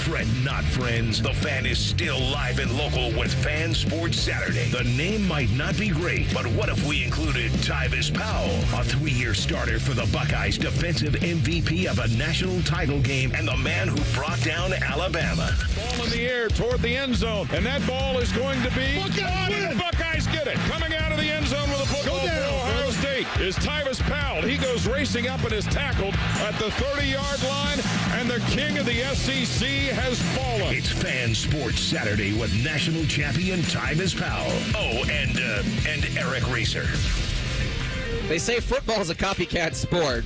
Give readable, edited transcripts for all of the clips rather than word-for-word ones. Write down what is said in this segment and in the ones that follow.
Fret not, friends. The Fan is still live and local with Fan Sports Saturday. The name might not be great, but what if we included Tyvis Powell, a 3-year starter for the Buckeyes, defensive MVP of a national title game, and the man who brought down Alabama. Ball in the air toward the end zone, and that ball is going to be... The Buckeyes get it. Coming out of the end zone with a football for Ohio State is Tyvis Powell. He goes racing up and is tackled at the 30-yard line, and the king of the SEC has fallen. It's Fan Sports Saturday with national champion Tyvis Powell. Oh, and Eric Rieser. They say football is a copycat sport,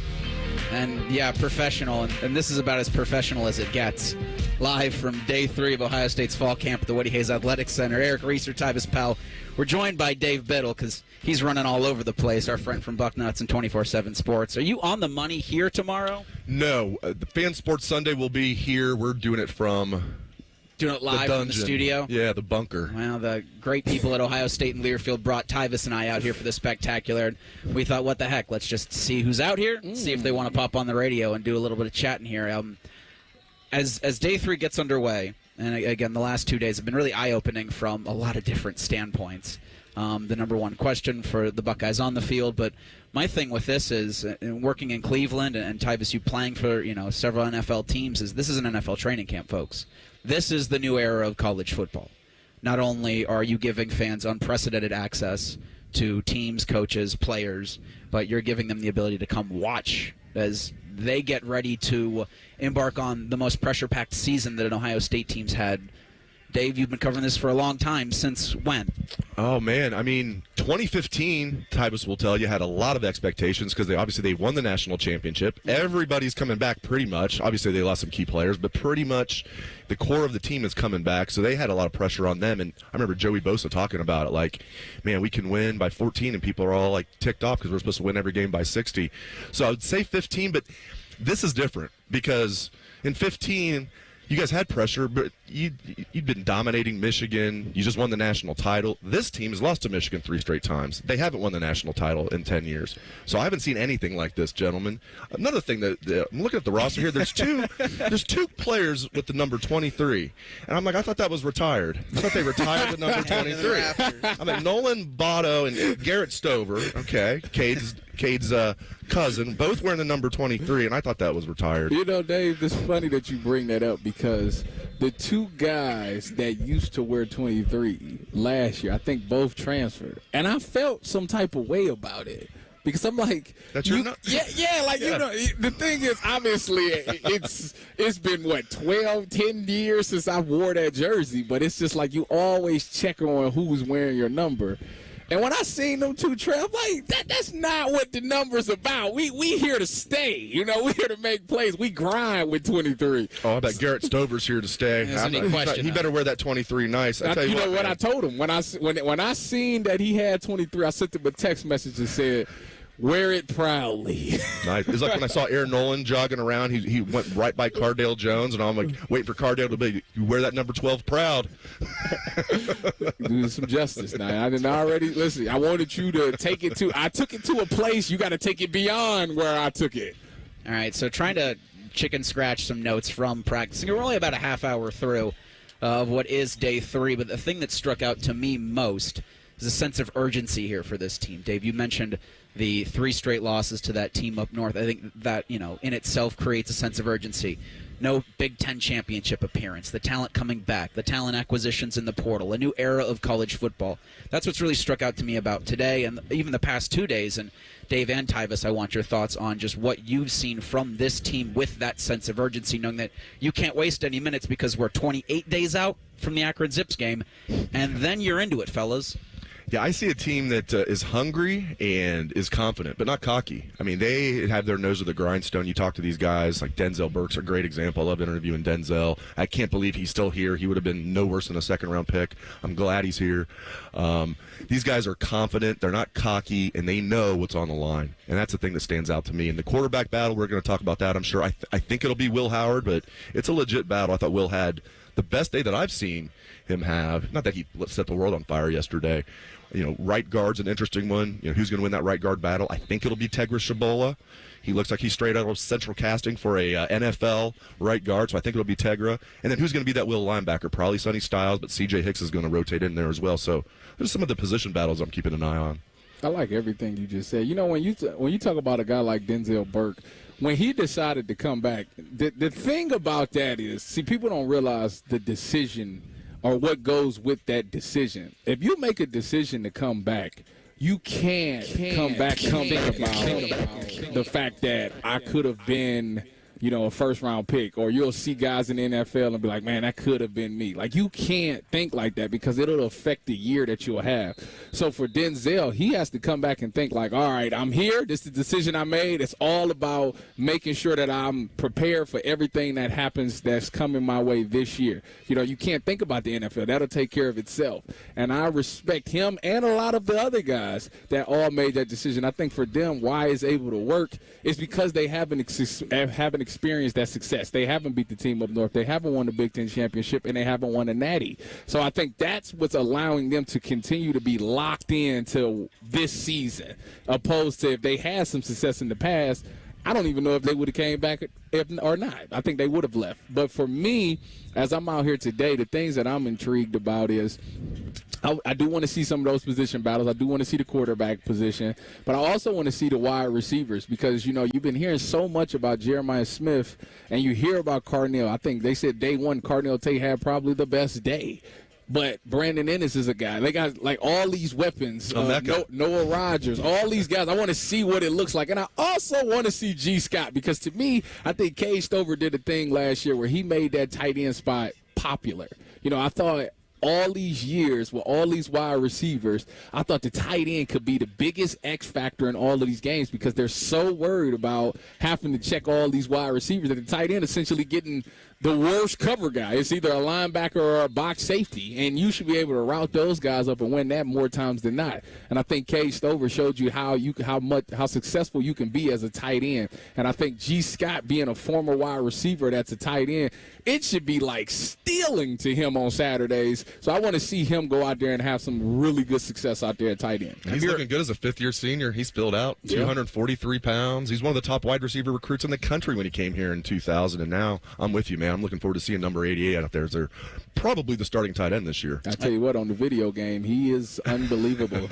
and yeah, professional, and this is about as professional as it gets. Live from day 3 of Ohio State's fall camp at the Woody Hayes Athletic Center, Eric Rieser, Tyvis Powell. We're joined by Dave Biddell because he's running all over the place, our friend from Bucknuts and 24/7 Sports. Are you on the money here tomorrow? No. The Fan Sports Sunday will be here. We're doing it from... Doing it live from the studio? Yeah, the bunker. Well, the great people at Ohio State and Learfield brought Tyvis and I out here for this spectacular. And we thought, what the heck? Let's just see who's out here, see if they want to pop on the radio and do a little bit of chatting here. As day 3 gets underway, and again, the last 2 days have been really eye-opening from a lot of different standpoints. The number one question for the Buckeyes on the field, but my thing with this is, working in Cleveland, and Tyvis, you playing for several NFL teams, is this is an NFL training camp, folks. This is the new era of college football. Not only are you giving fans unprecedented access to teams, coaches, players, but you're giving them the ability to come watch as they get ready to embark on the most pressure-packed season that an Ohio State team's had. Dave, you've been covering this for a long time. Since when? Oh, man. I mean, 2015, Tyvis will tell you, had a lot of expectations because they won the national championship. Everybody's coming back pretty much. Obviously, they lost some key players, but pretty much the core of the team is coming back, so they had a lot of pressure on them. And I remember Joey Bosa talking about it, like, man, we can win by 14, and people are all, like, ticked off because we're supposed to win every game by 60. So I would say 15, but this is different because in 15 – you guys had pressure, but you'd been dominating Michigan. You just won the national title. This team has lost to Michigan 3 straight times. They haven't won the national title in 10 years. So I haven't seen anything like this, gentlemen. Another thing that I'm looking at the roster here. There's two players with the number 23, and I'm like, I thought that was retired. I thought they retired the number 23. I'm like, Nolan Botto and Garrett Stover. Okay, Cade's cousin, both wearing the number 23, and I thought that was retired. You know, Dave, it's funny that you bring that up because the 2 guys that used to wear 23 last year, I think both transferred. And I felt some type of way about it. Because I'm like, the thing is, obviously, it's been, 10 years since I wore that jersey, but it's just like you always check on who's wearing your number. And when I seen them 2 I'm like, that's not what the number's about. We here to stay. We here to make plays. We grind with 23. Oh, I bet Garrett Stover's here to stay. He better wear that 23 nice. I told him? When I seen that he had 23, I sent him a text message and said, wear it proudly. Nice. It's like when I saw Aaron Nolan jogging around, he went right by Cardale Jones, and I'm like, waiting for Cardale to be, you wear that number 12 proud. Do some justice now. I didn't already, listen, I wanted you to take it to, I took it to a place, you got to take it beyond where I took it. All right, so trying to chicken scratch some notes from practicing. We're only about a half hour through of what is day 3, but the thing that struck out to me most is a sense of urgency here for this team. Dave, you mentioned the 3 straight losses to that team up north. I think that, in itself creates a sense of urgency. No Big Ten championship appearance, the talent coming back, the talent acquisitions in the portal, a new era of college football. That's what's really struck out to me about today and even the past 2 days. And Dave and Tyvis, I want your thoughts on just what you've seen from this team with that sense of urgency, knowing that you can't waste any minutes because we're 28 days out from the Akron Zips game, and then you're into it, fellas. Yeah, I see a team that is hungry and is confident, but not cocky. I mean, they have their nose to the grindstone. You talk to these guys, like Denzel Burke's a great example. I love interviewing Denzel. I can't believe he's still here. He would have been no worse than a second-round pick. I'm glad he's here. These guys are confident. They're not cocky, and they know what's on the line. And that's the thing that stands out to me. In the quarterback battle, we're going to talk about that, I'm sure. I think it'll be Will Howard, but it's a legit battle. I thought Will had the best day that I've seen him have. Not that he set the world on fire yesterday. Right guard's an interesting one. Who's going to win that right guard battle? I think it'll be Tegris Shabola. He looks like he's straight out of central casting for a NFL right guard, so I think it'll be Tegra. And then who's going to be that will linebacker? Probably Sonny Styles, but C.J. Hicks is going to rotate in there as well. So there's some of the position battles I'm keeping an eye on. I like everything you just said. You know, when you talk about a guy like Denzel Burke, when he decided to come back, the thing about that is, see, people don't realize the decision or what goes with that decision. If you make a decision to come back, you can't come back thinking about the fact that I could have been, you know, a first-round pick, or you'll see guys in the NFL and be like, man, that could have been me. Like, you can't think like that because it'll affect the year that you'll have. So for Denzel, he has to come back and think like, all right, I'm here. This is the decision I made. It's all about making sure that I'm prepared for everything that happens that's coming my way this year. You know, you can't think about the NFL. That'll take care of itself. And I respect him and a lot of the other guys that all made that decision. I think for them, why it's able to work is because they haven't experienced that success. They haven't beat the team up north. They haven't won the Big Ten championship, and they haven't won a natty. So I think that's what's allowing them to continue to be locked into this season, opposed to if they had some success in the past, I don't even know if they would have came back or not. I think they would have left. But for me, as I'm out here today, the things that I'm intrigued about is I do want to see some of those position battles. I do want to see the quarterback position. But I also want to see the wide receivers because, you know, you've been hearing so much about Jeremiah Smith, and you hear about Cardale. I think they said day one Cardale Tate had probably the best day. But Brandon Ennis is a guy. They got, like, all these weapons. Noah Rodgers, all these guys. I want to see what it looks like. And I also want to see G. Scott because, to me, I think Cade Stover did a thing last year where he made that tight end spot popular. You know, I thought all these years with all these wide receivers, I thought the tight end could be the biggest X factor in all of these games because they're so worried about having to check all these wide receivers that the tight end essentially getting the worst cover guy. It's either a linebacker or a box safety, and you should be able to route those guys up and win that more times than not. And I think Cade Stover showed you how successful you can be as a tight end. And I think G. Scott being a former wide receiver that's a tight end, it should be like stealing to him on Saturdays. So I want to see him go out there and have some really good success out there at tight end. He's looking good as a fifth-year senior. He's filled out, 243 pounds. He's one of the top wide receiver recruits in the country when he came here in 2000. And now I'm with you, man. I'm looking forward to seeing number 88 out there. They're probably the starting tight end this year. I tell you what, on the video game, he is unbelievable.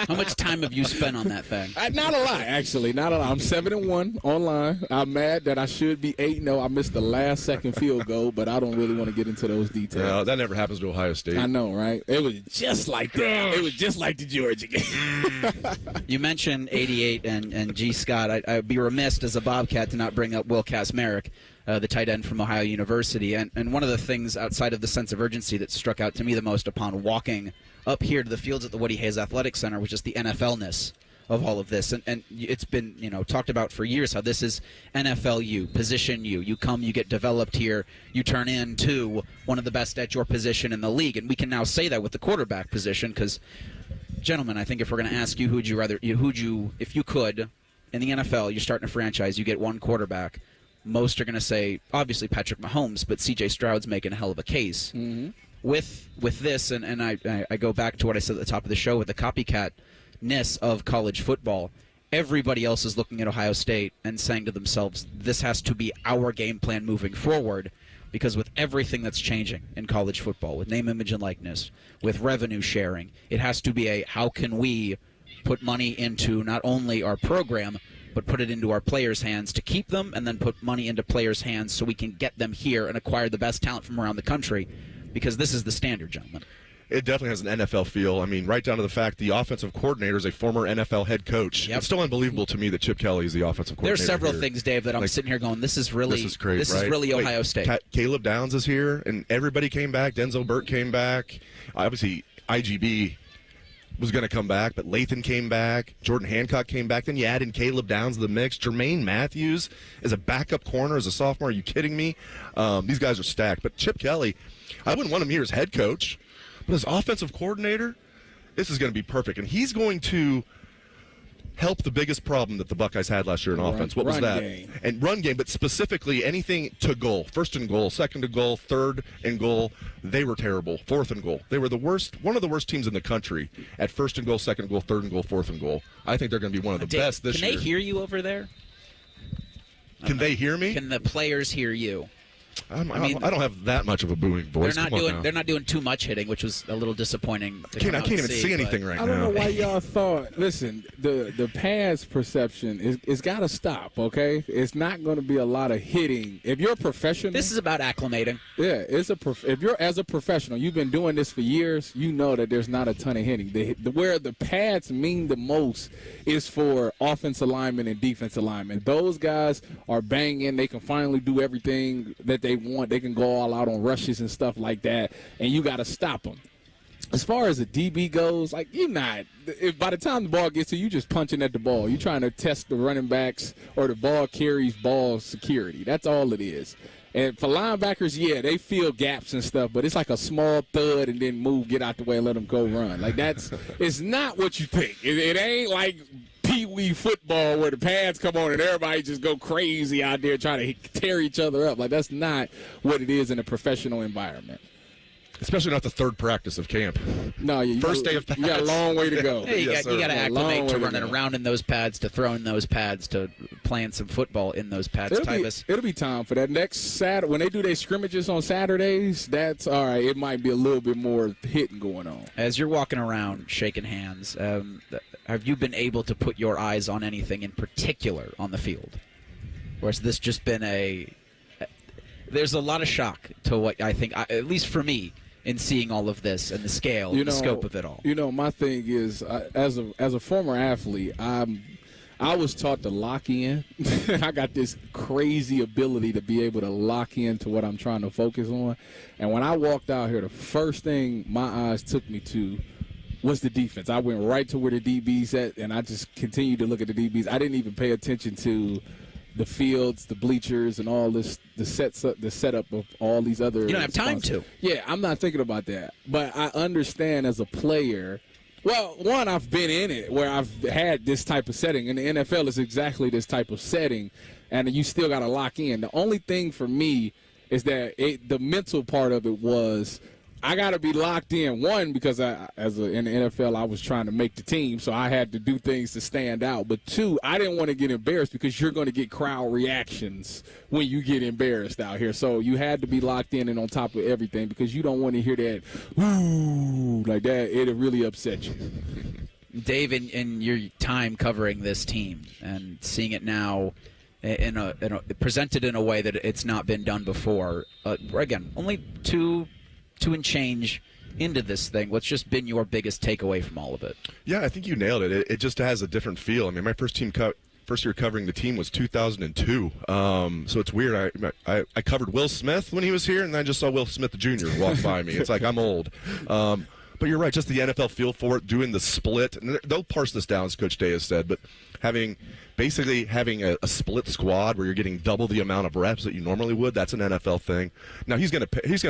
How much time have you spent on that thing? Not a lot, actually. Not a lot. I'm 7-1 online. I'm mad that I should be 8-0. I missed the last-second field goal, but I don't really want to get into those details. That never happens to Ohio State. I know, right? It was just like that. It was just like the Georgia game. You mentioned 88 and G. Scott. I'd be remiss as a Bobcat to not bring up Will Kasmerick, the tight end from Ohio University. And one of the things outside of the sense of urgency that struck out to me the most upon walking up here to the fields at the Woody Hayes Athletic Center was just the NFL-ness of all of this. And it's been, talked about for years how this is NFL you, position you. You come, you get developed here, you turn into one of the best at your position in the league. And we can now say that with the quarterback position because, gentlemen, I think if we're going to ask you if you could, in the NFL, you're starting a franchise, you get one quarterback, most are going to say, obviously, Patrick Mahomes, but C.J. Stroud's making a hell of a case. Mm-hmm. With this, and I go back to what I said at the top of the show with the copycat-ness of college football, everybody else is looking at Ohio State and saying to themselves, this has to be our game plan moving forward, because with everything that's changing in college football, with name, image, and likeness, with revenue sharing, it has to be how can we put money into not only our program, but put it into our players' hands to keep them, and then put money into players' hands so we can get them here and acquire the best talent from around the country, because this is the standard, gentlemen. It definitely has an NFL feel. I mean, right down to the fact the offensive coordinator is a former NFL head coach. Yep. It's still unbelievable to me that Chip Kelly is the offensive coordinator. There's several things, Dave, that I'm sitting here going, this is great, this is really Ohio State. Caleb Downs is here, and everybody came back. Denzel Burke came back. Obviously, IGB was going to come back, but Lathan came back. Jordan Hancock came back. Then you add in Caleb Downs to the mix. Jermaine Matthews is a backup corner as a sophomore. Are you kidding me? These guys are stacked. But Chip Kelly, I wouldn't want him here as head coach, but as offensive coordinator, this is going to be perfect. And he's going to help the biggest problem that the Buckeyes had last year in offense? What was that? Game. And run game, but specifically anything to goal. First and goal, second and goal, third and goal. They were terrible. Fourth and goal. They were the worst, one of the worst teams in the country at first and goal, second and goal, third and goal, fourth and goal. I think they're going to be one of the best this year. Can they hear you over there? Can they hear me? Can the players hear you? I don't have that much of a booming voice. They're not doing too much hitting, which was a little disappointing. I can't even see anything right now. I don't know why y'all thought. Listen, the pass perception is got to stop. Okay, it's not going to be a lot of hitting. If you're a professional, this is about acclimating. Yeah, if you're as a professional, you've been doing this for years. You know that there's not a ton of hitting. Where the pads mean the most is for offensive linemen and defensive linemen. Those guys are banging. They can finally do everything that they want. They can go all out on rushes and stuff like that, and you got to stop them. As far as the DB goes, like, you're not – if by the time the ball gets to you, just punching at the ball. You're trying to test the running backs or the ball carries ball security. That's all it is. And for linebackers, yeah, they feel gaps and stuff, but it's like a small thud and then move, get out the way, and let them go run. Like, it's not what you think. It ain't like – Pee-wee football where the pads come on and everybody just go crazy out there trying to tear each other up. Like, that's not what it is in a professional environment. Especially not the third practice of camp. No, first day of pads. You got a long way to go. Hey, you got to acclimate to running around in those pads, to throwing those pads, to playing some football in those pads. It'll be time for that. Next Saturday, when they do their scrimmages on Saturdays, that's all right. It might be a little bit more hitting going on. As you're walking around shaking hands, have you been able to put your eyes on anything in particular on the field? Or has this just been there's a lot of shock to what I think, at least for me, in seeing all of this and the scale, the scope of it all. My thing is, as a former athlete, I was taught to lock in. I got this crazy ability to be able to lock into what I'm trying to focus on. And when I walked out here, the first thing my eyes took me to was the defense. I went right to where the DB's at, and I just continued to look at the DBs. I didn't even pay attention to the fields, the bleachers, and all this, the setup of all these other. You don't have time to. Yeah, I'm not thinking about that. But I understand as a player. Well, one, I've been in it where I've had this type of setting, and the NFL is exactly this type of setting, and you still got to lock in. The only thing for me is that the mental part of it was, I got to be locked in, one, because in the NFL, I was trying to make the team, so I had to do things to stand out. But two, I didn't want to get embarrassed because you're going to get crowd reactions when you get embarrassed out here. So you had to be locked in and on top of everything because you don't want to hear that, woo, like that. It'll really upset you. Dave, in your time covering this team and seeing it now presented in a way that it's not been done before, again, only two and change into this thing. What's just been your biggest takeaway from all of it? Yeah, I think you nailed it. It just has a different feel. I mean, my first year covering the team was 2002. So it's weird. I covered Will Smith when he was here, and I just saw Will Smith Jr. walk by me. It's like I'm old. But you're right, just the NFL feel for it, doing the split. And they'll parse this down, as Coach Day has said, but having a split squad where you're getting double the amount of reps that you normally would, that's an NFL thing. Now, he's gonna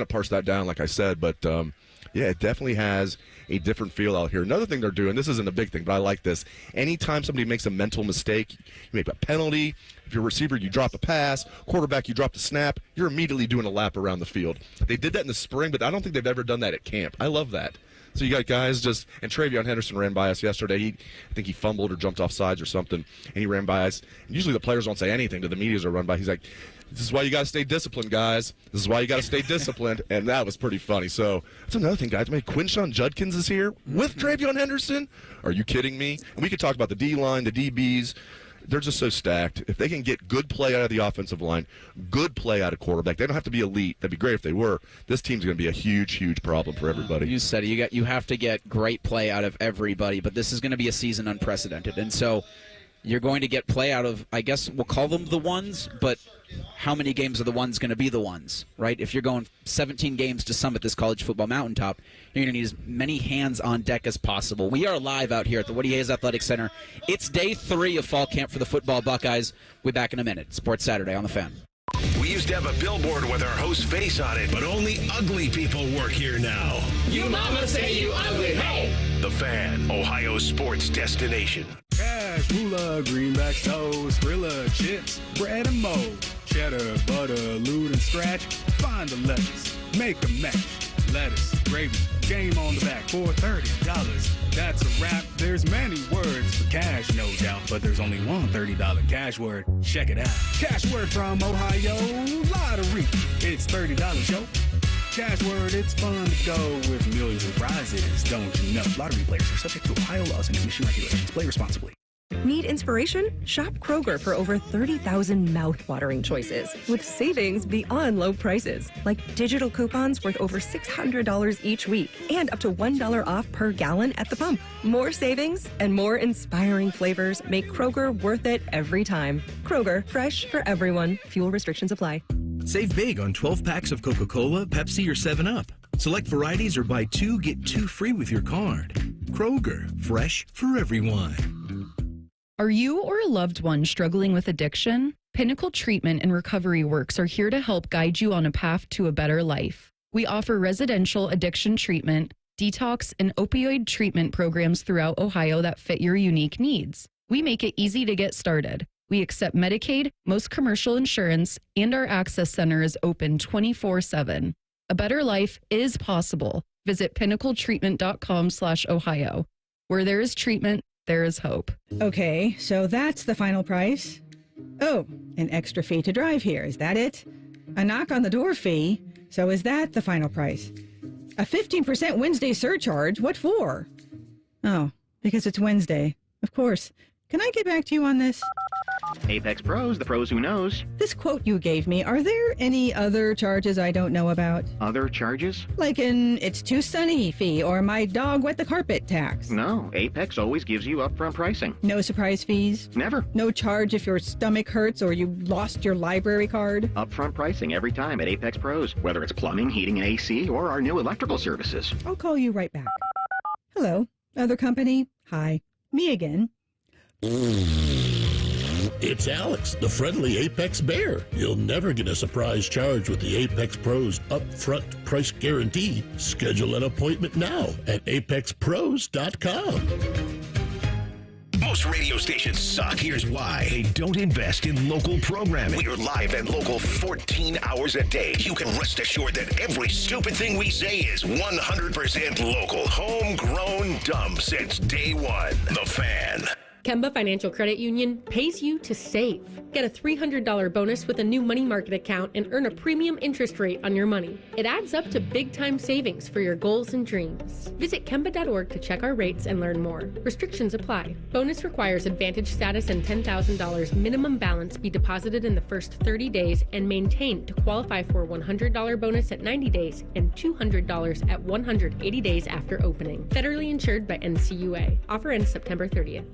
parse that down, like I said, but yeah, it definitely has a different feel out here. Another thing they're doing, this isn't a big thing, but I like this. Anytime somebody makes a mental mistake, you make a penalty, if you're a receiver, you drop a pass, quarterback, you drop the snap, you're immediately doing a lap around the field. They did that in the spring, but I don't think they've ever done that at camp. I love that. So you got guys and Travion Henderson ran by us yesterday. I think he fumbled or jumped off sides or something, and he ran by us. And usually the players don't say anything to the media as they run by. He's like, this is why you got to stay disciplined, guys. This is why you got to stay disciplined. And that was pretty funny. So that's another thing, guys. I mean, Quinshon Judkins is here with Travion Henderson. Are you kidding me? And we could talk about the D-line, the DBs. They're just so stacked. If they can get good play out of the offensive line, good play out of quarterback, they don't have to be elite. That'd be great if they were. This team's going to be a huge, huge problem for everybody. You said it. You have to get great play out of everybody, but this is going to be a season unprecedented. And so you're going to get play out of, I guess we'll call them the ones, but how many games are the ones going to be the ones, right? If you're going 17 games to summit this college football mountaintop, you're going to need as many hands on deck as possible. We are live out here at the Woody Hayes Athletic Center. It's day 3 of fall camp for the football Buckeyes. We'll be back in a minute. Sports Saturday on The Fan. We used to have a billboard with our host's face on it, but only ugly people work here now. You mama say you ugly, hey! The Fan, Ohio's sports destination. Cash moolah, greenbacks, toast, Skrilla, chips, bread and mold, cheddar, butter, lewd and scratch. Find the lettuce, make a match. Lettuce, gravy, game on the back for $30. That's a wrap. There's many words for cash, no doubt, but there's only one $30 cash word. Check it out. Cash word from Ohio, lottery. It's $30, yo. Cash word, it's fun to go with millions of prizes, don't you know? Lottery players are subject to Ohio laws and emission regulations. Play responsibly. Need inspiration? Shop Kroger for over 30,000 mouth-watering choices with savings beyond low prices, like digital coupons worth over $600 each week and up to $1 off per gallon at the pump. More savings and more inspiring flavors make Kroger worth it every time. Kroger, fresh for everyone. Fuel restrictions apply. Save big on 12 packs of Coca-Cola, Pepsi, or 7-Up. Select varieties or buy 2, get 2 free with your card. Kroger, fresh for everyone. Are you or a loved one struggling with addiction? Pinnacle Treatment and Recovery Works are here to help guide you on a path to a better life. We offer residential addiction treatment, detox, and opioid treatment programs throughout Ohio that fit your unique needs. We make it easy to get started. We accept Medicaid, most commercial insurance, and our access center is open 24/7. A better life is possible. Visit pinnacletreatment.com/Ohio. Where there is treatment, there is hope. Okay, so that's the final price. Oh, an extra fee to drive here. Is that it? A knock on the door fee. So is that the final price? A 15% Wednesday surcharge. What for? Oh, because it's Wednesday. Of course. Can I get back to you on this? Apex Pros, the pros who knows. This quote you gave me, are there any other charges I don't know about? Other charges? Like an it's too sunny fee or my dog wet the carpet tax. No, Apex always gives you upfront pricing. No surprise fees? Never. No charge if your stomach hurts or you lost your library card? Upfront pricing every time at Apex Pros, whether it's plumbing, heating, and AC, or our new electrical services. I'll call you right back. Hello, other company? Hi, me again. It's Alex, the friendly Apex Bear. You'll never get a surprise charge with the Apex Pros upfront price guarantee. Schedule an appointment now at apexpros.com. Most radio stations suck. Here's why. They don't invest in local programming. We're live and local 14 hours a day. You can rest assured that every stupid thing we say is 100% local. Homegrown dumb since day one. The Fan. Kemba Financial Credit Union pays you to save. Get a $300 bonus with a new money market account and earn a premium interest rate on your money. It adds up to big-time savings for your goals and dreams. Visit Kemba.org to check our rates and learn more. Restrictions apply. Bonus requires Advantage status and $10,000 minimum balance be deposited in the first 30 days and maintained to qualify for a $100 bonus at 90 days and $200 at 180 days after opening. Federally insured by NCUA. Offer ends September 30th.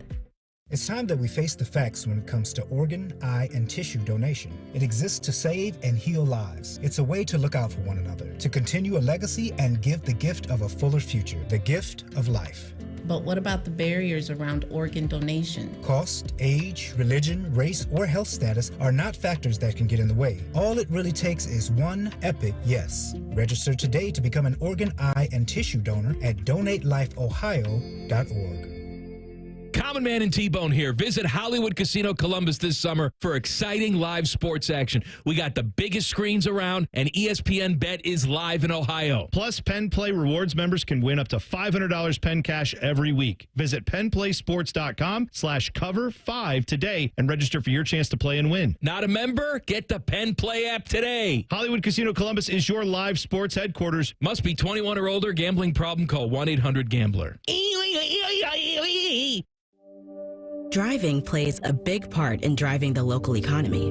It's time that we face the facts when it comes to organ, eye, and tissue donation. It exists to save and heal lives. It's a way to look out for one another, to continue a legacy and give the gift of a fuller future, the gift of life. But what about the barriers around organ donation? Cost, age, religion, race, or health status are not factors that can get in the way. All it really takes is one epic yes. Register today to become an organ, eye, and tissue donor at donatelifeohio.org. Common Man and T-Bone here. Visit Hollywood Casino Columbus this summer for exciting live sports action. We got the biggest screens around, and ESPN Bet is live in Ohio. Plus, Penn Play Rewards members can win up to $500 Penn Cash every week. Visit PennPlaySports.com/cover5 today and register for your chance to play and win. Not a member? Get the Penn Play app today. Hollywood Casino Columbus is your live sports headquarters. Must be 21 or older. Gambling problem? Call 1-800-GAMBLER. Driving plays a big part in driving the local economy.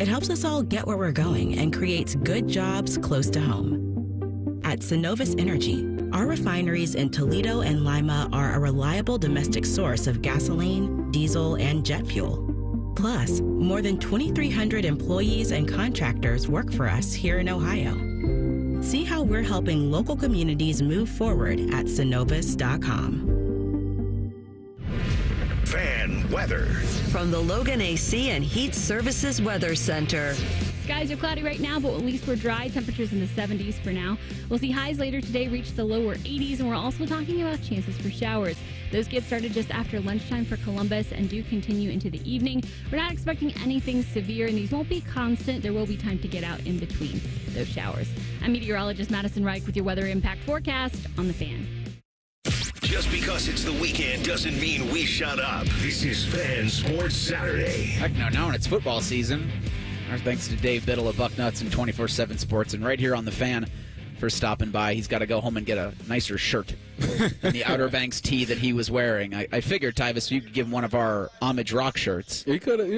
It helps us all get where we're going and creates good jobs close to home. At Synovus Energy, our refineries in Toledo and Lima are a reliable domestic source of gasoline, diesel, and jet fuel. Plus, more than 2,300 employees and contractors work for us here in Ohio. See how we're helping local communities move forward at Synovus.com. Fan weather. From the Logan AC and Heat Services Weather Center. Skies are cloudy right now, but at least we're dry. Temperatures in the 70s for now. We'll see highs later today reach the lower 80s, and we're also talking about chances for showers. Those get started just after lunchtime for Columbus and do continue into the evening. We're not expecting anything severe, and these won't be constant. There will be time to get out in between those showers. I'm meteorologist Madison Reich with your weather impact forecast on The Fan. Just because it's the weekend doesn't mean we shut up. This is Fan Sports Saturday. Heck no, now when it's football season. Our thanks to Dave Biddell of Bucknuts and 24/7 Sports, and right here on The Fan for stopping by. He's got to go home and get a nicer shirt than the Outer Banks tee that he was wearing. I figured, Tyvis, you could give him one of our Homage Rock shirts. He could have,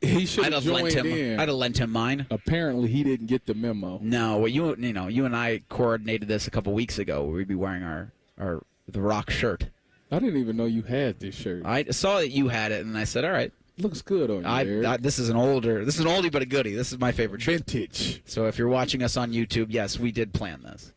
he should have joined in. I'd have lent him mine. Apparently, he didn't get the memo. No, well, you and I coordinated this a couple weeks ago. We'd be wearing the Rock shirt. I didn't even know you had this shirt. I saw that you had it, and I said, all right. Looks good on you, Eric. This is an oldie but a goodie. This is my favorite shirt. Vintage. So if you're watching us on YouTube, yes, we did plan this.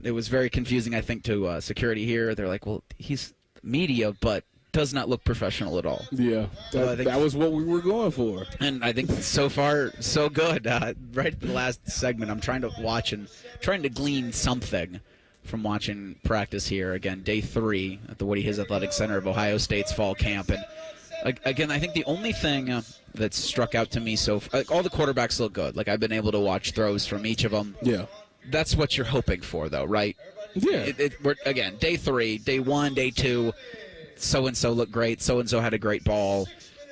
It was very confusing, I think, to security here. They're like, well, he's media, but does not look professional at all. Yeah, that was what we were going for. And I think so far, so good. Right at the last segment, I'm trying to watch and trying to glean something from watching practice here. Again, day 3 at the Woody Hayes Athletic Center of Ohio State's fall camp. And again, I think the only thing that struck out to me all the quarterbacks look good. Like, I've been able to watch throws from each of them. Yeah. That's what you're hoping for, though, right? Yeah. Again, day 3, day 1, day 2, so-and-so looked great, so-and-so had a great ball.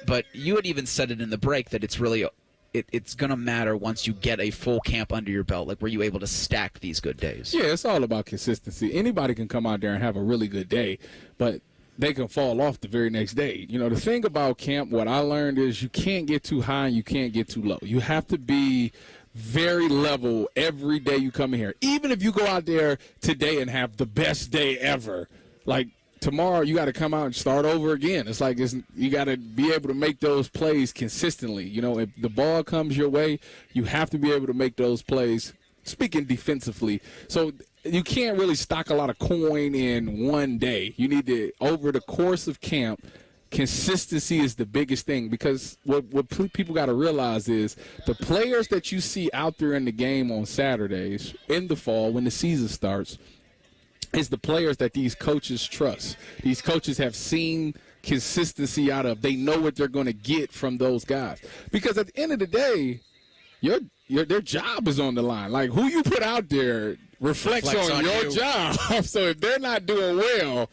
But you had even said it in the break that it's really it's going to matter once you get a full camp under your belt. Like, were you able to stack these good days? Yeah, it's all about consistency. Anybody can come out there and have a really good day, but they can fall off the very next day. The thing about camp, what I learned is you can't get too high and you can't get too low. You have to be very level every day you come in here. Even if you go out there today and have the best day ever, like tomorrow you got to come out and start over again. It's like you got to be able to make those plays consistently. If the ball comes your way, you have to be able to make those plays, speaking defensively. So you can't really stock a lot of coin in one day. You need to, over the course of camp, consistency is the biggest thing, because what people got to realize is the players that you see out there in the game on Saturdays in the fall when the season starts is the players that these coaches trust. These coaches have seen consistency out of. They know what they're going to get from those guys. Because at the end of the day, their job is on the line. Like, who you put out there reflects on your job. So if they're not doing well,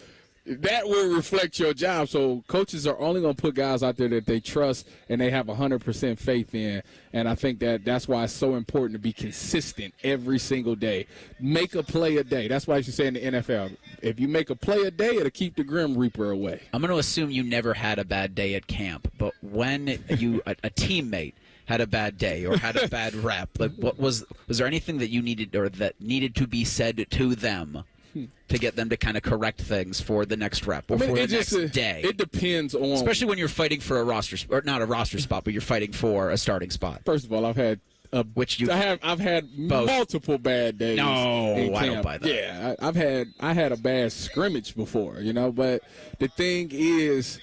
that will reflect your job. So coaches are only going to put guys out there that they trust and they have 100% faith in. And I think that's why it's so important to be consistent every single day. Make a play a day. That's why I should say in the NFL, if you make a play a day, it'll keep the Grim Reaper away. I'm going to assume you never had a bad day at camp, but when a teammate had a bad day or had a bad rep, like, what was there anything that you needed or that needed to be said to them to get them to kind of correct things for the next rep or for the next day? It depends on, especially when you're fighting for a roster, or not a roster spot, but you're fighting for a starting spot. First of all, I've had multiple bad days. No, I don't buy that. Yeah, I had a bad scrimmage before, but the thing is,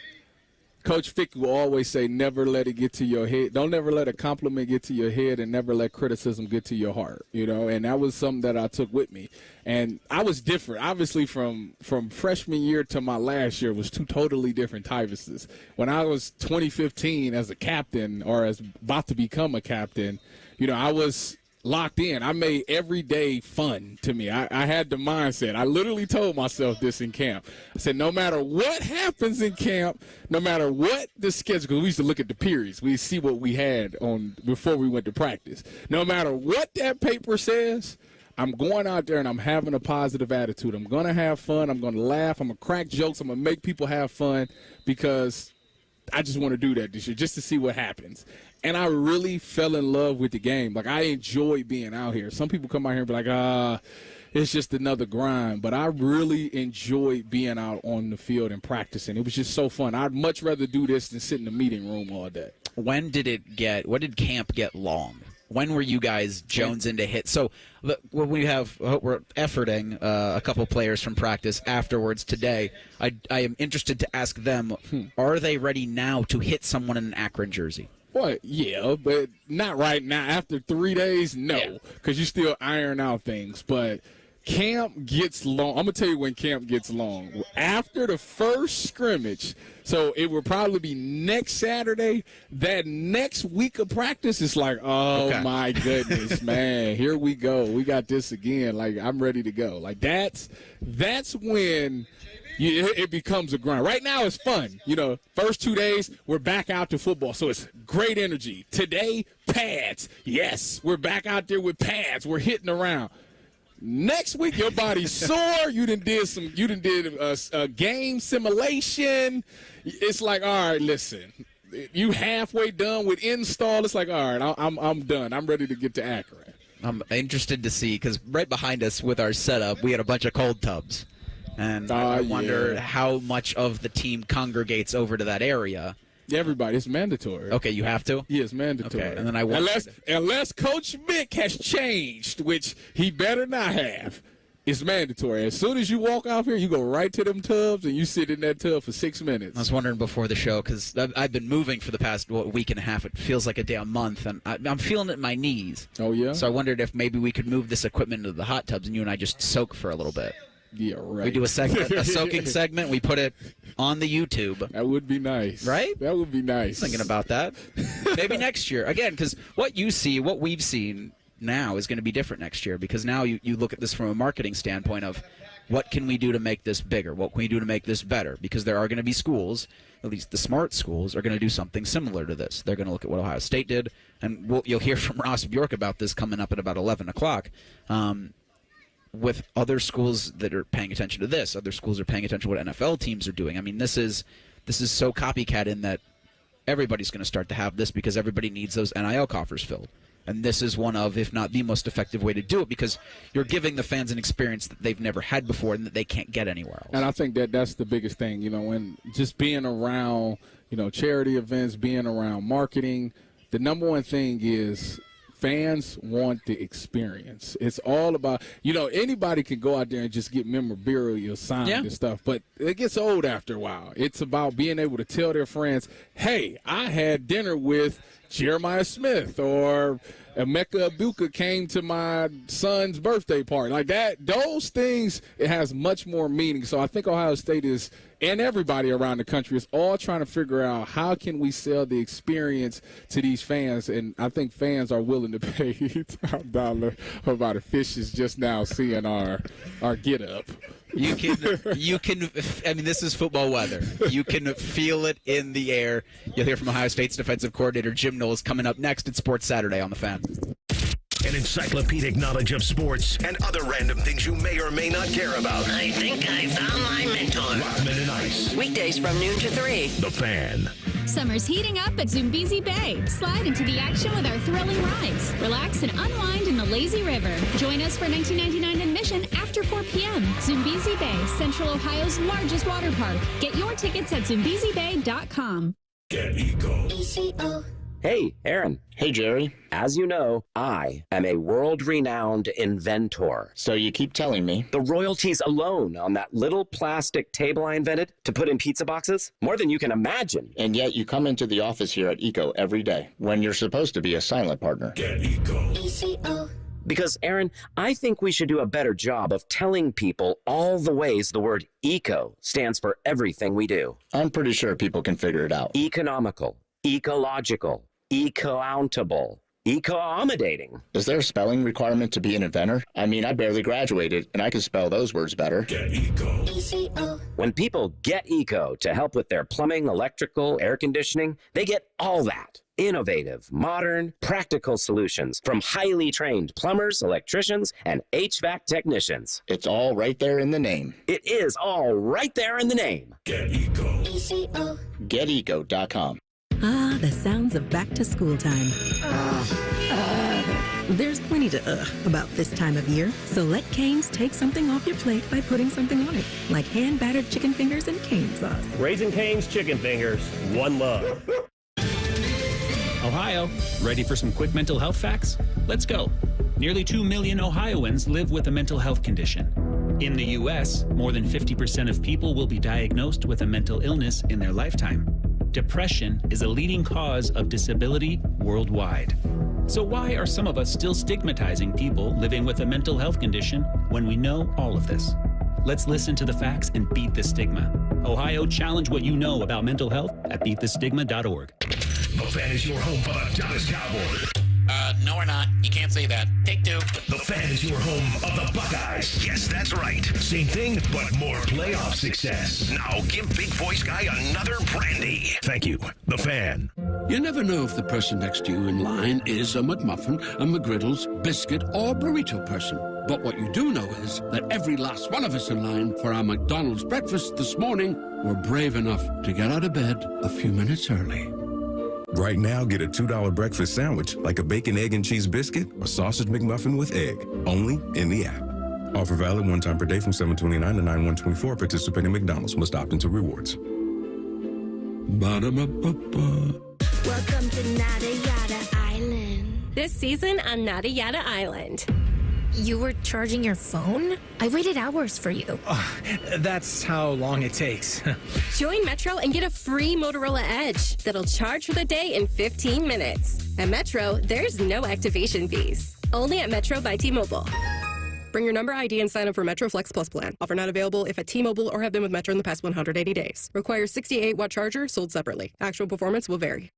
Coach Fick will always say, never let it get to your head. Don't ever let a compliment get to your head, and never let criticism get to your heart, and that was something that I took with me. And I was different. Obviously, from freshman year to my last year was 2 totally different Tyvises. When I was 2015 as a captain, or as about to become a captain, I was locked in. I made every day fun to me. I had the mindset. I literally told myself this in camp. I said, no matter what happens in camp, no matter what the schedule, because we used to look at the periods. We see what we had on before we went to practice. No matter what that paper says, I'm going out there and I'm having a positive attitude. I'm going to have fun. I'm going to laugh. I'm going to crack jokes. I'm going to make people have fun, because I just want to do that this year just to see what happens. And I really fell in love with the game. Like, I enjoy being out here. Some people come out here and be like, it's just another grind. But I really enjoy being out on the field and practicing. It was just so fun. I'd much rather do this than sit in the meeting room all day. When did camp get long? When were you guys Jones into hit? So when we're efforting a couple players from practice afterwards today, I am interested to ask them, are they ready now to hit someone in an Akron jersey? Well, yeah, but not right now. After 3 days, no, because you still iron out things. But camp gets long. I'm going to tell you when camp gets long. After the first scrimmage, so it will probably be next Saturday, that next week of practice is like, oh, my goodness, man, here we go. We got this again. Like, I'm ready to go. Like, that's when it becomes a grind. Right now it's fun. You know, first 2 days, we're back out to football, so it's great energy. Today, pads. Yes, we're back out there with pads. We're hitting around. Next week, your body's sore. You done did a game simulation. It's like, all right, listen, you halfway done with install. It's like, all right, I'm done. I'm ready to get to Akron. I'm interested to see, because right behind us with our setup, we had a bunch of cold tubs. And I wonder how much of the team congregates over to that area. Everybody, it's mandatory. Okay, you have to? Yeah, it's mandatory. Okay, and then unless Coach Vic has changed, which he better not have, it's mandatory. As soon as you walk out here, you go right to them tubs and you sit in that tub for 6 minutes. I was wondering before the show, because I've been moving for the past week and a half. It feels like a damn month, and I'm feeling it in my knees. Oh, yeah? So I wondered if maybe we could move this equipment into the hot tubs and you and I just soak for a little bit. Yeah, right. We do a soaking segment. We put it on the YouTube. That would be nice. Right? That would be nice. Thinking about that. Maybe next year. Again, because what we've seen now is going to be different next year, because now you look at this from a marketing standpoint of what can we do to make this bigger? What can we do to make this better? Because there are going to be schools, at least the smart schools, are going to do something similar to this. They're going to look at what Ohio State did, and you'll hear from Ross Bjork about this coming up at about 11 o'clock. With other schools that are paying attention to this, other schools are paying attention to what NFL teams are doing. I mean, this is so copycat in that everybody's going to start to have this because everybody needs those NIL coffers filled. And this is one of, if not the most effective way to do it, because you're giving the fans an experience that they've never had before and that they can't get anywhere else. And I think that's the biggest thing, you know, when just being around, you know, charity events, being around marketing, the number one thing is fans want the experience. It's all about, you know, anybody can go out there and just get memorabilia signed and stuff, but it gets old after a while. It's about being able to tell their friends, hey, I had dinner with Jeremiah Smith, or Emeka Ibuka came to my son's birthday party. Like that, those things, it has much more meaning. So I think Ohio State is, and everybody around the country is all trying to figure out how can we sell the experience to these fans. And I think fans are willing to pay top dollar about a fish is just now seeing our get up. You can, I mean, this is football weather. You can feel it in the air. You'll hear from Ohio State's defensive coordinator, Jim Knowles, coming up next at Sports Saturday on The Fan. An encyclopedic knowledge of sports and other random things you may or may not care about. I think I found my mentor. Rothman and Ice. Weekdays from noon to 3. The Fan. Summer's heating up at Zumbizi Bay. Slide into the action with our thrilling rides. Relax and unwind in the lazy river. Join us for $19.99 admission after 4 p.m. Zumbizi Bay, Central Ohio's largest water park. Get your tickets at zumbizibay.com. Get Eco. ECO. Hey, Aaron. Hey, Jerry. As you know, I am a world-renowned inventor. So you keep telling me. The royalties alone on that little plastic table I invented to put in pizza boxes, more than you can imagine. And yet you come into the office here at ECO every day when you're supposed to be a silent partner. Get Eco. ECO. Because, Aaron, I think we should do a better job of telling people all the ways the word eco stands for everything we do. I'm pretty sure people can figure it out. Economical, ecological, eco-ountable, eco-accommodating. Is there a spelling requirement to be an inventor? I mean, I barely graduated, and I can spell those words better. Get Eco. ECO. When people get eco to help with their plumbing, electrical, air conditioning, they get all that. Innovative, modern, practical solutions from highly trained plumbers, electricians, and HVAC technicians. It's all right there in the name. It is all right there in the name. Get Eco. ECO. GetEco.com. Ah, the sounds of back to school time. There's plenty to about this time of year, so let Cane's take something off your plate by putting something on it, like hand-battered chicken fingers and cane sauce. Raising Cane's chicken fingers, one love. Ohio, ready for some quick mental health facts? Let's go. Nearly 2 million Ohioans live with a mental health condition. In the U.S., more than 50% of people will be diagnosed with a mental illness in their lifetime. Depression is a leading cause of disability worldwide. So why are some of us still stigmatizing people living with a mental health condition when we know all of this? Let's listen to the facts and beat the stigma. Ohio, challenge what you know about mental health at beatthestigma.org. The Fan is your home for the Dallas Cowboys. No, we're not. You can't say that. Take two. The Fan is your home of the Buckeyes. Yes, that's right. Same thing, but more playoff success. Now give Big Voice Guy another brandy. Thank you. The Fan. You never know if the person next to you in line is a McMuffin, a McGriddles, biscuit, or burrito person. But what you do know is that every last one of us in line for our McDonald's breakfast this morning were brave enough to get out of bed a few minutes early. Right now, get a $2 breakfast sandwich like a bacon, egg, and cheese biscuit or sausage McMuffin with egg, only in the app. Offer valid one time per day from 7/29 to 9/1/24. Participating McDonald's must opt into rewards. Ba-da-ba-ba-ba. Welcome to Nada Yada Island. This season on Nada Yada Island. You were charging your phone? I waited hours for you. That's how long it takes. Join Metro and get a free Motorola Edge that'll charge for the day in 15 minutes. At Metro, there's no activation fees. Only at Metro by T-Mobile. Bring your number ID and sign up for Metro Flex Plus plan. Offer not available if at T-Mobile or have been with Metro in the past 180 days. Requires 68-watt charger sold separately. Actual performance will vary.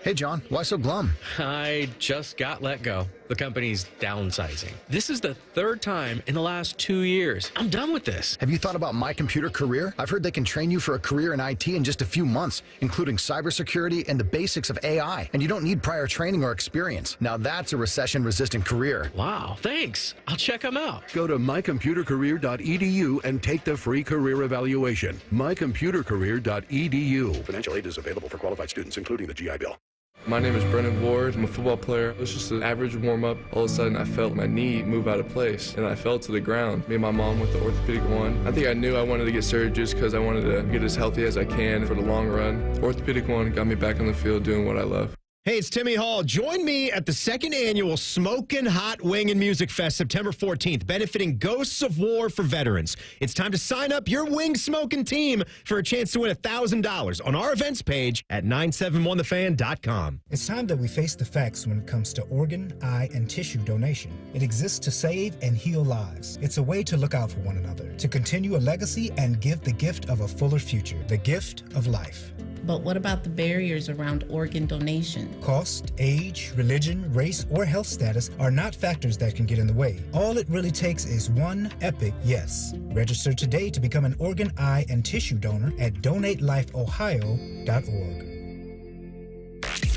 Hey, John, why so glum? I just got let go. The company's downsizing. This is the third time in the last 2 years. I'm done with this. Have you thought about My Computer Career? I've heard they can train you for a career in IT in just a few months, including cybersecurity and the basics of AI. And you don't need prior training or experience. Now that's a recession-resistant career. Wow, thanks. I'll check them out. Go to mycomputercareer.edu and take the free career evaluation. mycomputercareer.edu. Financial aid is available for qualified students, including the GI Bill. My name is Brennan Ward. I'm a football player. It was just an average warm-up. All of a sudden, I felt my knee move out of place, and I fell to the ground. Me and my mom went to orthopedic one. I think I knew I wanted to get surgery just because I wanted to get as healthy as I can for the long run. Orthopedic one got me back on the field doing what I love. Hey, it's Timmy Hall. Join me at the second annual Smokin' Hot Wing and Music Fest, September 14th, benefiting Ghosts of War for veterans. It's time to sign up your wing smoking team for a chance to win $1,000 on our events page at 971thefan.com. It's time that we face the facts when it comes to organ, eye, and tissue donation. It exists to save and heal lives. It's a way to look out for one another, to continue a legacy and give the gift of a fuller future, the gift of life. But what about the barriers around organ donation? Cost, age, religion, race, or health status are not factors that can get in the way. All it really takes is one epic yes. Register today to become an organ, eye, and tissue donor at donatelifeohio.org.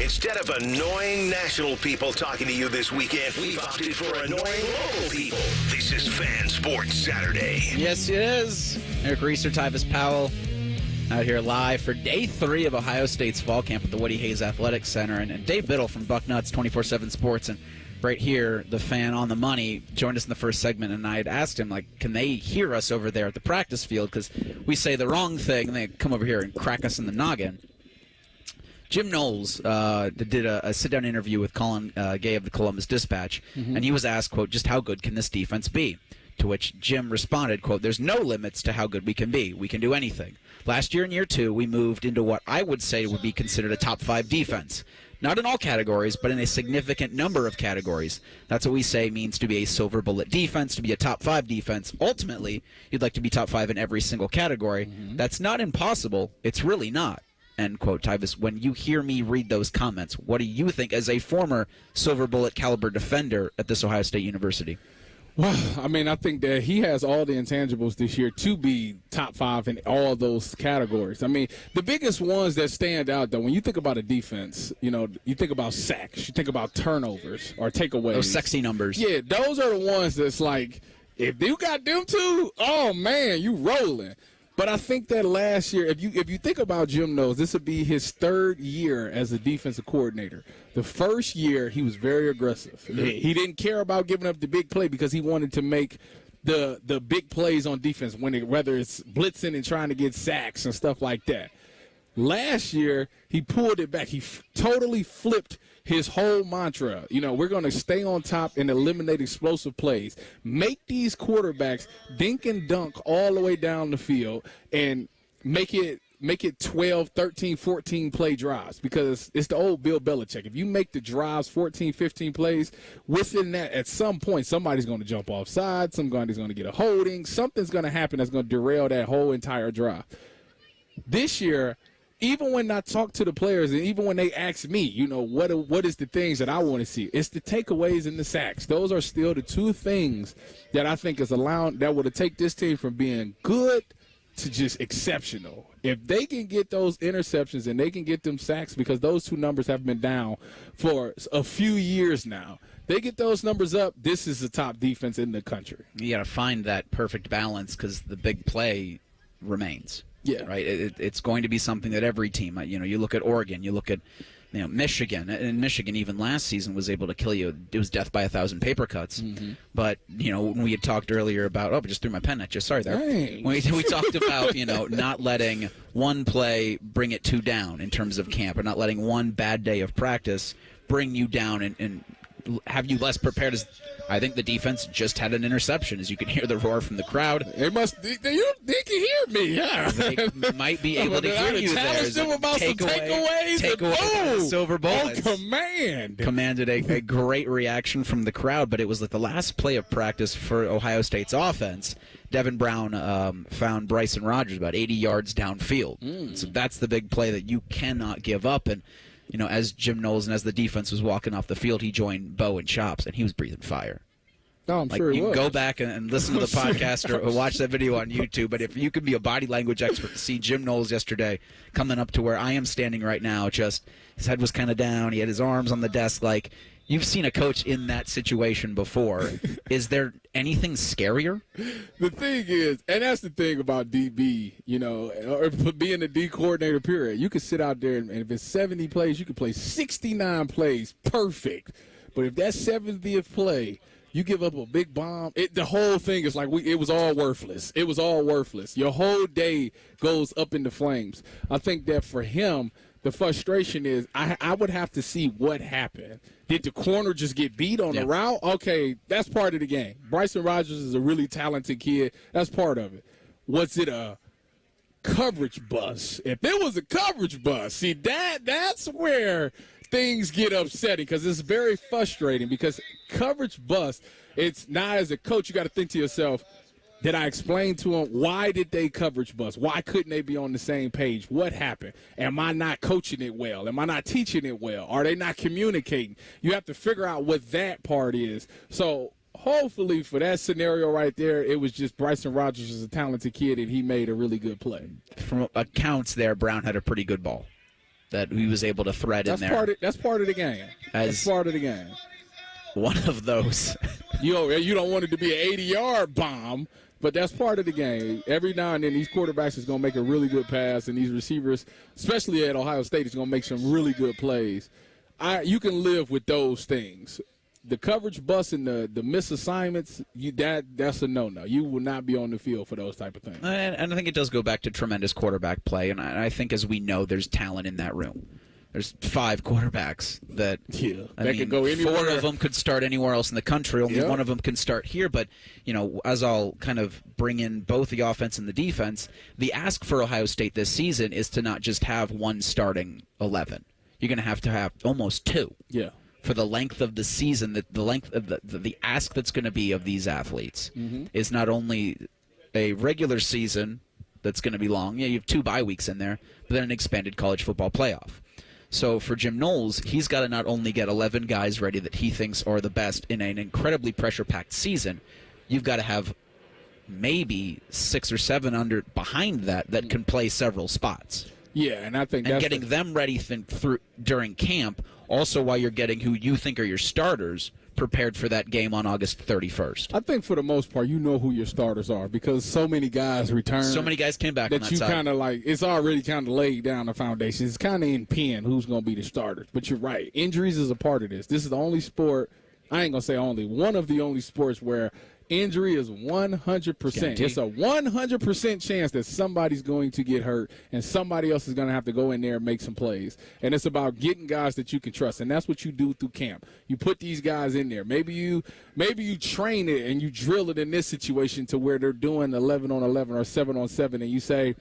Instead of annoying national people talking to you this weekend, we've opted for annoying local people. This is Fan Sports Saturday. Yes, it is. Eric Rieser, Tyvis Powell, out here live for day 3 of Ohio State's fall camp at the Woody Hayes Athletic Center. And Dave Biddell from Bucknuts 24/7 Sports and right here, the Fan on the Money, joined us in the first segment, and I had asked him, like, can they hear us over there at the practice field? Because we say the wrong thing, and they come over here and crack us in the noggin. Jim Knowles did a sit-down interview with Colin Gay of the Columbus Dispatch, and he was asked, quote, just how good can this defense be? To which Jim responded, quote, there's no limits to how good we can be. We can do anything. Last year in year 2, we moved into what I would say would be considered a top 5 defense. Not in all categories, but in a significant number of categories. That's what we say means to be a silver bullet defense, to be a top 5 defense. Ultimately, you'd like to be top 5 in every single category. That's not impossible. It's really not. End quote. Tyvis, when you hear me read those comments, what do you think as a former silver bullet caliber defender at this Ohio State University? Well, I mean, I think that he has all the intangibles this year to be top 5 in all those categories. I mean, the biggest ones that stand out, though, when you think about a defense, you know, you think about sacks, you think about turnovers or takeaways. Those sexy numbers. Yeah, those are the ones that's like, if you got them two, oh, man, you rolling. But I think that last year, if you think about Jim Knowles, this would be his 3rd year as a defensive coordinator. The first year, he was very aggressive. He didn't care about giving up the big play because he wanted to make the big plays on defense, whether it's blitzing and trying to get sacks and stuff like that. Last year, he pulled it back. He totally flipped his whole mantra. You know, we're going to stay on top and eliminate explosive plays. Make these quarterbacks dink and dunk all the way down the field and make it it 12, 13, 14 play drives, because it's the old Bill Belichick. If you make the drives 14, 15 plays, within that, at some point, somebody's going to jump offside, somebody's going to get a holding, something's going to happen that's going to derail that whole entire drive. This year, even when I talk to the players and even when they ask me, you know, what is the things that I want to see, it's the takeaways and the sacks. Those are still the two things that I think is allowed that would take this team from being good to just exceptional. If they can get those interceptions and they can get them sacks, because those two numbers have been down for a few years now, they get those numbers up, this is the top defense in the country. You got to find that perfect balance, because the big play remains. Yeah. Right. It's going to be something that every team, you know, you look at Oregon, you look at, you know, Michigan, and Michigan even last season was able to kill you. It was death by 1,000 paper cuts. Mm-hmm. But, you know, when we had talked earlier about, I just threw my pen at you. Sorry there. Dang. We talked about, you know, not letting one play bring it two down in terms of camp, or not letting one bad day of practice bring you down and have you less prepared. As I think the defense just had an interception, as you can hear the roar from the crowd. They can hear me, yeah. They might be able to hear you there. Them about some takeaways. Silver bullets. On command. Commanded a great reaction from the crowd, but it was like the last play of practice for Ohio State's offense. Devin Brown found Bryson Rogers about 80 yards downfield. So that's the big play that you cannot give up. And you know, as Jim Knowles and as the defense was walking off the field, he joined Bo and Chops, and he was breathing fire. Oh, I'm sure you he was. Can go back and listen to the podcast or watch that video on YouTube. But if you could be a body language expert to see Jim Knowles yesterday coming up to where I am standing right now, just his head was kind of down. He had his arms on the desk. Like, you've seen a coach in that situation before. Is there anything scarier? The thing is, and that's the thing about DB, you know, or being the D coordinator, period. You can sit out there, and if it's 70 plays, you can play 69 plays perfect. But if that 70th play, you give up a big bomb, the whole thing is like it was all worthless. It was all worthless. Your whole day goes up in the flames. I think that for him, the frustration is I would have to see what happened. Did the corner just get beat on the route? Okay, that's part of the game. Bryson Rogers is a really talented kid. That's part of it. Was it a coverage bust? If it was a coverage bust, see, that's where things get upsetting, because it's very frustrating, because coverage bust, it's not, as a coach, you got to think to yourself, did I explain to them why did they coverage bust? Why couldn't they be on the same page? What happened? Am I not coaching it well? Am I not teaching it well? Are they not communicating? You have to figure out what that part is. So hopefully for that scenario right there, it was just Bryson Rogers is a talented kid and he made a really good play. From accounts there, Brown had a pretty good ball that he was able to thread in there. That's part of the game. That's part of the game. One of those. You don't want it to be an 80-yard bomb. But that's part of the game. Every now and then, these quarterbacks is going to make a really good pass, and these receivers, especially at Ohio State, is going to make some really good plays. You can live with those things. The coverage bust and the misassignments, that's a no-no. You will not be on the field for those type of things. And I think it does go back to tremendous quarterback play, and I think, as we know, there's talent in that room. There's 5 quarterbacks that could go anywhere. 4 of them could start anywhere else in the country. Only one of them can start here. But, you know, as I'll kind of bring in both the offense and the defense, the ask for Ohio State this season is to not just have one starting 11. You're going to have almost 2. Yeah. For the length of the season, the length of the ask that's going to be of these athletes is not only a regular season that's going to be long. Yeah, you have 2 bye weeks in there, but then an expanded college football playoff. So for Jim Knowles, he's got to not only get 11 guys ready that he thinks are the best in an incredibly pressure-packed season, you've got to have maybe 6 or 7 behind that can play several spots. Yeah, and I think that's getting them ready through during camp, also while you're getting who you think are your starters prepared for that game on August 31st. I think for the most part, you know who your starters are, because so many guys returned. So many guys came back that you kind of like. It's already kind of laid down the foundation. It's kind of in pen who's going to be the starters. But you're right. Injuries is a part of this. This is the only sport. I ain't going to say only. One of the only sports where injury is 100%. It's a 100% chance that somebody's going to get hurt and somebody else is going to have to go in there and make some plays. And it's about getting guys that you can trust, and that's what you do through camp. You put these guys in there. Maybe you train it and you drill it in this situation to where they're doing 11 on 11 or 7 on 7, and you say,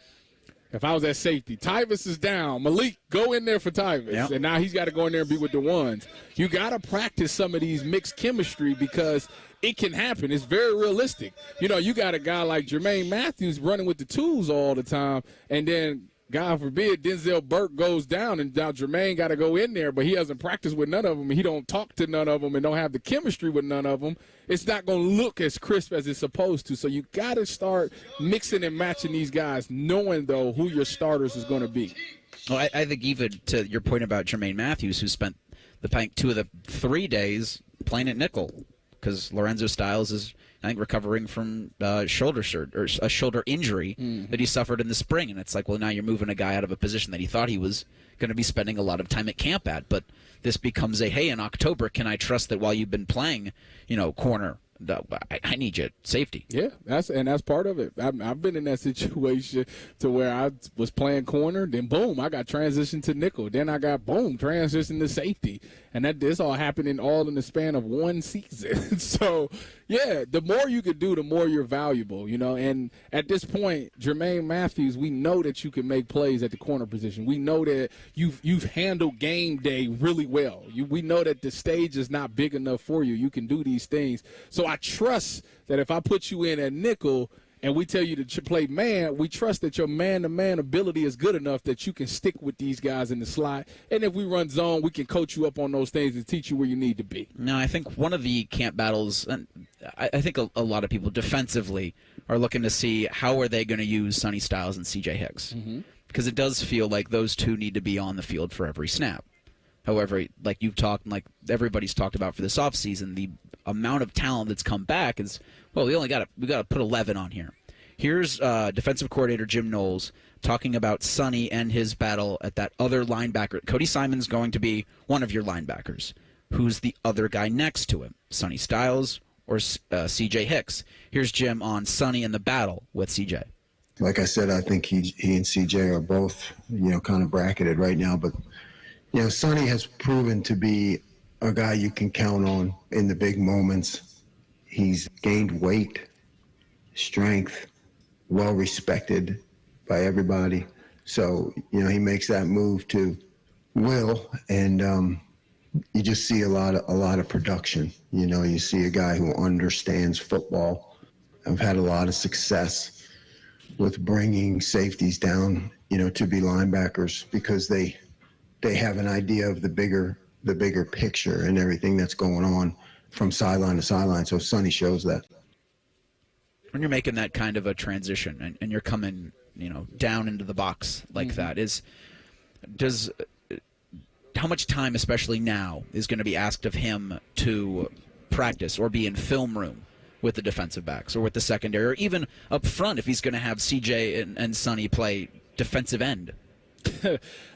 If I was at safety, Tyvis is down. Malik, go in there for Tyvis. Yep. And now he's got to go in there and be with the ones. You got to practice some of these mixed chemistry because it can happen. It's very realistic. You know, you got a guy like Jermaine Matthews running with the twos all the time, and then God forbid, Denzel Burke goes down, and now Jermaine got to go in there, but he hasn't practiced with none of them, and he don't talk to none of them and don't have the chemistry with none of them. It's not going to look as crisp as it's supposed to. So you got to start mixing and matching these guys, knowing, though, who your starters is going to be. Well, I think even to your point about Jermaine Matthews, who spent the 2 of the 3 days playing at nickel, because Lorenzo Styles is, I think, recovering from a shoulder injury that he suffered in the spring. And it's like, well, now you're moving a guy out of a position that he thought he was going to be spending a lot of time at camp at. But this becomes hey, in October, can I trust that while you've been playing, corner, I need you at safety? Yeah, that's part of it. I've been in that situation to where I was playing corner, then boom, I got transitioned to nickel, then I got transition to safety, and this all happening all in the span of one season. So yeah, the more you could do, the more you're valuable, And at this point, Jermaine Matthews, we know that you can make plays at the corner position. We know that you've handled game day really well. We know that the stage is not big enough for you. You can do these things. So I trust that if I put you in at nickel and we tell you to play man, we trust that your man-to-man ability is good enough that you can stick with these guys in the slot. And if we run zone, we can coach you up on those things and teach you where you need to be. No, I think one of the camp battles, and I think a lot of people defensively are looking to see how are they going to use Sonny Styles and C.J. Hicks. Because it does feel like those two need to be on the field for every snap. However, like you've talked, like everybody's talked about for this offseason, the amount of talent that's come back is, well, we got to put 11 on here. Here's defensive coordinator Jim Knowles talking about Sonny and his battle at that other linebacker. Cody Simon's going to be one of your linebackers. Who's the other guy next to him? Sonny Styles or C.J. Hicks? Here's Jim on Sonny and the battle with C.J. Like I said, I think he and C.J. are both, kind of bracketed right now, but Sonny has proven to be a guy you can count on in the big moments. He's gained weight, strength, well respected by everybody. So, he makes that move to Will, and you just see a lot of production. You see a guy who understands football. I've had a lot of success with bringing safeties down, to be linebackers because they have an idea of the bigger picture and everything that's going on from sideline to sideline. So Sonny shows that. When you're making that kind of a transition and you're coming, down into the box like that, how much time, especially now, is going to be asked of him to practice or be in film room with the defensive backs or with the secondary, or even up front if he's going to have CJ and Sonny play defensive end?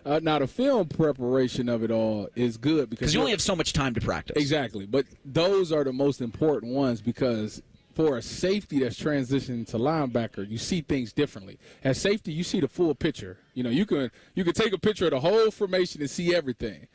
Now, the film preparation of it all is good because you only have so much time to practice. Exactly, but those are the most important ones because for a safety that's transitioning to linebacker, you see things differently. As safety, you see the full picture. You can take a picture of the whole formation and see everything,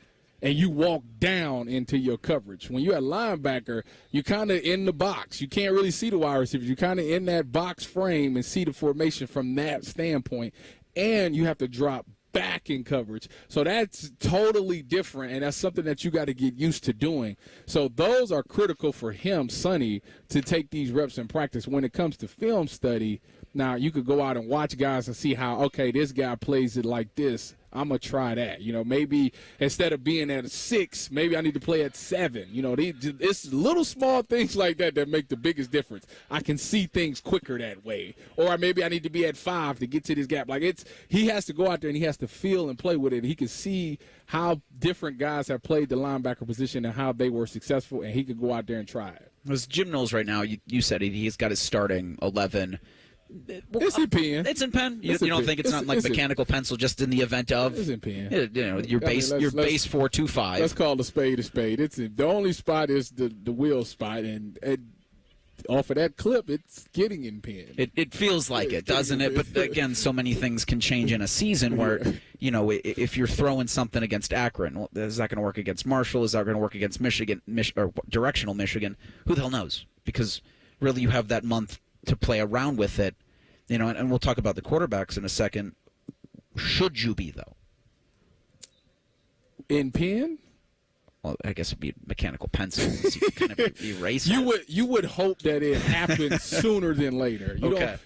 and you walk down into your coverage. When you're a linebacker, you're kind of in the box. You can't really see the wide receivers. You're kind of in that box frame and see the formation from that standpoint, and you have to drop back in coverage. So that's totally different, and that's something that you got to get used to doing. So those are critical for him, Sonny, to take these reps in practice. When it comes to film study, now you could go out and watch guys and see how, okay, this guy plays it like this. I'm going to try that. Maybe instead of being at a 6, maybe I need to play at 7. It's little small things like that make the biggest difference. I can see things quicker that way. Or maybe I need to be at 5 to get to this gap. He has to go out there and he has to feel and play with it. He can see how different guys have played the linebacker position and how they were successful, and he could go out there and try it. As Jim Knowles right now, you said he's got his starting 11. It's in pen. It's in pen. You don't think it's not like mechanical pencil, just in the event of? It's in pen. Your base 4-2-5. Let's call a spade a spade. The only spot is the wheel spot, and off of that clip, it's getting in pen. It feels like it, doesn't it? But again, so many things can change in a season where, if you're throwing something against Akron, well, is that going to work against Marshall? Is that going to work against Michigan, or directional Michigan? Who the hell knows? Because really you have that month to play around with it. And we'll talk about the quarterbacks in a second. should you be, though? In pen? Well, I guess it'd be mechanical pencil. So you can kind of erase You would hope that it happens sooner than later.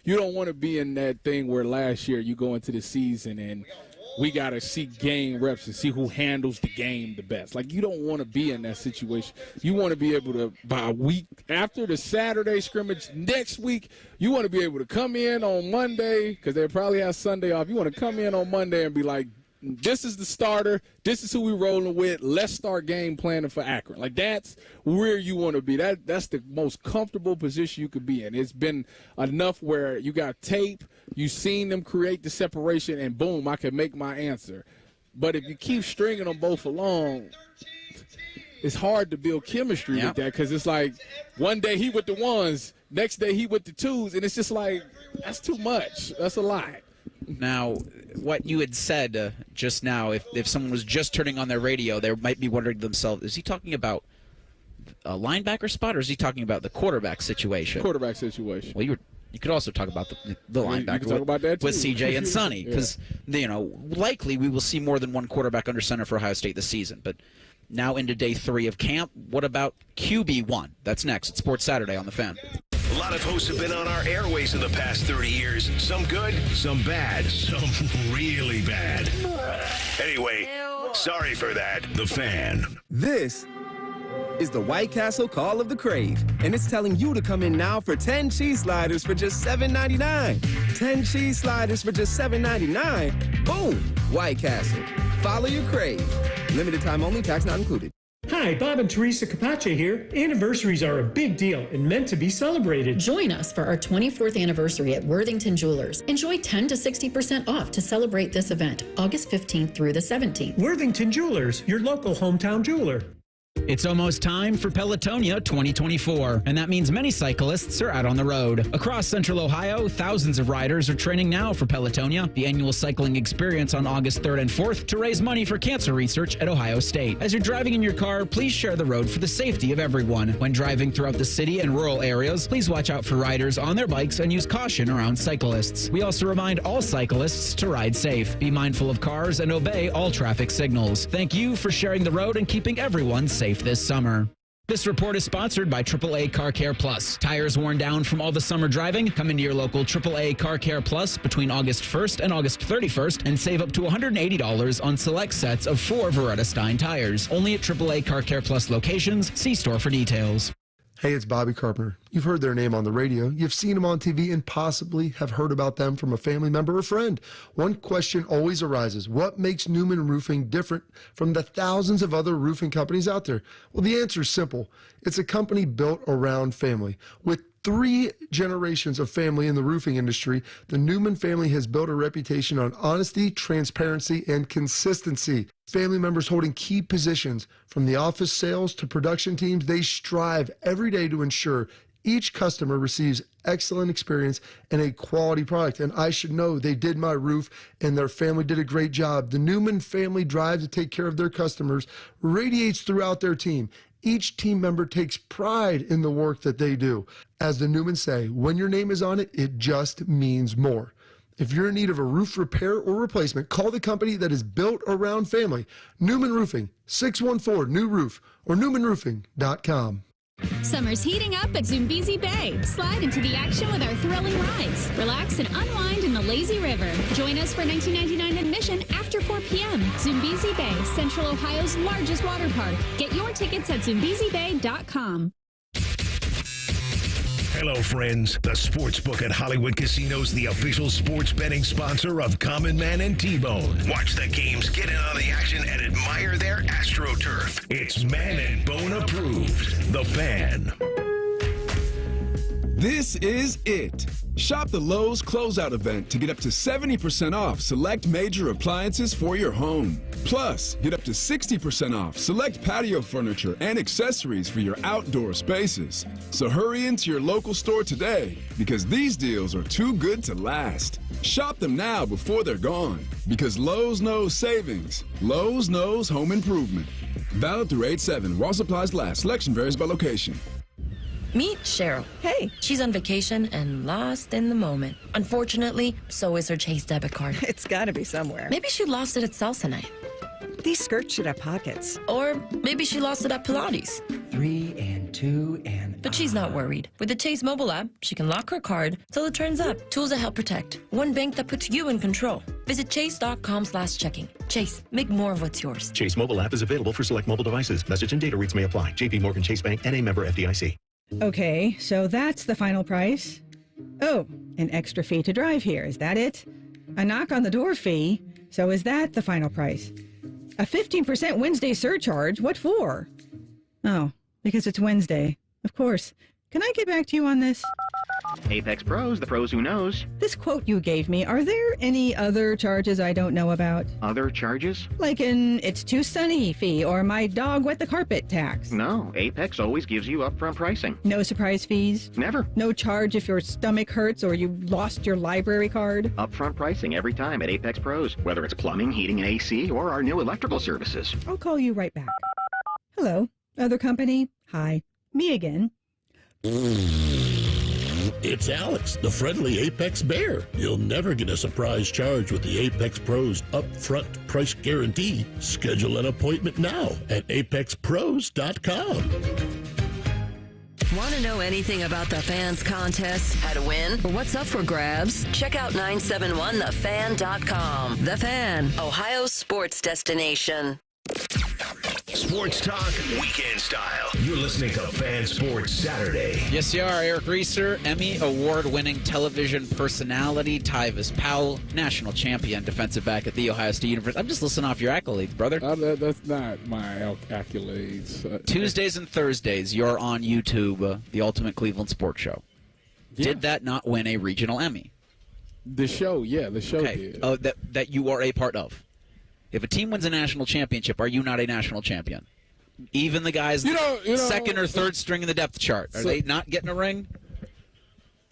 You don't want to be in that thing where last year you go into the season and we got to see game reps and see who handles the game the best. Like, you don't want to be in that situation. You want to be able to, by a week after the Saturday scrimmage next week, you want to be able to come in on Monday, because they probably have Sunday off. You want to come in on Monday and be like, this is the starter. This is who we're rolling with. Let's start game planning for Akron. Like, that's where you want to be. That's the most comfortable position you could be in. It's been enough where you got tape, you've seen them create the separation, and boom, I can make my answer. But if you keep stringing them both along, it's hard to build chemistry with that, because it's like one day he with the ones, next day he with the twos, and it's just like, that's too much. That's a lot. Now, what you had said just now, if someone was just turning on their radio, they might be wondering to themselves, is he talking about a linebacker spot, or is he talking about the quarterback situation? Quarterback situation. Well, you could also talk about the linebacker you can talk about that too. with CJ and Sonny, because likely we will see more than one quarterback under center for Ohio State this season. But now into day 3 of camp, what about QB1? That's next. It's Sports Saturday on The Fan. A lot of hosts have been on our airways in the past 30 years. Some good, some bad, some really bad. Anyway, sorry for that. The Fan. This is the White Castle Call of the Crave, and it's telling you to come in now for 10 cheese sliders for just $7.99. 10 cheese sliders for just $7.99. Boom! White Castle. Follow your crave. Limited time only, tax not included. Hi, Bob and Teresa Capace here. Anniversaries are a big deal and meant to be celebrated. Join us for our 24th anniversary at Worthington Jewelers. Enjoy 10 to 60% off to celebrate this event, August 15th through the 17th. Worthington Jewelers, your local hometown jeweler. It's almost time for Pelotonia 2024, and that means many cyclists are out on the road. Across Central Ohio, thousands of riders are training now for Pelotonia, the annual cycling experience on August 3rd and 4th to raise money for cancer research at Ohio State. As you're driving in your car, please share the road for the safety of everyone. When driving throughout the city and rural areas, please watch out for riders on their bikes and use caution around cyclists. We also remind all cyclists to ride safe, be mindful of cars, and obey all traffic signals. Thank you for sharing the road and keeping everyone safe this summer. This report is sponsored by AAA Car Care Plus. Tires worn down from all the summer driving? Come into your local AAA Car Care Plus between August 1st and August 31st and save up to $180 on select sets of 4 Veretta Stein tires. Only at AAA Car Care Plus locations. See store for details. Hey, it's Bobby Carpenter. You've heard their name on the radio, you've seen them on TV, and possibly have heard about them from a family member or friend. One question always arises: what makes Newman Roofing different from the thousands of other roofing companies out there? Well, the answer is simple. It's a company built around family. With 3 generations of family in the roofing industry, the Newman family has built a reputation on honesty, transparency, and consistency. Family members holding key positions from the office sales to production teams, they strive every day to ensure each customer receives excellent experience and a quality product. And I should know they did my roof and their family did a great job. The Newman family drive to take care of their customers radiates throughout their team. Each team member takes pride in the work that they do. As the Newmans say, when your name is on it, it just means more. If you're in need of a roof repair or replacement, call the company that is built around family. Newman Roofing, 614-NEW-ROOF or newmanroofing.com. Summer's heating up at Zumbizi Bay. Slide into the action with our thrilling rides. Relax and unwind in the lazy river. Join us for $19.99 admission after 4 p.m. Zumbizi Bay, Central Ohio's largest water park. Get your tickets at zumbizibay.com. Hello, friends. The Sportsbook at Hollywood Casino is the official sports betting sponsor of Common Man and T-Bone. Watch the games, get in on the action, and admire their AstroTurf. It's Man and Bone approved. The Fan. This is it. Shop the Lowe's Closeout event to get up to 70% off select major appliances for your home. Plus, get up to 60% off select patio furniture and accessories for your outdoor spaces. So hurry into your local store today because these deals are too good to last. Shop them now before they're gone because Lowe's knows savings. Lowe's knows home improvement. Valid through 8/7 while supplies last. Selection varies by location. Meet Cheryl. Hey. She's on vacation and lost in the moment. Unfortunately, so is her Chase debit card. It's gotta be somewhere. Maybe she lost it at salsa night. These skirts should have pockets. Or maybe she lost it at Pilates. 3 and 2 and... But she's not worried. With the Chase mobile app, she can lock her card till it turns up. Tools that help protect. One bank that puts you in control. Visit chase.com/checking. Chase, make more of what's yours. Chase mobile app is available for select mobile devices. Message and data rates may apply. JP Morgan Chase Bank, N.A. member FDIC. Okay, so that's the final price. Oh, an extra fee to drive here. Is that it? A knock on the door fee. So is that the final price? A 15% Wednesday surcharge. What for? Oh, because it's Wednesday. Of course. Can I get back to you on this? Apex Pros, the pros who knows. This quote you gave me, are there any other charges I don't know about? Other charges? Like an it's too sunny fee or my dog wet the carpet tax. No, Apex always gives you upfront pricing. No surprise fees? Never. No charge if your stomach hurts or you lost your library card? Upfront pricing every time at Apex Pros, whether it's plumbing, heating, and AC, or our new electrical services. I'll call you right back. Hello, other company? Hi, me again. It's Alex, the friendly Apex Bear. You'll never get a surprise charge with the Apex Pros upfront price guarantee. Schedule an appointment now at apexpros.com. Want to know anything about the Fans contest? How to win? Or what's up for grabs? Check out 971thefan.com. The Fan, Ohio's sports destination. Sports Talk Weekend Style. You're listening to Fan Sports Saturday. Yes, you are. Eric Rieser, Emmy Award-winning television personality. Tyvis Powell, national champion defensive back at The Ohio State University. I'm just listening off your accolades, brother. That's not my accolades. Tuesdays and Thursdays, you're on YouTube, the Ultimate Cleveland Sports Show. Yeah. Did that not win a regional Emmy? The show did. Oh, that you are a part of. If a team wins a national championship, are you not a national champion? Even the guys second or third string in the depth chart, are they not getting a ring?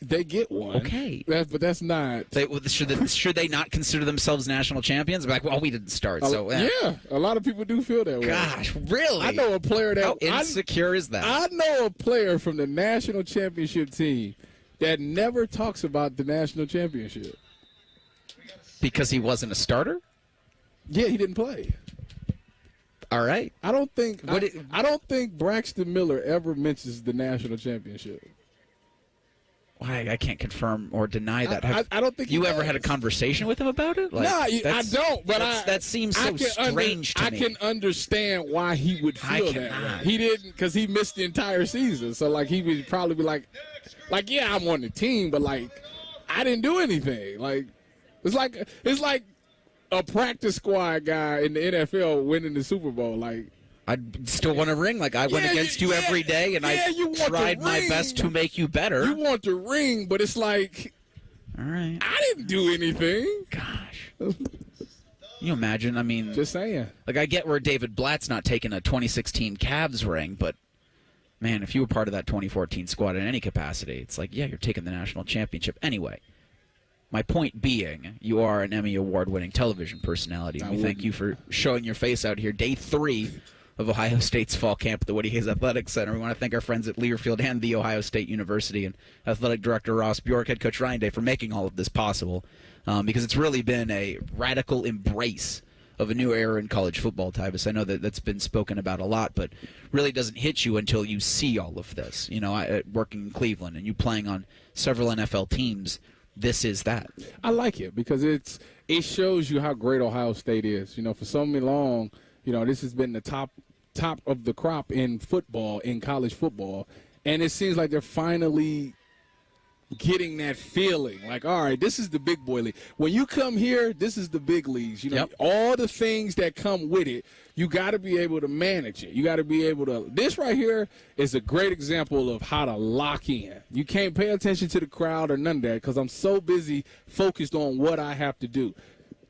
They get one. Okay. But that's not... Should they not consider themselves national champions? Like, well, we didn't start, so... Yeah, a lot of people do feel that way. Gosh, really? I know a player that... How insecure is that? I know a player from the national championship team that never talks about the national championship. Because he wasn't a starter? Yeah, he didn't play. All right. I don't think Braxton Miller ever mentions the national championship. I can't confirm or deny that. I don't think you ever had a conversation with him about it. Like, no, I don't. But that seems so strange to me. I can understand why he would feel that way. He didn't, because he missed the entire season. So like he would probably be like, yeah, I'm on the team, but like I didn't do anything. Like it's like a practice squad guy in the NFL winning the Super Bowl. Like, I'd still want a ring. Like, I went against you every day, and I tried my best to make you better. You want the ring, but it's like, all right, I didn't do anything. Gosh. Can you imagine? I mean, just saying. Like, I get where David Blatt's not taking a 2016 Cavs ring, but, man, if you were part of that 2014 squad in any capacity, it's like, yeah, you're taking the national championship anyway. My point being, you are an Emmy Award-winning television personality, and we thank you for showing your face out here. Day 3 of Ohio State's fall camp at the Woody Hayes Athletic Center. We want to thank our friends at Learfield and The Ohio State University and Athletic Director Ross Bjork, Head Coach Ryan Day for making all of this possible, because it's really been a radical embrace of a new era in college football, Tyvis. I know that's been spoken about a lot, but really doesn't hit you until you see all of this. You know, working in Cleveland and you playing on several NFL teams, this is that. I like it because it shows you how great Ohio State is. You know, for so long, you know, this has been the top of the crop in football, in college football, and it seems like they're finally getting that feeling. Like, all right, this is the big boy league. When you come here, this is the big leagues. You know, all the things that come with it, you got to be able to manage it. You got to be able to. This right here is a great example of how to lock in. You can't pay attention to the crowd or none of that because I'm so busy focused on what I have to do.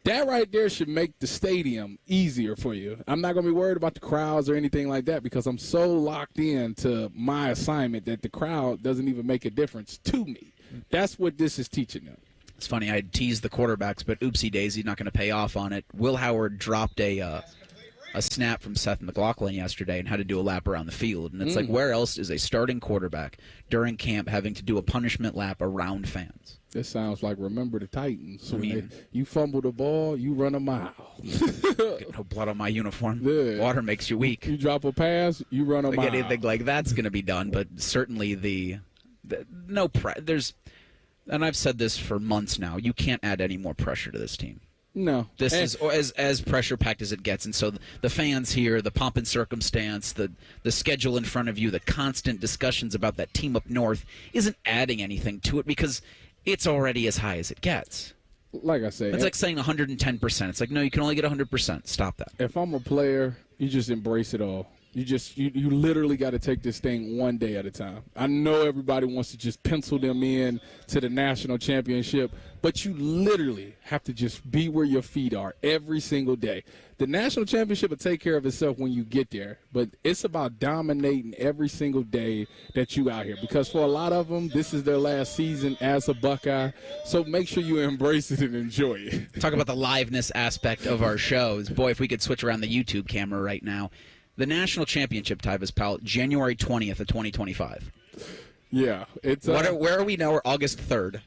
That right there should make the stadium easier for you. I'm not going to be worried about the crowds or anything like that because I'm so locked in to my assignment that the crowd doesn't even make a difference to me. That's what this is teaching them. It's funny, I teased the quarterbacks, but oopsie daisy, not going to pay off on it. Will Howard dropped a a snap from Seth McLaughlin yesterday and had to do a lap around the field. And it's like, where else is a starting quarterback during camp having to do a punishment lap around fans? This sounds like Remember the Titans. You fumble the ball, you run a mile. Get no blood on my uniform. Yeah. Water makes you weak. You drop a pass, you run a mile. Anything like that's going to be done, but certainly there's, and I've said this for months now, you can't add any more pressure to this team. No. This is as pressure-packed as it gets, and so the fans here, the pomp and circumstance, the schedule in front of you, the constant discussions about that team up north isn't adding anything to it because it's already as high as it gets. Like I say, it's like saying 110%. It's like, no, you can only get 100%. Stop that. If I'm a player, you just embrace it all. You literally got to take this thing one day at a time. I know everybody wants to just pencil them in to the national championship, but you literally have to just be where your feet are every single day. The national championship will take care of itself when you get there, but it's about dominating every single day that you out here, because for a lot of them, this is their last season as a Buckeye, so make sure you embrace it and enjoy it. Talk about the liveness aspect of our shows. Boy, if we could switch around the YouTube camera right now. The national championship, Tyvis Powell, January 20th of 2025. Yeah. It's where are we now? We're August 3rd.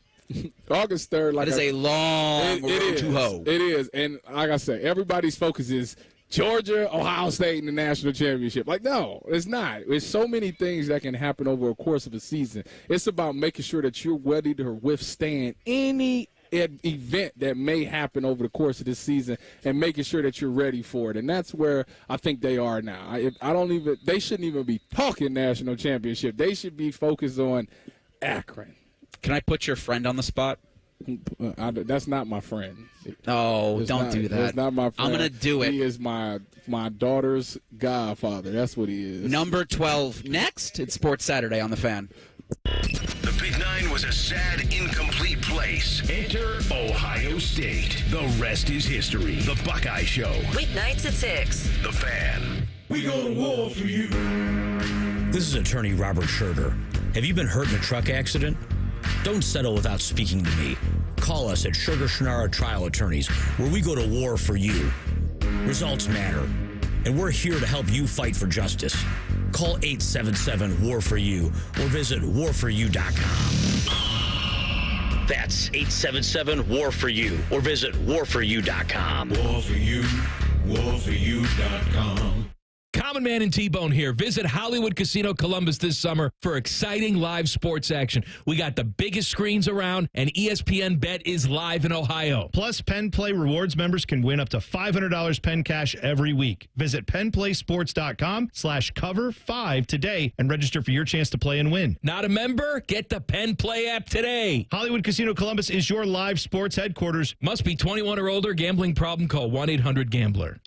August 3rd. That is a long road to hoe. It is. And like I said, everybody's focus is Georgia, Ohio State in the national championship. Like, no, it's not. There's so many things that can happen over a course of a season. It's about making sure that you're ready to withstand any event that may happen over the course of this season and making sure that you're ready for it. And that's where I think they are now. They shouldn't even be talking national championship. They should be focused on Akron. Can I put your friend on the spot? That's not my friend. Oh, don't do that. That's not my friend. I'm going to do it. He is my daughter's godfather. That's what he is. Number 12. Next, it's Sports Saturday on The Fan. The Big Nine was a sad, incomplete place. Enter Ohio State. The rest is history. The Buckeye Show. Weeknights at 6. The Fan. We go to war for you. This is attorney Robert Scherger. Have you been hurt in a truck accident? Don't settle without speaking to me. Call us at Scherger Schnara Trial Attorneys, where we go to war for you. Results matter, and we're here to help you fight for justice. Call 877-WAR-FOR-YOU or visit warforyou.com. That's 877-WAR-FOR-YOU or visit warforyou.com. War for you, warforyou.com. Common Man and T-Bone here. Visit Hollywood Casino Columbus this summer for exciting live sports action. We got the biggest screens around, and ESPN Bet is live in Ohio. Plus, Penn Play Rewards members can win up to $500 Penn Cash every week. Visit PennPlaySports.com/cover5 today and register for your chance to play and win. Not a member? Get the Penn Play app today. Hollywood Casino Columbus is your live sports headquarters. Must be 21 or older. Gambling problem? Call 1-800-GAMBLER.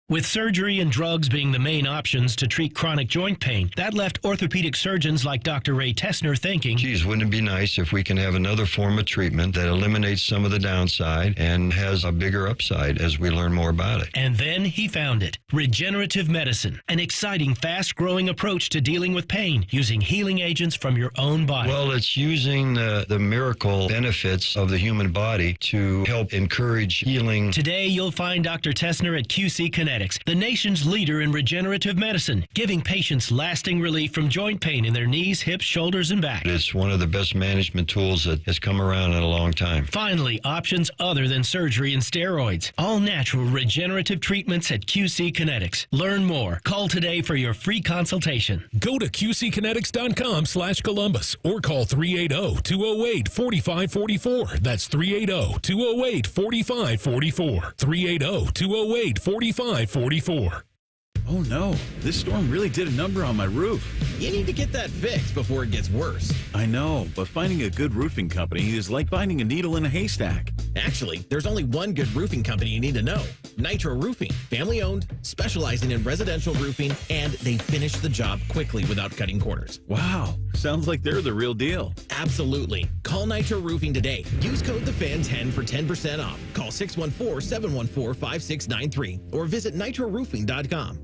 With surgery and drugs being the main options to treat chronic joint pain, that left orthopedic surgeons like Dr. Ray Tessner thinking, geez, wouldn't it be nice if we can have another form of treatment that eliminates some of the downside and has a bigger upside as we learn more about it? And then he found it. Regenerative medicine, an exciting, fast-growing approach to dealing with pain using healing agents from your own body. Well, it's using the miracle benefits of the human body to help encourage healing. Today, you'll find Dr. Tessner at QC Kinetics, the nation's leader in regenerative medicine, giving patients lasting relief from joint pain in their knees, hips, shoulders, and back. It's one of the best management tools that has come around in a long time. Finally, options other than surgery and steroids. All natural regenerative treatments at QC Kinetics. Learn more. Call today for your free consultation. Go to QCkinetics.com/Columbus or call 380-208-4544. That's 380-208-4544. 380-208-4544. Oh no, this storm really did a number on my roof. You need to get that fixed before it gets worse. I know, but finding a good roofing company is like finding a needle in a haystack. Actually, there's only one good roofing company you need to know. Nitro Roofing, family owned, specializing in residential roofing, and they finish the job quickly without cutting corners. Wow, sounds like they're the real deal. Absolutely. Call Nitro Roofing today. Use code TheFan10 for 10% off. Call 614-714-5693 or visit nitroroofing.com.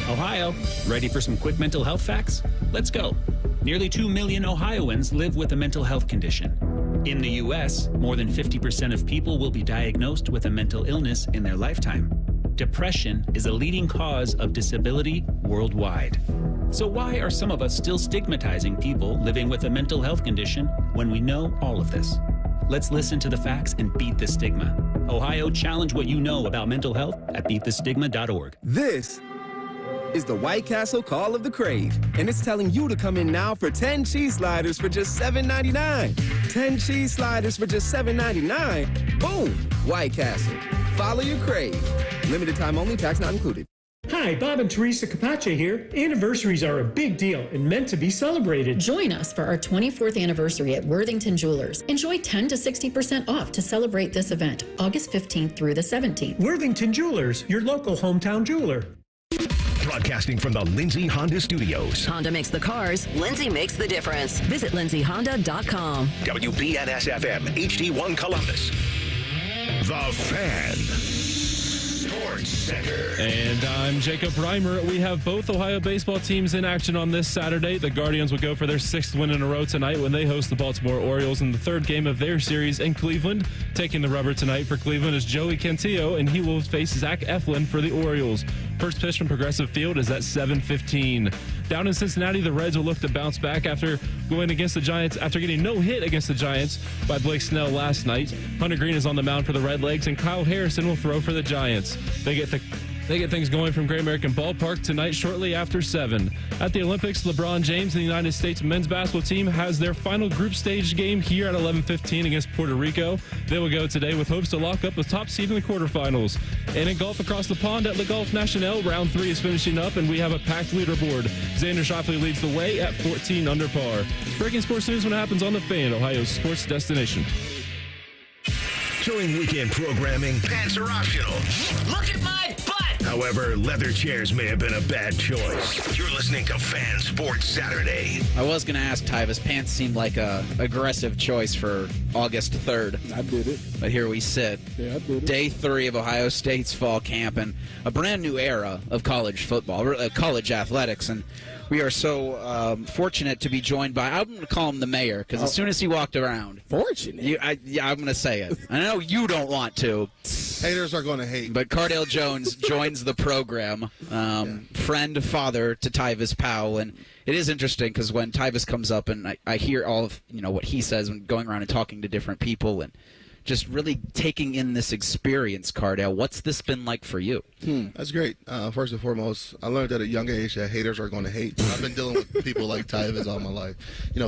Ohio, ready for some quick mental health facts? Let's go. Nearly 2 million Ohioans live with a mental health condition. In the U.S., more than 50% of people will be diagnosed with a mental illness in their lifetime. Depression is a leading cause of disability worldwide. So why are some of us still stigmatizing people living with a mental health condition when we know all of this? Let's listen to the facts and beat the stigma. Ohio, challenge what you know about mental health at beatthestigma.org. This is the White Castle Call of the Crave, and it's telling you to come in now for 10 cheese sliders for just $7.99. 10 cheese sliders for just $7.99. Boom! White Castle. Follow your crave. Limited time only, tax not included. Hi, Bob and Teresa Capace here. Anniversaries are a big deal and meant to be celebrated. Join us for our 24th anniversary at Worthington Jewelers. Enjoy 10 to 60% off to celebrate this event, August 15th through the 17th. Worthington Jewelers, your local hometown jeweler. Broadcasting from the Lindsay Honda Studios. Honda makes the cars, Lindsay makes the difference. Visit lindsayhonda.com. WBNS-FM, HD1 Columbus. The Fan. Sports Center. And I'm Jacob Reimer. We have both Ohio baseball teams in action on this Saturday. The Guardians will go for their 6th win in a row tonight when they host the Baltimore Orioles in the 3rd game of their series in Cleveland. Taking the rubber tonight for Cleveland is Joey Cantillo, and he will face Zach Eflin for the Orioles. First pitch from Progressive Field is at 7:15. Down in Cincinnati, the Reds will look to bounce back after going against the Giants after getting no hit against the Giants by Blake Snell last night. Hunter Green is on the mound for the Redlegs, and Kyle Harrison will throw for the Giants. They get things going from Great American Ballpark tonight shortly after 7. At the Olympics, LeBron James and the United States men's basketball team has their final group stage game here at 11:15 against Puerto Rico. They will go today with hopes to lock up the top seed in the quarterfinals. And in golf across the pond at Le Golf National, round 3 is finishing up, and we have a packed leaderboard. Xander Schauffele leads the way at 14 under par. Breaking sports news when it happens on The Fan, Ohio's sports destination. During weekend programming, pants are optional. Look at my butt! However, leather chairs may have been a bad choice. You're listening to Fan Sports Saturday. I was going to ask Tyvis. Pants seemed like a aggressive choice for August 3rd. I did it. But here we sit. Yeah, I did it. Day 3 of Ohio State's fall camp and a brand new era of college football, college athletics. And we are so fortunate to be joined by, I'm going to call him the mayor, because as soon as he walked around. Fortunate? I'm going to say it. I know you don't want to. Haters are going to hate. But Cardale Jones joins the program, friend, father to Tyvis Powell. And it is interesting because when Tyvis comes up and I hear all of what he says when going around and talking to different people and just really taking in this experience, Cardale. What's this been like for you? That's great. First and foremost, I learned at a young age that haters are going to hate. I've been dealing with people like Tyvis all my life,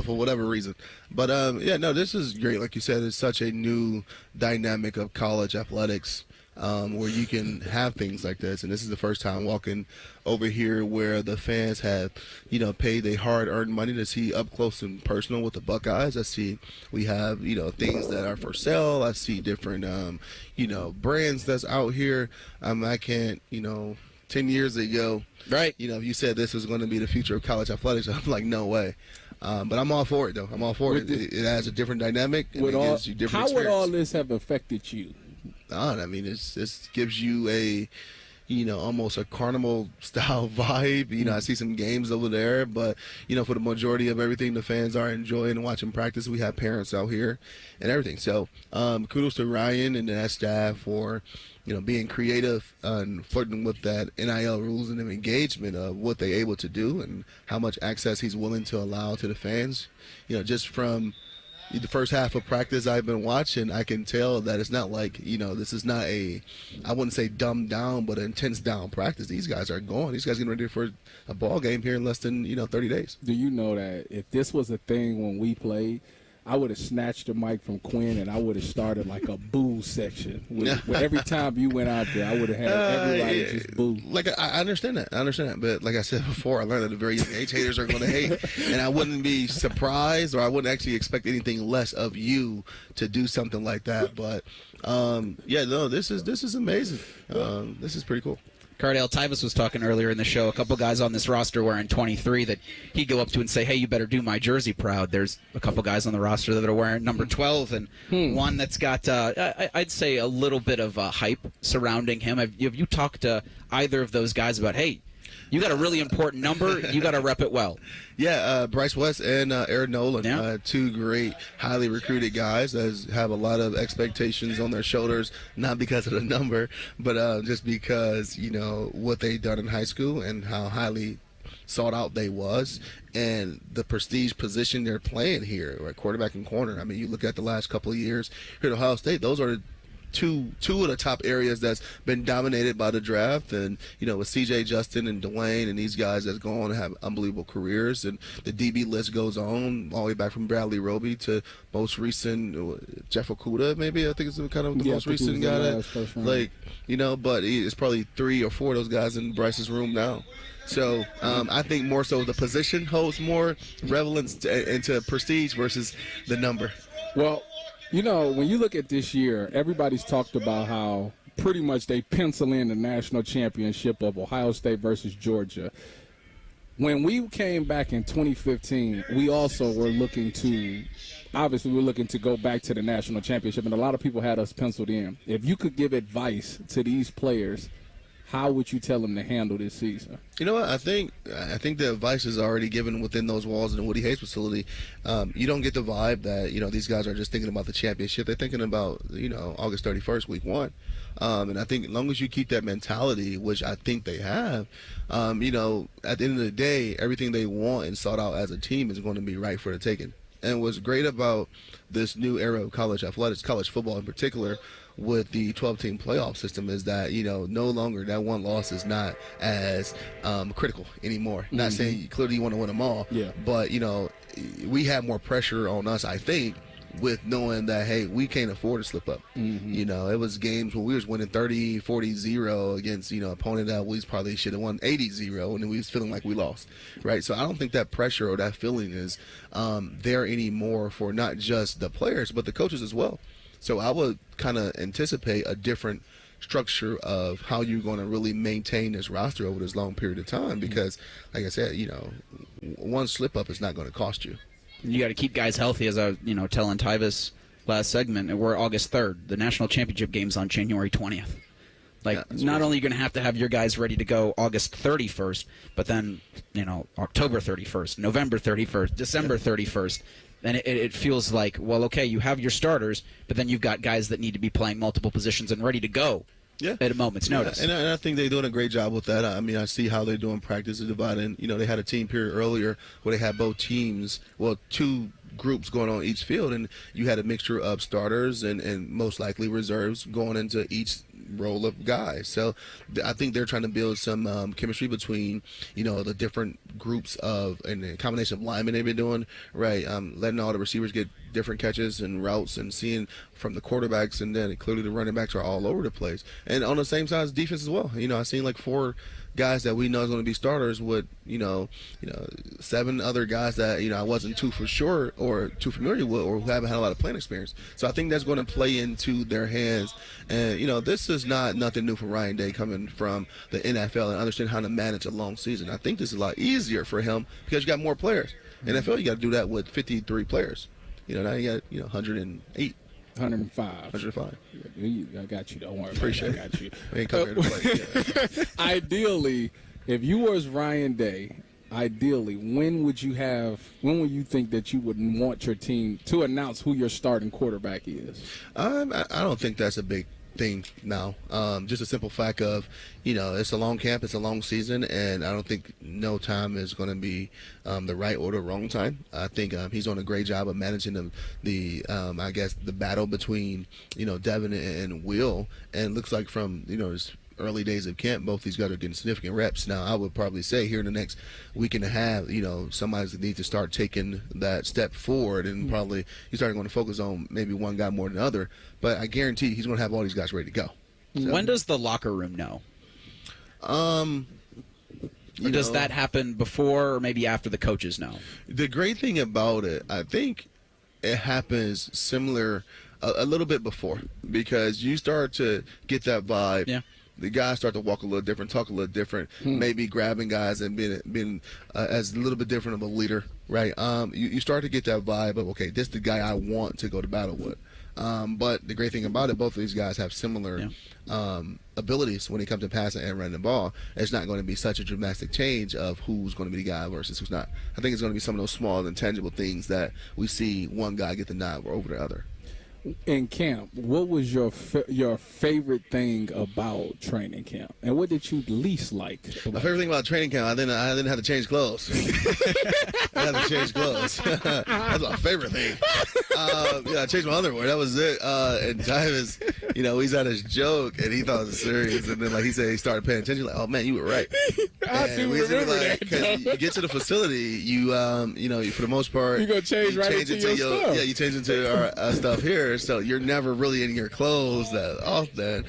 for whatever reason. But, this is great. Like you said, it's such a new dynamic of college athletics where you can have things like this. And this is the first time walking over here where the fans have, paid their hard-earned money to see up close and personal with the Buckeyes. I see we have, things that are for sale. I see different, brands that's out here. I can't, 10 years ago, right? You said this was going to be the future of college athletics. I'm like, no way. But I'm all for it, though. I'm all for it. It adds a different dynamic. And it gives you different how experience. would all this have affected you? This gives you a, almost a carnival style vibe. I see some games over there, but, for the majority of everything the fans are enjoying and watching practice, we have parents out here and everything. So kudos to Ryan and that staff for, being creative and flirting with that NIL rules and engagement of what they're able to do and how much access he's willing to allow to the fans. Just from the first half of practice I've been watching, I can tell that it's not like, this is not I wouldn't say dumbed down, but intense down practice. These guys are going. These guys getting ready for a ball game here in less than, 30 days. Do you know that if this was a thing when we played, I would have snatched the mic from Quinn and I would have started like a boo section. Where every time you went out there, I would have had everybody just boo. Like, I understand that. But like I said before, I learned at a very young age, haters are going to hate. And I wouldn't be surprised or I wouldn't actually expect anything less of you to do something like that. But, this is amazing. This is pretty cool. Cardale, Tyvis was talking earlier in the show, a couple guys on this roster wearing 23 that he'd go up to and say, hey, you better do my jersey proud. There's a couple guys on the roster that are wearing number 12 and one that's got, I'd say, a little bit of hype surrounding him. Have you talked to either of those guys about, hey, You got a really important number. You got to rep it well. Yeah, Bryce West and Aaron Nolan, two great, highly recruited guys that have a lot of expectations on their shoulders, not because of the number, but just because, what they've done in high school and how highly sought out they was, and the prestige position they're playing here, right, quarterback and corner. I mean, you look at the last couple of years here at Ohio State, those are two of the top areas that's been dominated by the draft. And with CJ, Justin, and Dwayne, and these guys that's go on and have unbelievable careers, and the DB list goes on all the way back from Bradley Roby to most recent Jeff Okuda, maybe I think it's kind of the most recent guy that, but it's probably 3 or 4 of those guys in Bryce's room now. So I think more so the position holds more relevance into prestige versus the number. Well, when you look at this year, everybody's talked about how pretty much they pencil in the national championship of Ohio State versus Georgia. When we came back in 2015, we also were looking to go back to the national championship, and a lot of people had us penciled in. If you could give advice to these players, how would you tell them to handle this season? You know what? I think the advice is already given within those walls in the Woody Hayes facility. You don't get the vibe that these guys are just thinking about the championship. They're thinking about August 31st, week 1. And I think as long as you keep that mentality, which I think they have, at the end of the day, everything they want and sought out as a team is going to be right for the taking. And what's great about this new era of college athletics, college football in particular, with the 12-team playoff system is that, no longer that one loss is not as critical anymore. Mm-hmm. Not saying clearly you want to win them all, but, we have more pressure on us, I think, with knowing that, hey, we can't afford to slip up. Mm-hmm. It was games where we was winning 30, 40-0 against, opponent that we probably should have won 80-0, and then we was feeling like we lost, right? So I don't think that pressure or that feeling is there anymore for not just the players, but the coaches as well. So I would kind of anticipate a different structure of how you're going to really maintain this roster over this long period of time because, like I said, one slip-up is not going to cost you. You got to keep guys healthy, as I was, telling Tyvis last segment. And we're August 3rd. The national championship game's on January 20th. Not only are you going to have your guys ready to go August 31st, but then, October 31st, November 31st, December 31st. And it feels like, well, okay, you have your starters, but then you've got guys that need to be playing multiple positions and ready to go at a moment's notice. And I think they're doing a great job with that. I mean, I see how they're doing practice and dividing. They had a team period earlier where they had both teams, two groups going on each field, and you had a mixture of starters and most likely reserves going into each role of guys. So I think they're trying to build some chemistry between the different groups and the combination of linemen they've been doing, right? Letting all the receivers get different catches and routes and seeing from the quarterbacks, and then clearly the running backs are all over the place. And on the same side as defense as well. I've seen 4 guys that we know is going to be starters with 7 other guys that I wasn't too for sure or too familiar with or who haven't had a lot of playing experience. So I think that's going to play into their hands. And this is not nothing new for Ryan Day coming from the NFL and understanding how to manage a long season. I think this is a lot easier for him because you got more players. NFL, you got to do that with 53 players. Now you got 108. 105. I got you. Don't worry. Appreciate it. I got you. We ain't come here to play. Ideally, if you was Ryan Day, when would you think that you would want your team to announce who your starting quarterback is? I don't think that's a big thing now. Just a simple fact of, it's a long camp, it's a long season, and I don't think no time is going to be the right or the wrong time. I think he's doing a great job of managing the I guess the battle between Devin and Will, and looks like from his early days of camp, both these guys are getting significant reps. Now, I would probably say here in the next week and a half, somebody's need to start taking that step forward, and probably he's starting going to focus on maybe one guy more than the other. But I guarantee he's going to have all these guys ready to go. So, when does the locker room know? Does that happen before or maybe after the coaches know? The great thing about it, I think it happens similar a little bit before, because you start to get that vibe. Yeah. The guys start to walk a little different, talk a little different, maybe grabbing guys and being as a little bit different of a leader, right? You start to get that vibe of, okay, this is the guy I want to go to battle with. But the great thing about it, both of these guys have similar abilities when it comes to passing and running the ball. It's not going to be such a dramatic change of who's going to be the guy versus who's not. I think it's going to be some of those small, intangible things that we see one guy get the nod over the other. In camp, what was your favorite thing about training camp, and what did you least like? My favorite thing about training camp, I didn't have to change clothes. I had to change clothes. That's my favorite thing. I changed my underwear. That was it. And Tyvis, he's had his joke, and he thought it was serious. And then, like he said, he started paying attention. Like, oh man, you were right. I do remember that. Because you get to the facility, you for the most part, you gonna change right into your stuff. Yeah, you change into our stuff here. So you're never really in your clothes that often.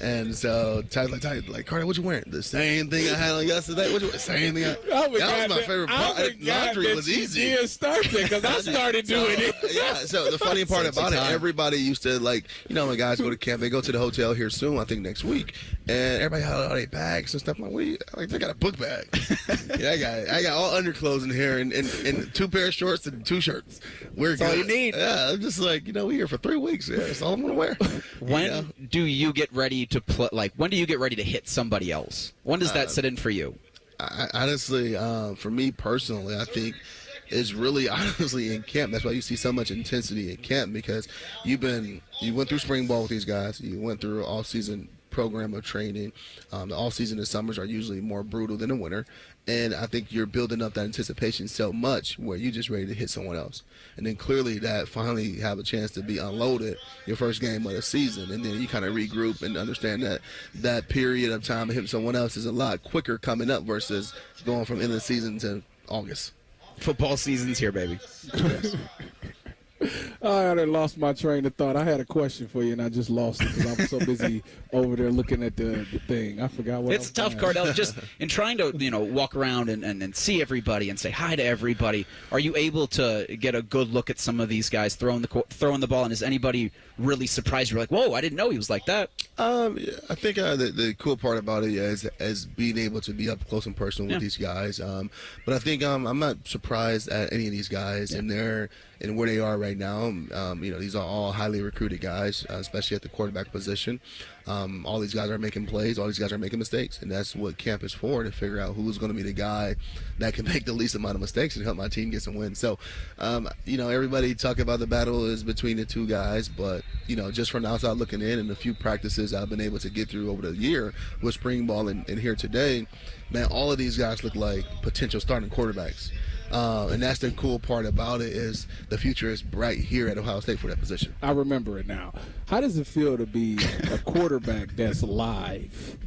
And so Ty's like, Cardale, what you wearing? The same thing I had on yesterday. What you wearing? Same thing. That was my favorite part. Laundry was easy. You didn't start there because I started doing it. Yeah. So the funny part about it, everybody used to when guys go to camp, they go to the hotel here soon. I think next week, and everybody had all their bags and stuff. I'm like, they got a book bag. I got all underclothes in here and 2 pair of shorts and 2 shirts. That's all you need. Yeah. I'm just like, we here for 3 weeks. Yeah, that's all I'm gonna wear. When do you get ready to play? When do you get ready to hit somebody else? When does that sit in for you? Honestly, for me personally, I think it's really honestly in camp. That's why you see so much intensity in camp, because you went through spring ball with these guys. You went through all season program of training. The off season and summers are usually more brutal than the winter. And I think you're building up that anticipation so much where you're just ready to hit someone else. And then clearly that finally have a chance to be unloaded your first game of the season. And then you kind of regroup and understand that period of time of hitting someone else is a lot quicker coming up versus going from end of the season to August. Football season's here, baby. I lost my train of thought. I had a question for you, and I just lost it because I was so busy over there looking at the thing. I forgot what. It's tough, Cardale. Just in trying to walk around and see everybody and say hi to everybody. Are you able to get a good look at some of these guys throwing the ball? And is anybody really surprised? You're like, whoa, I didn't know he was like that. I think the cool part about it is being able to be up close and personal with these guys. But I think I'm not surprised at any of these guys and where they are right now. These are all highly recruited guys, especially at the quarterback position. All these guys are making plays. All these guys are making mistakes, and that's what camp is for, to figure out who's going to be the guy that can make the least amount of mistakes and help my team get some wins. So, everybody talk about the battle is between the two guys, but just from the outside looking in, and a few practices I've been able to get through over the year with spring ball and here today, man, all of these guys look like potential starting quarterbacks. And that's the cool part about it, is the future is bright here at Ohio State for that position. I remember it now. How does it feel to be a quarterback that's live?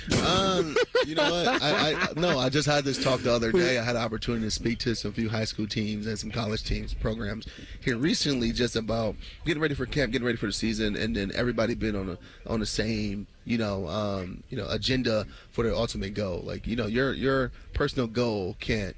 You know what? I just had this talk the other day. I had an opportunity to speak to some few high school teams and some college teams programs here recently, just about getting ready for camp, getting ready for the season, and then everybody been on the same agenda for their ultimate goal. Like your personal goal can't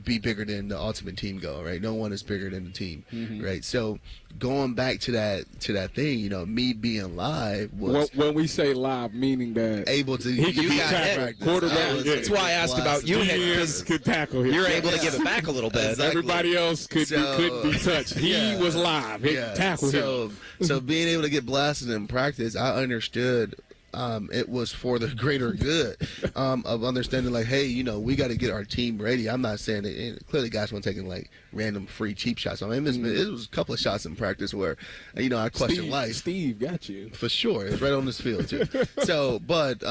be bigger than the ultimate team goal, right? No one is bigger than the team, right? So going back to that thing, me being live was when we say live, meaning that able to quarterback. That's why I asked about you, because could tackle him. You're able to give it back a little bit. Exactly. Everybody else couldn't be touched. He was live. He tackled him. So being able to get blasted in practice, I understood. It was for the greater good of understanding, like, hey, we got to get our team ready. I'm not saying that clearly guys weren't taking like random free cheap shots. I mean, it was a couple of shots in practice where, I questioned life. Steve got you for sure. It was right on this field too. So, but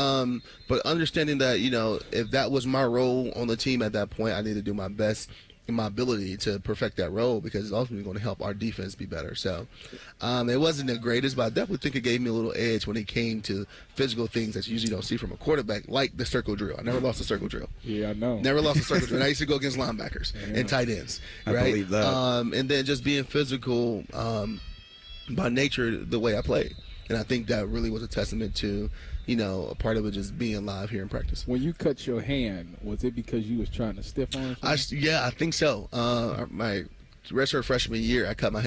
understanding that if that was my role on the team at that point, I need to do my best in my ability to perfect that role, because it's ultimately going to help our defense be better. So it wasn't the greatest, but I definitely think it gave me a little edge when it came to physical things that you usually don't see from a quarterback, like the circle drill. I never lost a circle drill. Yeah, I know. Never lost a circle drill. And I used to go against linebackers and tight ends. Right? I believe that. And then just being physical by nature, the way I played. And I think that really was a testament to, a part of it just being live here in practice. When you cut your hand, was it because you was trying to stiff arm? I think so. My redshirt freshman year, I cut my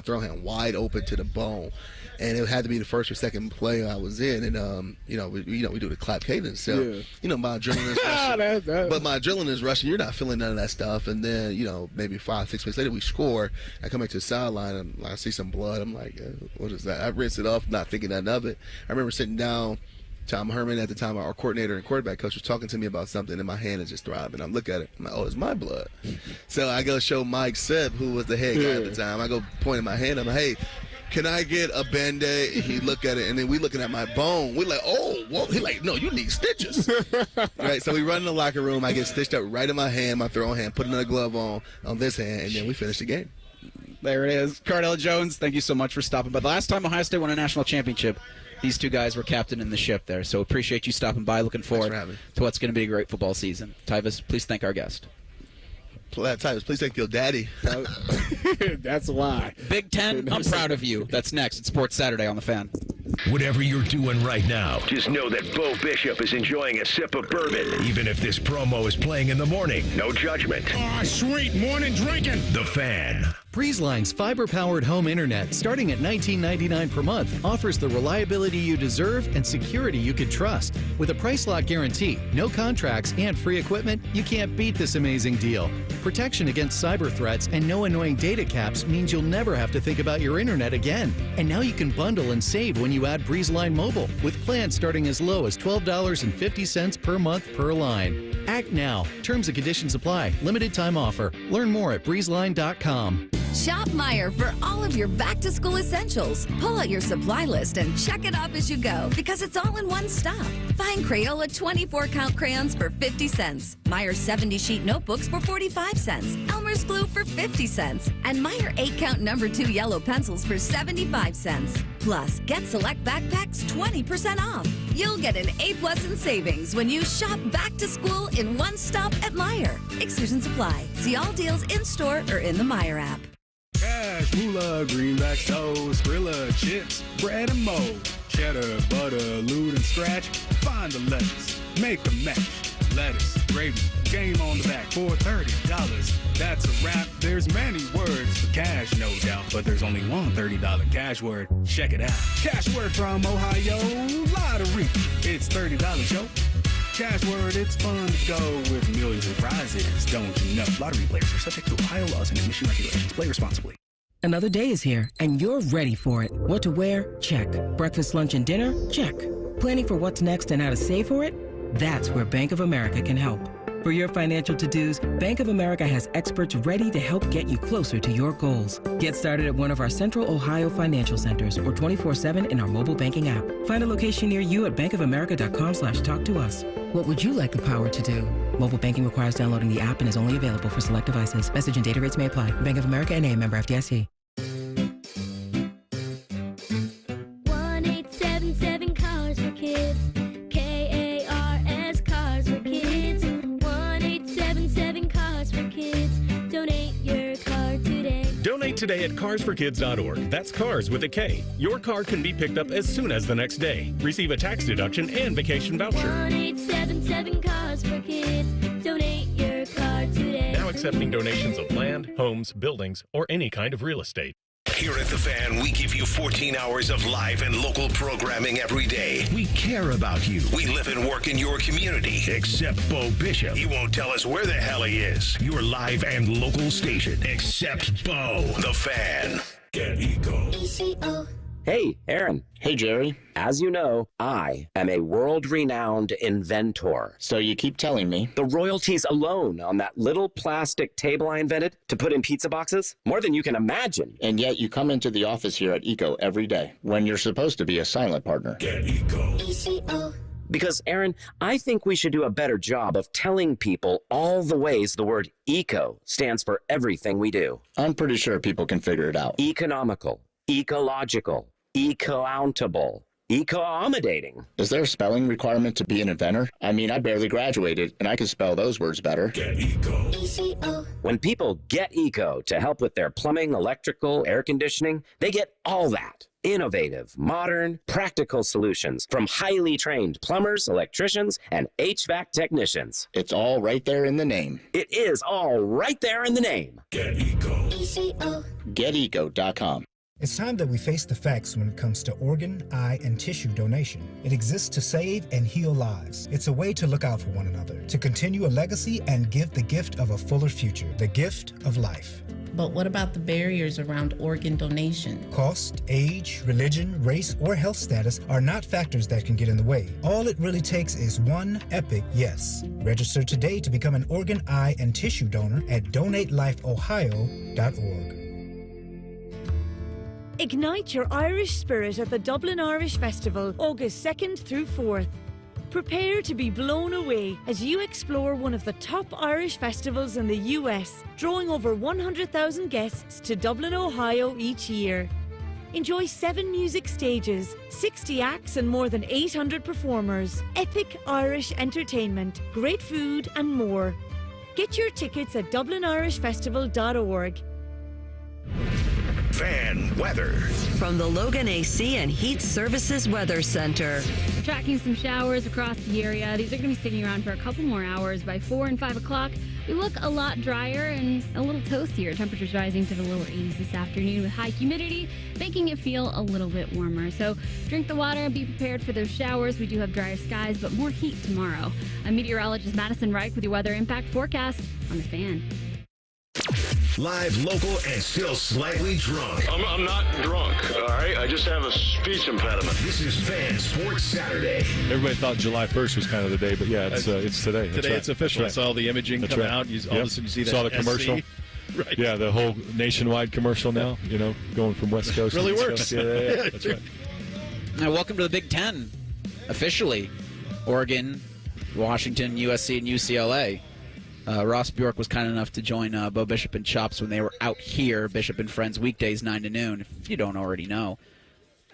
throw hand wide open to the bone. And it had to be the first or second play I was in, and we do the clap cadence. So my adrenaline is rushing, but my adrenaline is rushing. You're not feeling none of that stuff. And then maybe 5-6 minutes later we score. I come back to the sideline and I see some blood. I'm like, what is that? I rinse it off, not thinking nothing of it. I remember sitting down. Tom Herman at the time, our coordinator and quarterback coach, was talking to me about something, and my hand is just throbbing. I'm looking at it. I'm like, oh, it's my blood. So I go show Mike Seb, who was the head guy at the time. I go point at my hand. I'm like, hey, can I get a Band-Aid? He looked at it, and then we looking at my bone. We're like, oh, whoa. He's like, no, you need stitches. Right, so we run in the locker room. I get stitched up right in my hand, my throw hand, put another glove on this hand, and then we finish the game. There it is. Cardale Jones, thank you so much for stopping by. The last time Ohio State won a national championship, these two guys were captain in the ship there. So appreciate you stopping by. Looking forward to what's going to be a great football season. Tyvis, please thank our guest. Tyvis, please thank your daddy. That's why. Big Ten, I'm proud of you. That's next. It's Sports Saturday on The Fan. Whatever you're doing right now, just know that Bo Bishop is enjoying a sip of bourbon, even if this promo is playing in the morning. No judgment. Ah, sweet morning drinking. The Fan. BreezeLine's fiber-powered home internet, starting at $19.99 per month, offers the reliability you deserve and security you could trust. With a price lock guarantee, no contracts, and free equipment, you can't beat this amazing deal. Protection against cyber threats and no annoying data caps means you'll never have to think about your internet again. And now you can bundle and save when you add BreezeLine Mobile, with plans starting as low as $12.50 per month per line. Act now. Terms and conditions apply. Limited time offer. Learn more at breezeline.com. Shop Meijer for all of your back-to-school essentials. Pull out your supply list and check it off as you go, because it's all in one stop. Find Crayola 24-count crayons for 50 cents, Meijer 70-sheet notebooks for 45 cents, Elmer's glue for 50 cents, and Meijer 8-count number 2 yellow pencils for 75 cents. Plus, get select backpacks 20% off. You'll get an A+ in savings when you shop back-to-school in one stop at Meijer. Exclusions apply. See all deals in-store or in the Meijer app. Cash, moolah, greenbacks, toast, Grilla, chips, bread and mold, cheddar, butter, lewd and scratch. Find the lettuce, make a match. Lettuce, gravy, game on the back for $30. That's a wrap. There's many words for cash, no doubt, but there's only one $30 cash word. Check it out. Cash word from Ohio, lottery. It's $30, yo. Cash word, it's fun to go with millions of prizes, don't you know? Lottery players are subject to Ohio laws and admission regulations. Play responsibly. Another day is here, and you're ready for it. What to wear? Check. Breakfast, lunch, and dinner? Check. Planning for what's next and how to save for it? That's where Bank of America can help. For your financial to-dos, Bank of America has experts ready to help get you closer to your goals. Get started at one of our Central Ohio financial centers or 24/7 in our mobile banking app. Find a location near you at bankofamerica.com/talktous. What would you like the power to do? Mobile banking requires downloading the app and is only available for select devices. Message and data rates may apply. Bank of America N.A., member FDIC. 1877 Cars for Kids. KARS Cars for Kids. 1877 Cars for Kids. Donate your car today. Donate today at carsforkids.org. That's cars with a K. Your car can be picked up as soon as the next day. Receive a tax deduction and vacation voucher. 1877 Cars for Kids. Donate your car today. Now accepting donations of land, homes, buildings, or any kind of real estate. Here at The Fan, we give you 14 hours of live and local programming every day. We care about you. We live and work in your community, except Bo Bishop. He won't tell us where the hell he is. Your live and local station, except Bo. The Fan. Get Eco. ECO. Hey, Aaron. Hey, Jerry. As you know, I am a world-renowned inventor. So you keep telling me. The royalties alone on that little plastic table I invented to put in pizza boxes, more than you can imagine. And yet you come into the office here at ECO every day when you're supposed to be a silent partner. Get Eco. ECO. Because, Aaron, I think we should do a better job of telling people all the ways the word eco stands for everything we do. I'm pretty sure people can figure it out. Economical, ecological, eco-countable, eco-accommodating. Is there a spelling requirement to be an inventor? I mean, I barely graduated, and I can spell those words better. Get Eco. ECO. When people get eco to help with their plumbing, electrical, air conditioning, they get all that. Innovative, modern, practical solutions from highly trained plumbers, electricians, and HVAC technicians. It's all right there in the name. It is all right there in the name. Get Eco. GetEco.com. It's time that we face the facts when it comes to organ, eye, and tissue donation. It exists to save and heal lives. It's a way to look out for one another, to continue a legacy and give the gift of a fuller future, the gift of life. But what about the barriers around organ donation? Cost, age, religion, race, or health status are not factors that can get in the way. All it really takes is one epic yes. Register today to become an organ, eye, and tissue donor at donatelifeohio.org. Ignite your Irish spirit at the Dublin Irish Festival, August 2nd through 4th. Prepare to be blown away as you explore one of the top Irish festivals in the US, drawing over 100,000 guests to Dublin, Ohio each year. Enjoy 7 music stages, 60 acts and more than 800 performers, epic Irish entertainment, great food and more. Get your tickets at dublinirishfestival.org. Fan weather. From the Logan AC and Heat Services Weather Center. Tracking some showers across the area. These are going to be sticking around for a couple more hours. By 4 and 5 o'clock, we look a lot drier and a little toastier. Temperatures rising to the lower 80s this afternoon with high humidity, making it feel a little bit warmer. So drink the water and be prepared for those showers. We do have drier skies, but more heat tomorrow. I'm meteorologist Madison Reich with your weather impact forecast on The Fan. Live, local, and still slightly drunk. I'm not drunk, all right? I just have a speech impediment. This is Fan Sports Saturday. Everybody thought July 1st was kind of the day, but yeah, it's today. Today it's official. I saw the imaging come out. All of a sudden you see that saw the commercial. Right. Yeah, the whole nationwide commercial now, going from West Coast really to East works. Coast. Yeah, that's right. Now, welcome to the Big Ten, officially. Oregon, Washington, USC, and UCLA. Ross Bjork was kind enough to join Bo Bishop and Chops when they were out here, Bishop and Friends, weekdays 9 to noon, if you don't already know.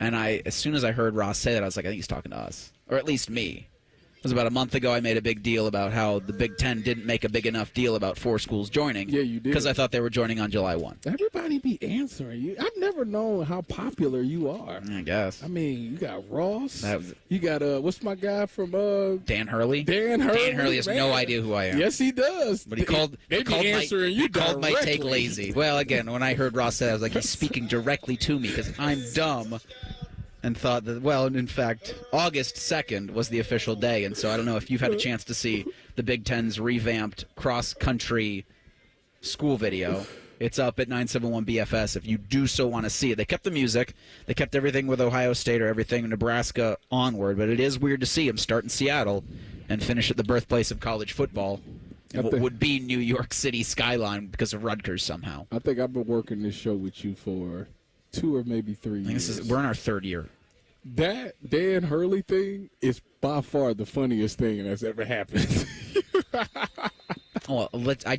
And as soon as I heard Ross say that, I was like, I think he's talking to us, or at least me. It was about a month ago I made a big deal about how the Big Ten didn't make a big enough deal about 4 schools joining. Yeah, you did. Because I thought they were joining on July 1. Everybody be answering you. I've never known how popular you are. I guess. I mean, you got Ross. That was, you got, what's my guy from... Dan Hurley? Dan Hurley has no idea who I am. Yes, he does. But he called my take lazy. Well, again, when I heard Ross say that, I was like, he's speaking directly to me because I'm dumb. And thought that, well, in fact, August 2nd was the official day. And so I don't know if you've had a chance to see the Big Ten's revamped cross-country school video. It's up at 971 BFS if you do so want to see it. They kept the music. They kept everything with Ohio State or everything Nebraska onward. But it is weird to see them start in Seattle and finish at the birthplace of college football. What would be New York City skyline because of Rutgers somehow. I think I've been working this show with you for 2 or maybe 3 years. We're in our 3rd year. That Dan Hurley thing is by far the funniest thing that's ever happened. Well, I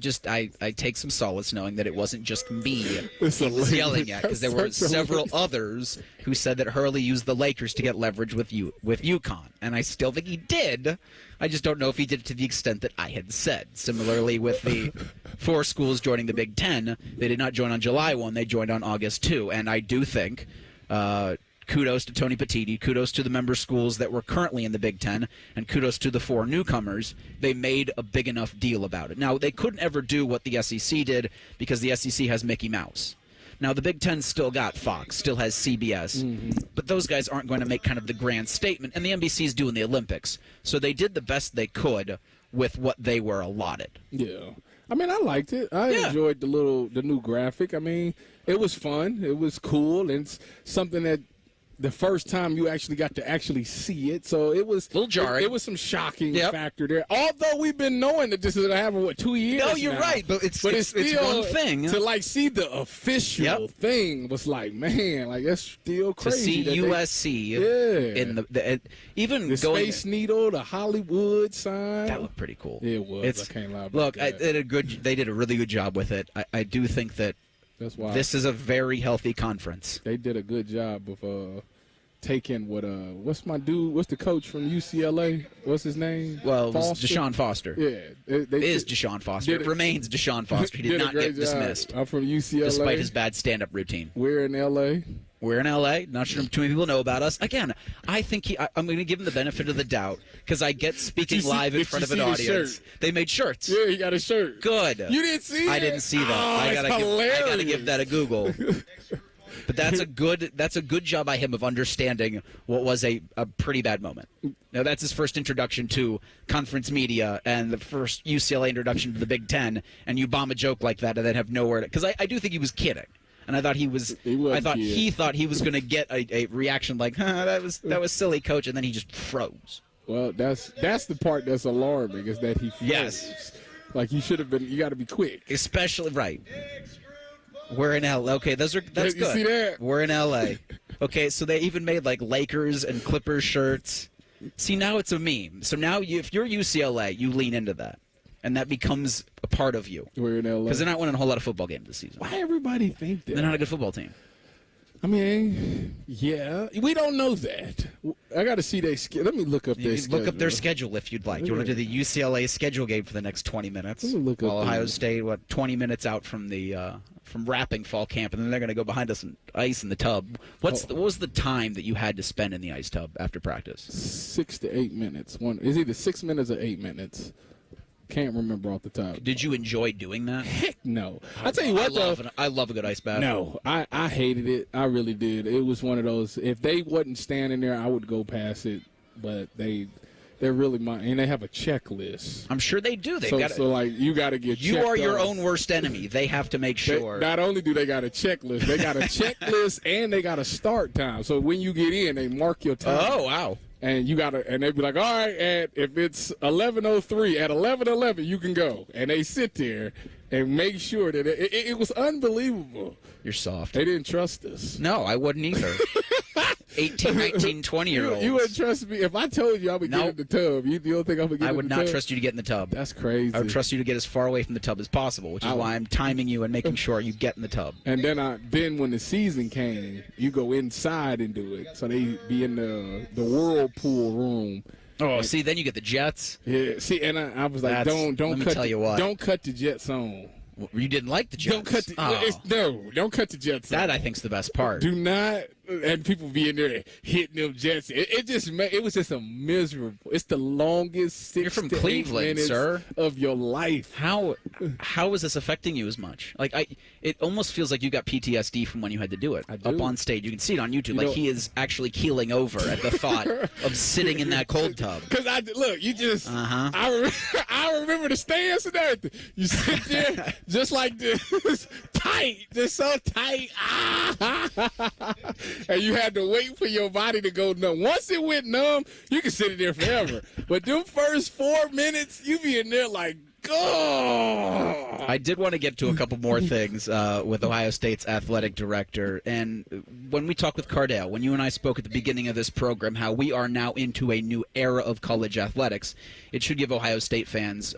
take some solace knowing that it wasn't just me he was yelling at, because there were several others who said that Hurley used the Lakers to get leverage with UConn, and I still think he did. I just don't know if he did it to the extent that I had said. Similarly, with the 4 schools joining the Big Ten, they did not join on July 1, they joined on August 2, and I do think kudos to Tony Petitti, kudos to the member schools that were currently in the Big Ten, and kudos to the 4 newcomers. They made a big enough deal about it. Now, they couldn't ever do what the SEC did because the SEC has Mickey Mouse. Now, the Big Ten still got Fox, still has CBS, but those guys aren't going to make kind of the grand statement, and the NBC's doing the Olympics. So they did the best they could with what they were allotted. Yeah. I mean, I liked it. I enjoyed the new graphic. I mean, it was fun. It was cool, and it's something that the first time you actually got to actually see it, so it was a little jarring. It was some shocking factor there. Although we've been knowing that this is going to happen 2 years. No, you're right, but it's still one thing to see the official thing was like, man, like that's still crazy. To see USC in the even the going Space Needle, the Hollywood sign. That looked pretty cool. It was. I can't lie about look, that. They did a really good job with it. I do think that. That's why this is a very healthy conference. They did a good job of taking what's the coach from UCLA? What's his name? Well, it was Deshaun Foster. Yeah. It is Deshaun Foster. It remains Deshaun Foster. He did not get dismissed. I'm from UCLA. Despite his bad stand-up routine. We're in LA, We're in L.A. Not sure too many people know about us. Again, I think I'm going to give him the benefit of the doubt because I get speaking live in front of an audience. They made shirts. Yeah, he got a shirt. Good. You didn't see that? I didn't see that. Oh, I gotta give that a Google. But that's a good job by him of understanding what was a pretty bad moment. Now, that's his first introduction to conference media and the first UCLA introduction to the Big Ten, and you bomb a joke like that and then have nowhere to... Because I do think he was kidding. And I thought he thought he was going to get a reaction like, that was silly, coach, and then he just froze. Well, that's the part that's alarming is that he froze. Yes. Like you got to be quick. Especially, right. We're in LA. Okay, that's good. You see that? We're in LA. Okay, so they even made like Lakers and Clippers shirts. See, now it's a meme. So now if you're UCLA, you lean into that. And that becomes a part of you. We're in LA. Because they're not winning a whole lot of football games this season. Why everybody think that? They're not a good football team. I mean, yeah. We don't know that. I got to see their schedule. Let me look up their schedule. Look up their schedule if you'd like. You want to do the UCLA schedule game for the next 20 minutes? Let me look up Ohio State, 20 minutes out from the from wrapping fall camp, and then they're going to go behind us in ice in the tub. What was the time that you had to spend in the ice tub after practice? 6 to 8 minutes. It's either 6 minutes or 8 minutes. Can't remember off the top. Did you enjoy doing that? Heck no. I tell you what, I love a good ice bath. No, I hated it. I really did. It was one of those. If they wasn't standing there, I would go past it. But they're really and they have a checklist. I'm sure they do. So like you got to get. You are your own worst enemy. They have to make sure. Not only do they got a checklist, they got a checklist and they got a start time. So when you get in, they mark your time. Oh wow. And and they'd be like, all right, if it's 11:03, at 11:11 you can go. And they sit there and make sure that it was unbelievable. You're soft. They didn't trust us. No, I wouldn't either. 18, 19, 20-year-olds. You wouldn't trust me. If I told you I would get in the tub, you don't think I would get in the tub? I would not trust you to get in the tub. That's crazy. I would trust you to get as far away from the tub as possible, which is why I'm timing you and making sure you get in the tub. And then when the season came, you go inside and do it. So they be in the whirlpool room. Oh, see, then you get the jets. Yeah, see, and I was like, don't cut the jets on. Well, you didn't like the jets. Don't cut don't cut the jets on. That I think's the best part. Do not. And people be in there hitting them jets. It was just a miserable. It's the longest 6 You're from to Cleveland, 8 minutes sir. of your life. How is this affecting you as much? Like it almost feels like you got PTSD from when you had to do it. Up on stage, you can see it on YouTube. He is actually keeling over at the thought of sitting in that cold tub. Because you just. I remember the stance and everything. You sit there just like this, tight, just so tight. And you had to wait for your body to go numb. Once it went numb, you can sit in there forever. But them first 4 minutes, you be in there like, oh. I did want to get to a couple more things with Ohio State's athletic director. And when we talked with Cardale, when you and I spoke at the beginning of this program, how we are now into a new era of college athletics, it should give Ohio State fans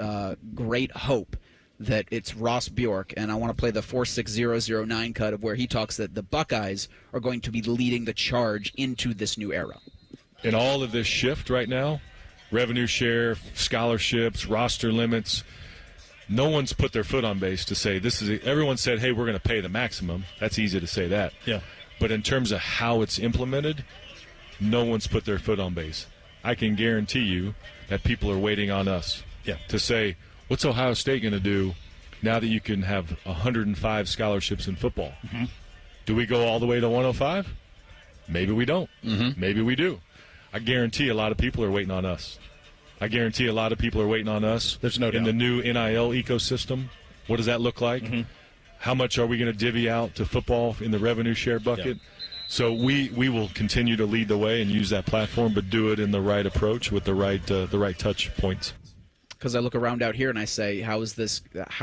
great hope that it's Ross Bjork, and I want to play the 46009 cut of where he talks that the Buckeyes are going to be leading the charge into this new era. In all of this shift right now, revenue share, scholarships, roster limits, no one's put their foot on base to say everyone said, hey, we're going to pay the maximum. That's easy to say that. Yeah. But in terms of how it's implemented, no one's put their foot on base. I can guarantee you that people are waiting on us to say, what's Ohio State going to do now that you can have 105 scholarships in football? Mm-hmm. Do we go all the way to 105? Maybe we don't. Mm-hmm. Maybe we do. I guarantee a lot of people are waiting on us. There's no doubt. In the new NIL ecosystem. What does that look like? Mm-hmm. How much are we going to divvy out to football in the revenue share bucket? Yeah. So we will continue to lead the way and use that platform, but do it in the right approach with the right touch points. Because I look around out here and I say, how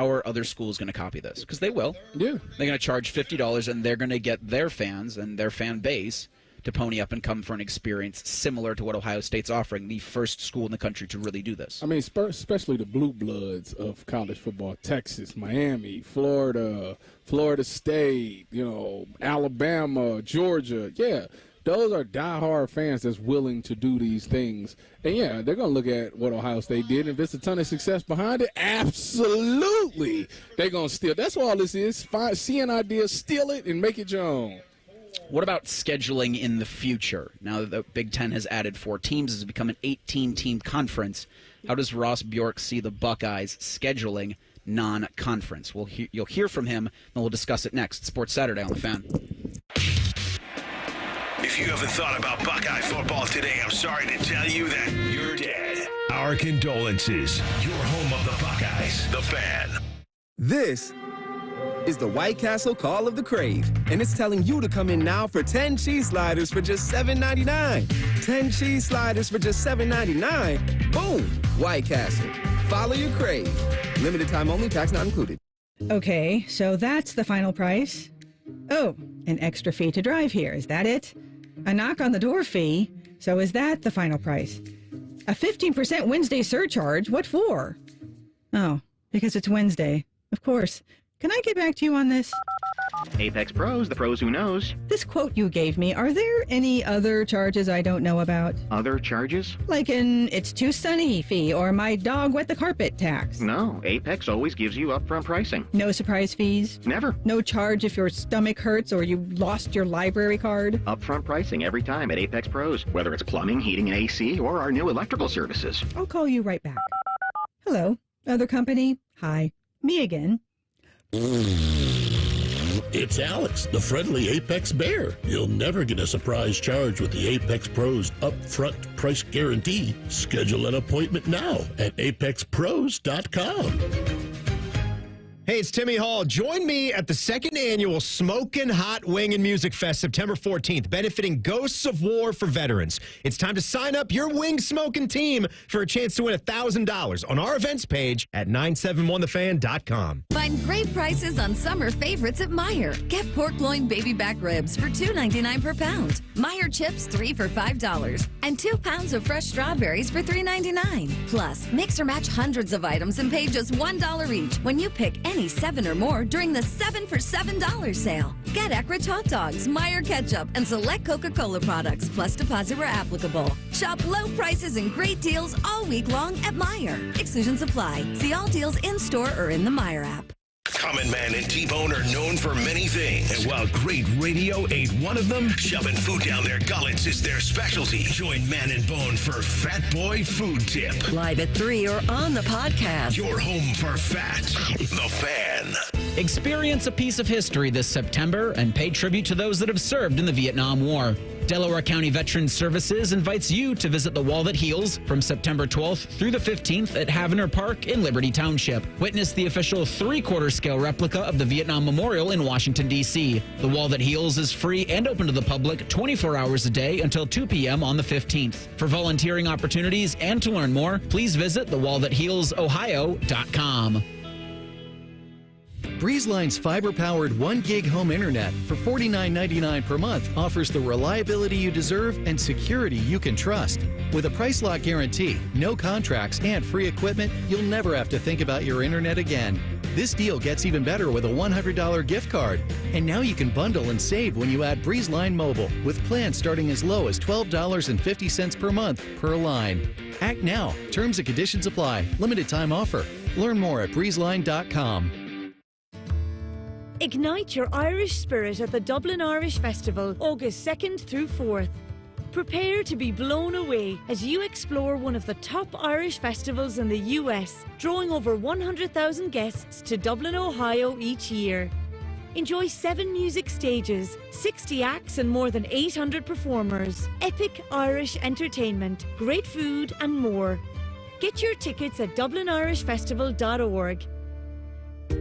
are other schools going to copy this? Because they will. Yeah. They're going to charge $50, and they're going to get their fans and their fan base to pony up and come for an experience similar to what Ohio State's offering, the first school in the country to really do this. I mean, especially the blue bloods of college football, Texas, Miami, Florida, Florida State, Alabama, Georgia. Yeah. Those are diehard fans that's willing to do these things. And, yeah, they're going to look at what Ohio State did. And if there's a ton of success behind it, absolutely they're going to steal. That's what all this is. See an idea, steal it, and make it your own. What about scheduling in the future? Now that the Big Ten has added 4 teams, it's become an 18-team conference. How does Ross Bjork see the Buckeyes scheduling non-conference? You'll hear from him, and we'll discuss it next. Sports Saturday on The Fan. If you haven't thought about Buckeye football today, I'm sorry to tell you that you're dead. Our condolences. Your home of the Buckeyes, The Fan. This is the White Castle Call of the Crave, and it's telling you to come in now for 10 cheese sliders for just $7.99. 10 cheese sliders for just $7.99. Boom! White Castle. Follow your crave. Limited time only, tax not included. Okay, so that's the final price. Oh, an extra fee to drive here, is that it? A knock on the door fee, so is that the final price? A 15% Wednesday surcharge, what for? Oh, because it's Wednesday, of course. Can I get back to you on this? Apex Pros, the pros who knows. This quote you gave me, are there any other charges I don't know about? Other charges? Like an it's too sunny fee or my dog wet the carpet tax. No, Apex always gives you upfront pricing. No surprise fees? Never. No charge if your stomach hurts or you lost your library card? Upfront pricing every time at Apex Pros, whether it's plumbing, heating, and AC, or our new electrical services. I'll call you right back. Hello, other company? Hi, me again. It's Alex, the friendly Apex Bear. You'll never get a surprise charge with the Apex Pros upfront price guarantee. Schedule an appointment now at apexpros.com. Hey, it's Timmy Hall. Join me at the second annual Smokin' Hot Wing and Music Fest, September 14th, benefiting Ghosts of War for veterans. It's time to sign up your wing smoking team for a chance to win $1,000 on our events page at 971thefan.com. Find great prices on summer favorites at Meijer. Get pork loin baby back ribs for $2.99 per pound. Meijer chips, 3 for $5. And 2 pounds of fresh strawberries for $3.99. Plus, mix or match hundreds of items and pay just $1 each when you pick any 7 or more during the 7 for $7 sale. Get Eckrich hot dogs, Meijer ketchup, and select Coca-Cola products, plus deposit where applicable. Shop low prices and great deals all week long at Meijer. Exclusions apply. See all deals in-store or in the Meijer app. Common Man and T-Bone are known for many things. And while great radio ain't one of them, shoving food down their gullets is their specialty. Join Man and Bone for Fat Boy Food Tip. Live at 3 or on the podcast. Your home for fat. The Fan. Experience a piece of history this September and pay tribute to those that have served in the Vietnam War. Delaware County Veterans Services invites you to visit the Wall That Heals from September 12th through the 15th at Havener Park in Liberty Township. Witness the official 3/4 scale replica of the Vietnam Memorial in Washington, D.C. The Wall That Heals is free and open to the public 24 hours a day until 2 p.m. on the 15th. For volunteering opportunities and to learn more, please visit thewallthathealsohio.com. BreezeLine's fiber-powered 1 gig home internet for $49.99 per month offers the reliability you deserve and security you can trust. With a price lock guarantee, no contracts, and free equipment, you'll never have to think about your internet again. This deal gets even better with a $100 gift card. And now you can bundle and save when you add BreezeLine Mobile with plans starting as low as $12.50 per month per line. Act now. Terms and conditions apply. Limited time offer. Learn more at breezeline.com. Ignite your Irish spirit at the Dublin Irish Festival, August 2nd through 4th. Prepare to be blown away as you explore one of the top Irish festivals in the US, drawing over 100,000 guests to Dublin, Ohio each year. Enjoy 7 music stages, 60 acts and more than 800 performers, epic Irish entertainment, great food and more. Get your tickets at dublinirishfestival.org.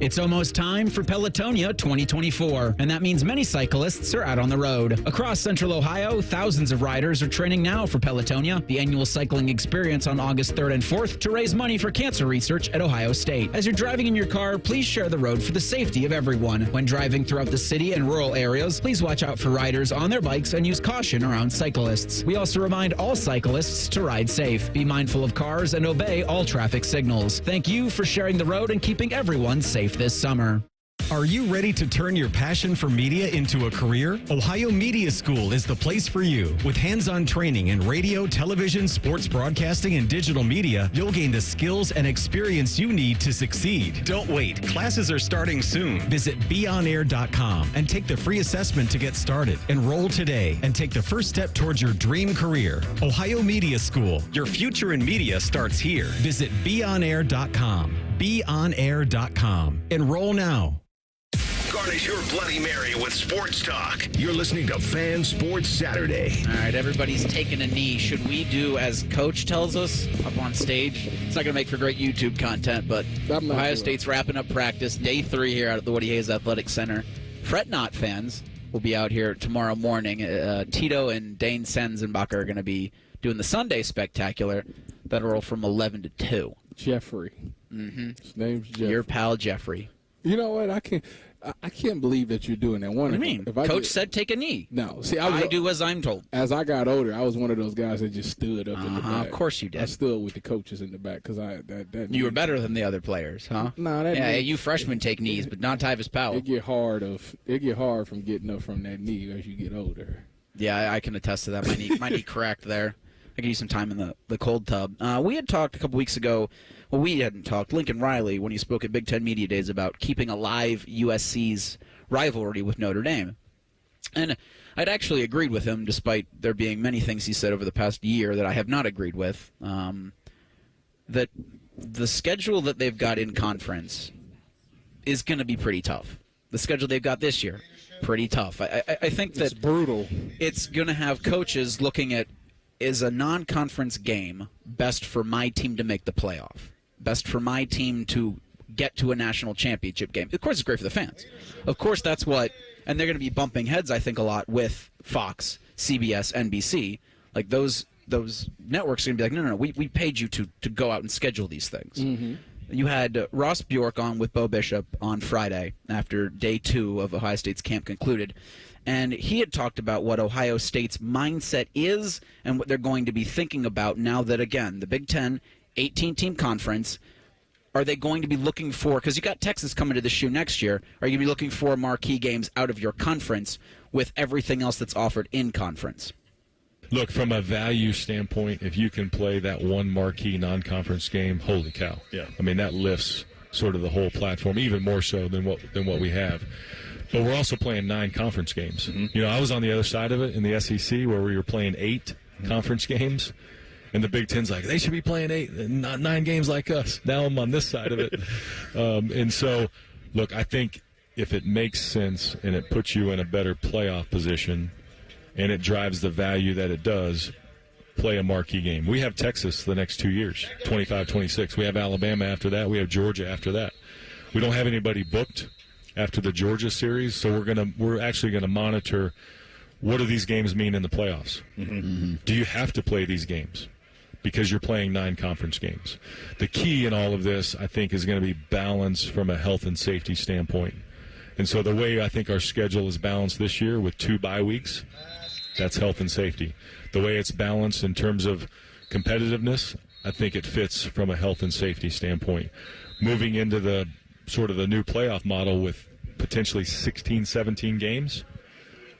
It's almost time for Pelotonia 2024, and that means many cyclists are out on the road. Across Central Ohio, thousands of riders are training now for Pelotonia, the annual cycling experience on August 3rd and 4th to raise money for cancer research at Ohio State. As you're driving in your car, please share the road for the safety of everyone. When driving throughout the city and rural areas, please watch out for riders on their bikes and use caution around cyclists. We also remind all cyclists to ride safe, be mindful of cars, and obey all traffic signals. Thank you for sharing the road and keeping everyone safe this summer. Are you ready to turn your passion for media into a career? Ohio Media School is the place for you. With hands-on training in radio, television, sports broadcasting, and digital media, you'll gain the skills and experience you need to succeed. Don't wait. Classes are starting soon. Visit beonair.com and take the free assessment to get started. Enroll today and take the first step towards your dream career. Ohio Media School. Your future in media starts here. Visit beonair.com. beonair.com. Enroll now. Garnish your Bloody Mary with sports talk. You're listening to Fan Sports Saturday. All right, everybody's taking a knee. Should we do as Coach tells us up on stage? It's not going to make for great YouTube content, but Ohio State's wrapping up practice. Day 3 here out at the Woody Hayes Athletic Center. Fret not, fans. We'll be out here tomorrow morning. Tito and Dane Senzenbacher are going to be doing the Sunday Spectacular. That'll roll from 11 to 2. Jeffrey. Mm-hmm. His name's Jeffrey. Your pal Jeffrey. You know what? I can't believe that you're doing that. What do you mean? Coach said take a knee. No. See, I do as I'm told. As I got older, I was one of those guys that just stood up in the back. Of course you did. I stood with the coaches in the back because you were better than the other players, huh? No, you freshmen take knees, but not Tyvis Powell. It get hard from getting up from that knee as you get older. Yeah, I can attest to that. My knee cracked there. I could use some time in the cold tub. We had talked a couple weeks ago. Well, we hadn't talked. Lincoln Riley, when he spoke at Big Ten Media Days, about keeping alive USC's rivalry with Notre Dame. And I'd actually agreed with him, despite there being many things he said over the past year that I have not agreed with. That the schedule that they've got in conference is going to be pretty tough. The schedule they've got this year, pretty tough. I think that it's brutal. It's going to have coaches looking at, is a non-conference game best for my team to make the playoff? Best for my team to get to a national championship game? Of course, it's great for the fans. Of course, that's what, and they're going to be bumping heads, I think, a lot with Fox, CBS, NBC. Like those networks are going to be like, no, we paid you to go out and schedule these things. Mm-hmm. You had Ross Bjork on with Bo Bishop on Friday after day 2 of Ohio State's camp concluded. And he had talked about what Ohio State's mindset is and what they're going to be thinking about now that, again, the Big Ten 18-team conference, are they going to be looking for, because you got Texas coming to the shoe next year, are you going to be looking for marquee games out of your conference with everything else that's offered in conference? Look, from a value standpoint, if you can play that one marquee non-conference game, holy cow. Yeah. I mean, that lifts sort of the whole platform, even more so than what we have. But we're also playing 9 conference games. Mm-hmm. You know, I was on the other side of it in the SEC where we were playing 8 conference games. And the Big Ten's like, they should be playing 8, not 9 games like us. Now I'm on this side of it. And so, look, I think if it makes sense and it puts you in a better playoff position and it drives the value that it does, play a marquee game. We have Texas the next 2 years, 25-26. We have Alabama after that. We have Georgia after that. We don't have anybody booked after the Georgia series, so we're actually going to monitor what do these games mean in the playoffs. Mm-hmm. Mm-hmm. Do you have to play these games? Because you're playing 9 conference games. The key in all of this, I think, is going to be balance from a health and safety standpoint. And so the way I think our schedule is balanced this year with 2 bye weeks, that's health and safety. The way it's balanced in terms of competitiveness, I think it fits from a health and safety standpoint. Moving into the sort of the new playoff model with potentially 16, 17 games,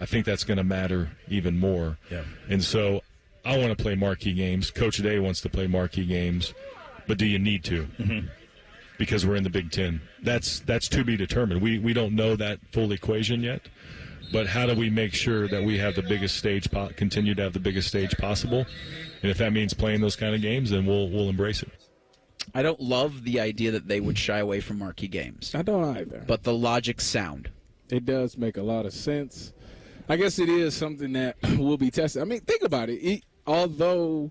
I think that's going to matter even more. Yeah. And so I want to play marquee games. Coach Day wants to play marquee games, but do you need to? Mm-hmm. Because we're in the Big Ten. That's to be determined. We don't know that full equation yet, but how do we make sure that we have the biggest stage, continue to have the biggest stage possible? And if that means playing those kind of games, then we'll embrace it. I don't love the idea that they would shy away from marquee games. I don't either. But the logic's sound. It does make a lot of sense. I guess it is something that will be tested. I mean, think about it. Although,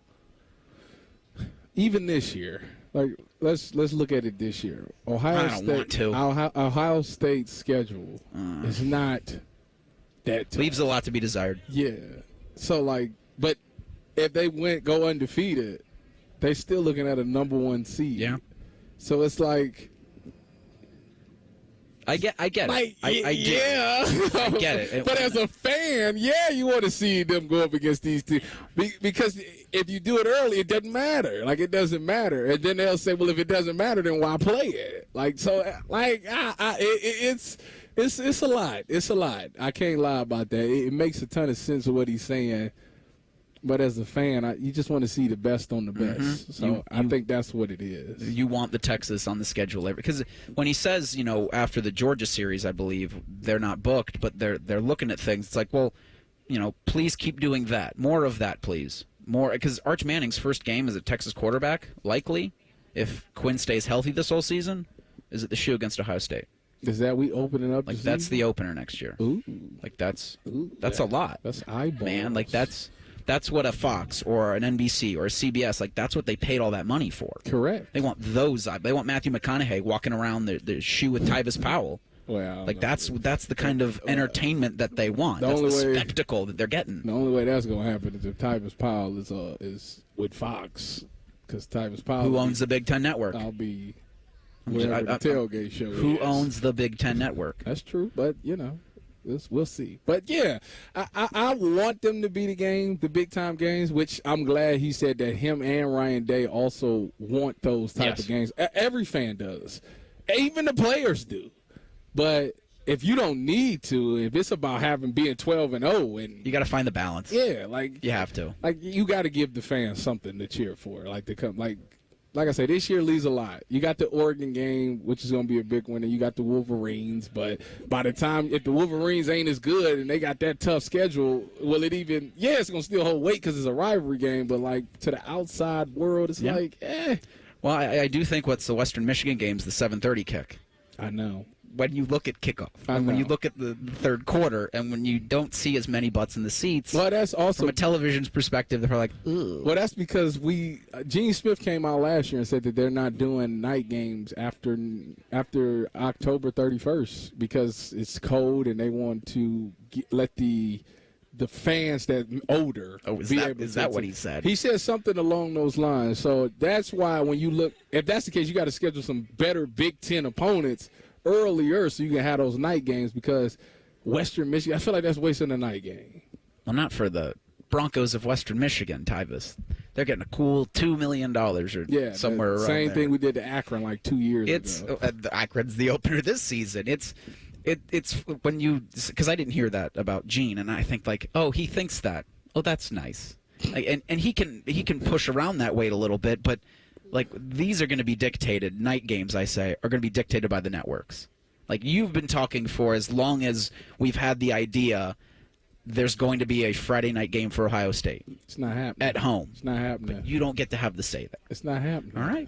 even this year, like let's look at it this year. Ohio State's schedule is not that tough. Leaves a lot to be desired. Yeah. So but if they go undefeated, they're still looking at a number 1 seed. Yeah. So it's like, I get it. Like, I do. Yeah. I get it. But as a fan, yeah, you want to see them go up against these teams. Because if you do it early, it doesn't matter. Like, it doesn't matter. And then they'll say, well, if it doesn't matter, then why play it? Like, so, like, it's a lot. It's a lot. I can't lie about that. It makes a ton of sense of what he's saying. But as a fan, you just want to see the best on the best. Mm-hmm. So I think that's what it is. You want the Texas on the schedule because when he says, after the Georgia series, I believe they're not booked, but they're looking at things. It's like, well, please keep doing that. More of that, please. More because Arch Manning's first game is a Texas quarterback, likely. If Quinn stays healthy this whole season, is it the shoe against Ohio State? Is that we opening up? Like that's the opener next year. Ooh, like that's a lot. That's eyeballs, man. Like that's what a Fox or an NBC or a CBS, like that's what they paid all that money for. Correct. They want those. They want Matthew McConaughey walking around the shoe with Tyvis Powell. Well, like that's the kind of entertainment that they want. That's the spectacle that they're getting. The only way that's going to happen is if Tyvis Powell is with Fox, because Tyvis Powell, who owns the Big Ten Network. I'll be wherever the tailgate show. Who owns the Big Ten Network? That's true, but we'll see. But yeah, I want them to be the big time games, which I'm glad he said that him and Ryan Day also want those type of games. Every fan does. Even the players do. But if you don't need to, if it's about being 12-0 and you got to find the balance. Yeah, like you have to. Like you got to give the fans something to cheer for. Like I said, this year leaves a lot. You got the Oregon game, which is going to be a big one, and you got the Wolverines. But by the time, if the Wolverines ain't as good and they got that tough schedule, will it even – it's going to still hold weight because it's a rivalry game. But, like, to the outside world, it's like, Well, I do think what's the Western Michigan game's the 7:30 kick. I know. When you look at kickoff, and when you look at the third quarter, and when you don't see as many butts in the seats, well, that's also from a television's perspective. They're like, ugh. Well, that's because Gene Smith came out last year and said that they're not doing night games after October 31st because it's cold and they want to let the fans that older is that what he said? He said something along those lines. So that's why when you look, if that's the case, you got to schedule some better Big Ten opponents earlier so you can have those night games because Western Michigan, I feel like that's wasting a night game. Well, not for the Broncos of Western Michigan, Tyvis. They're getting a cool $2 million or somewhere around same there. thing we did to Akron like 2 years ago. Akron's the opener this season. It's when you, because I didn't hear that about Gene, and I think like, oh, he thinks that. Oh, that's nice. Like, and he can push around that weight a little bit, but like these are going to be dictated. Night games, I say, are going to be dictated by the networks. Like you've been talking for as long as we've had the idea. There's going to be a Friday night game for Ohio State. It's not happening at home. It's not happening. But you don't get to have the say there. It's not happening. All right.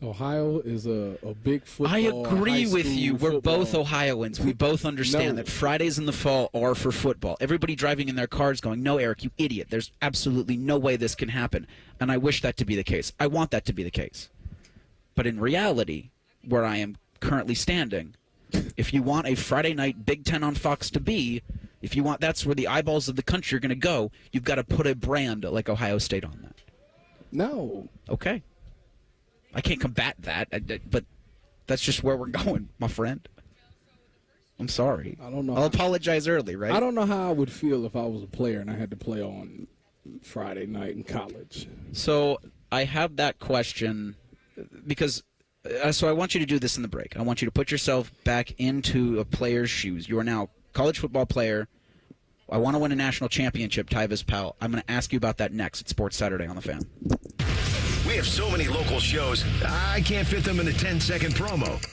Ohio is a big football. I agree with you. We're football. both Ohioans. We both understand that Fridays in the fall are for football. Everybody driving in their cars going, no, Eric, you idiot. There's absolutely no way this can happen. And I wish that to be the case. I want that to be the case. But in reality, where I am currently standing, if you want a Friday night Big Ten on Fox to be, if you want that's where the eyeballs of the country are going to go, you've got to put a brand like Ohio State on that. No. Okay. I can't combat that, but that's just where we're going, my friend. I'm sorry. I don't know. I'll apologize early, right? I don't know how I would feel if I was a player and I had to play on Friday night in college. So I have that question because so I want you to do this in the break. I want you to put yourself back into a player's shoes. You are now a college football player. I want to win a national championship, Tyvis Powell. I'm going to ask you about that next at Sports Saturday on The Fan. We have so many local shows, I can't fit them in a 10-second promo.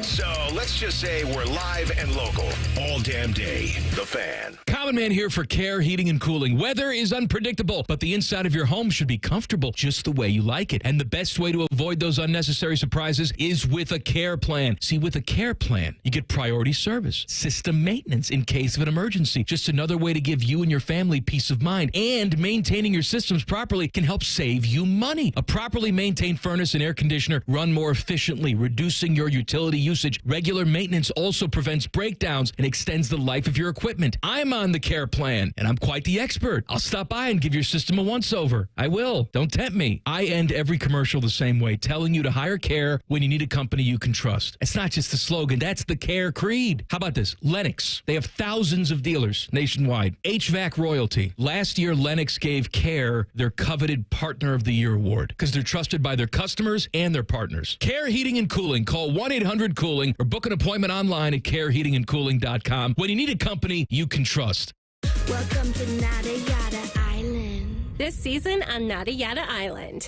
So let's just say we're live and local all damn day. The Fan. Common Man here for Care Heating and Cooling. Weather is unpredictable, but the inside of your home should be comfortable just the way you like it. And the best way to avoid those unnecessary surprises is with a care plan. See, with a care plan, you get priority service, system maintenance in case of an emergency. Just another way to give you and your family peace of mind. And maintaining your systems properly can help save you money. A properly maintained furnace and air conditioner run more efficiently, reducing your utility quality usage. Regular maintenance also prevents breakdowns and extends the life of your equipment. I'm on the Care plan, and I'm quite the expert. I'll stop by and give your system a once-over. I will. Don't tempt me. I end every commercial the same way, telling you to hire Care when you need a company you can trust. It's not just a slogan. That's the Care creed. How about this? Lennox. They have thousands of dealers nationwide. HVAC royalty. Last year, Lennox gave Care their coveted Partner of the Year award because they're trusted by their customers and their partners. Care Heating and Cooling. Call 1-800-COOLING or book an appointment online at careheatingandcooling.com when you need a company you can trust. Welcome to Nada Yada Island. This season on Nada Yada Island.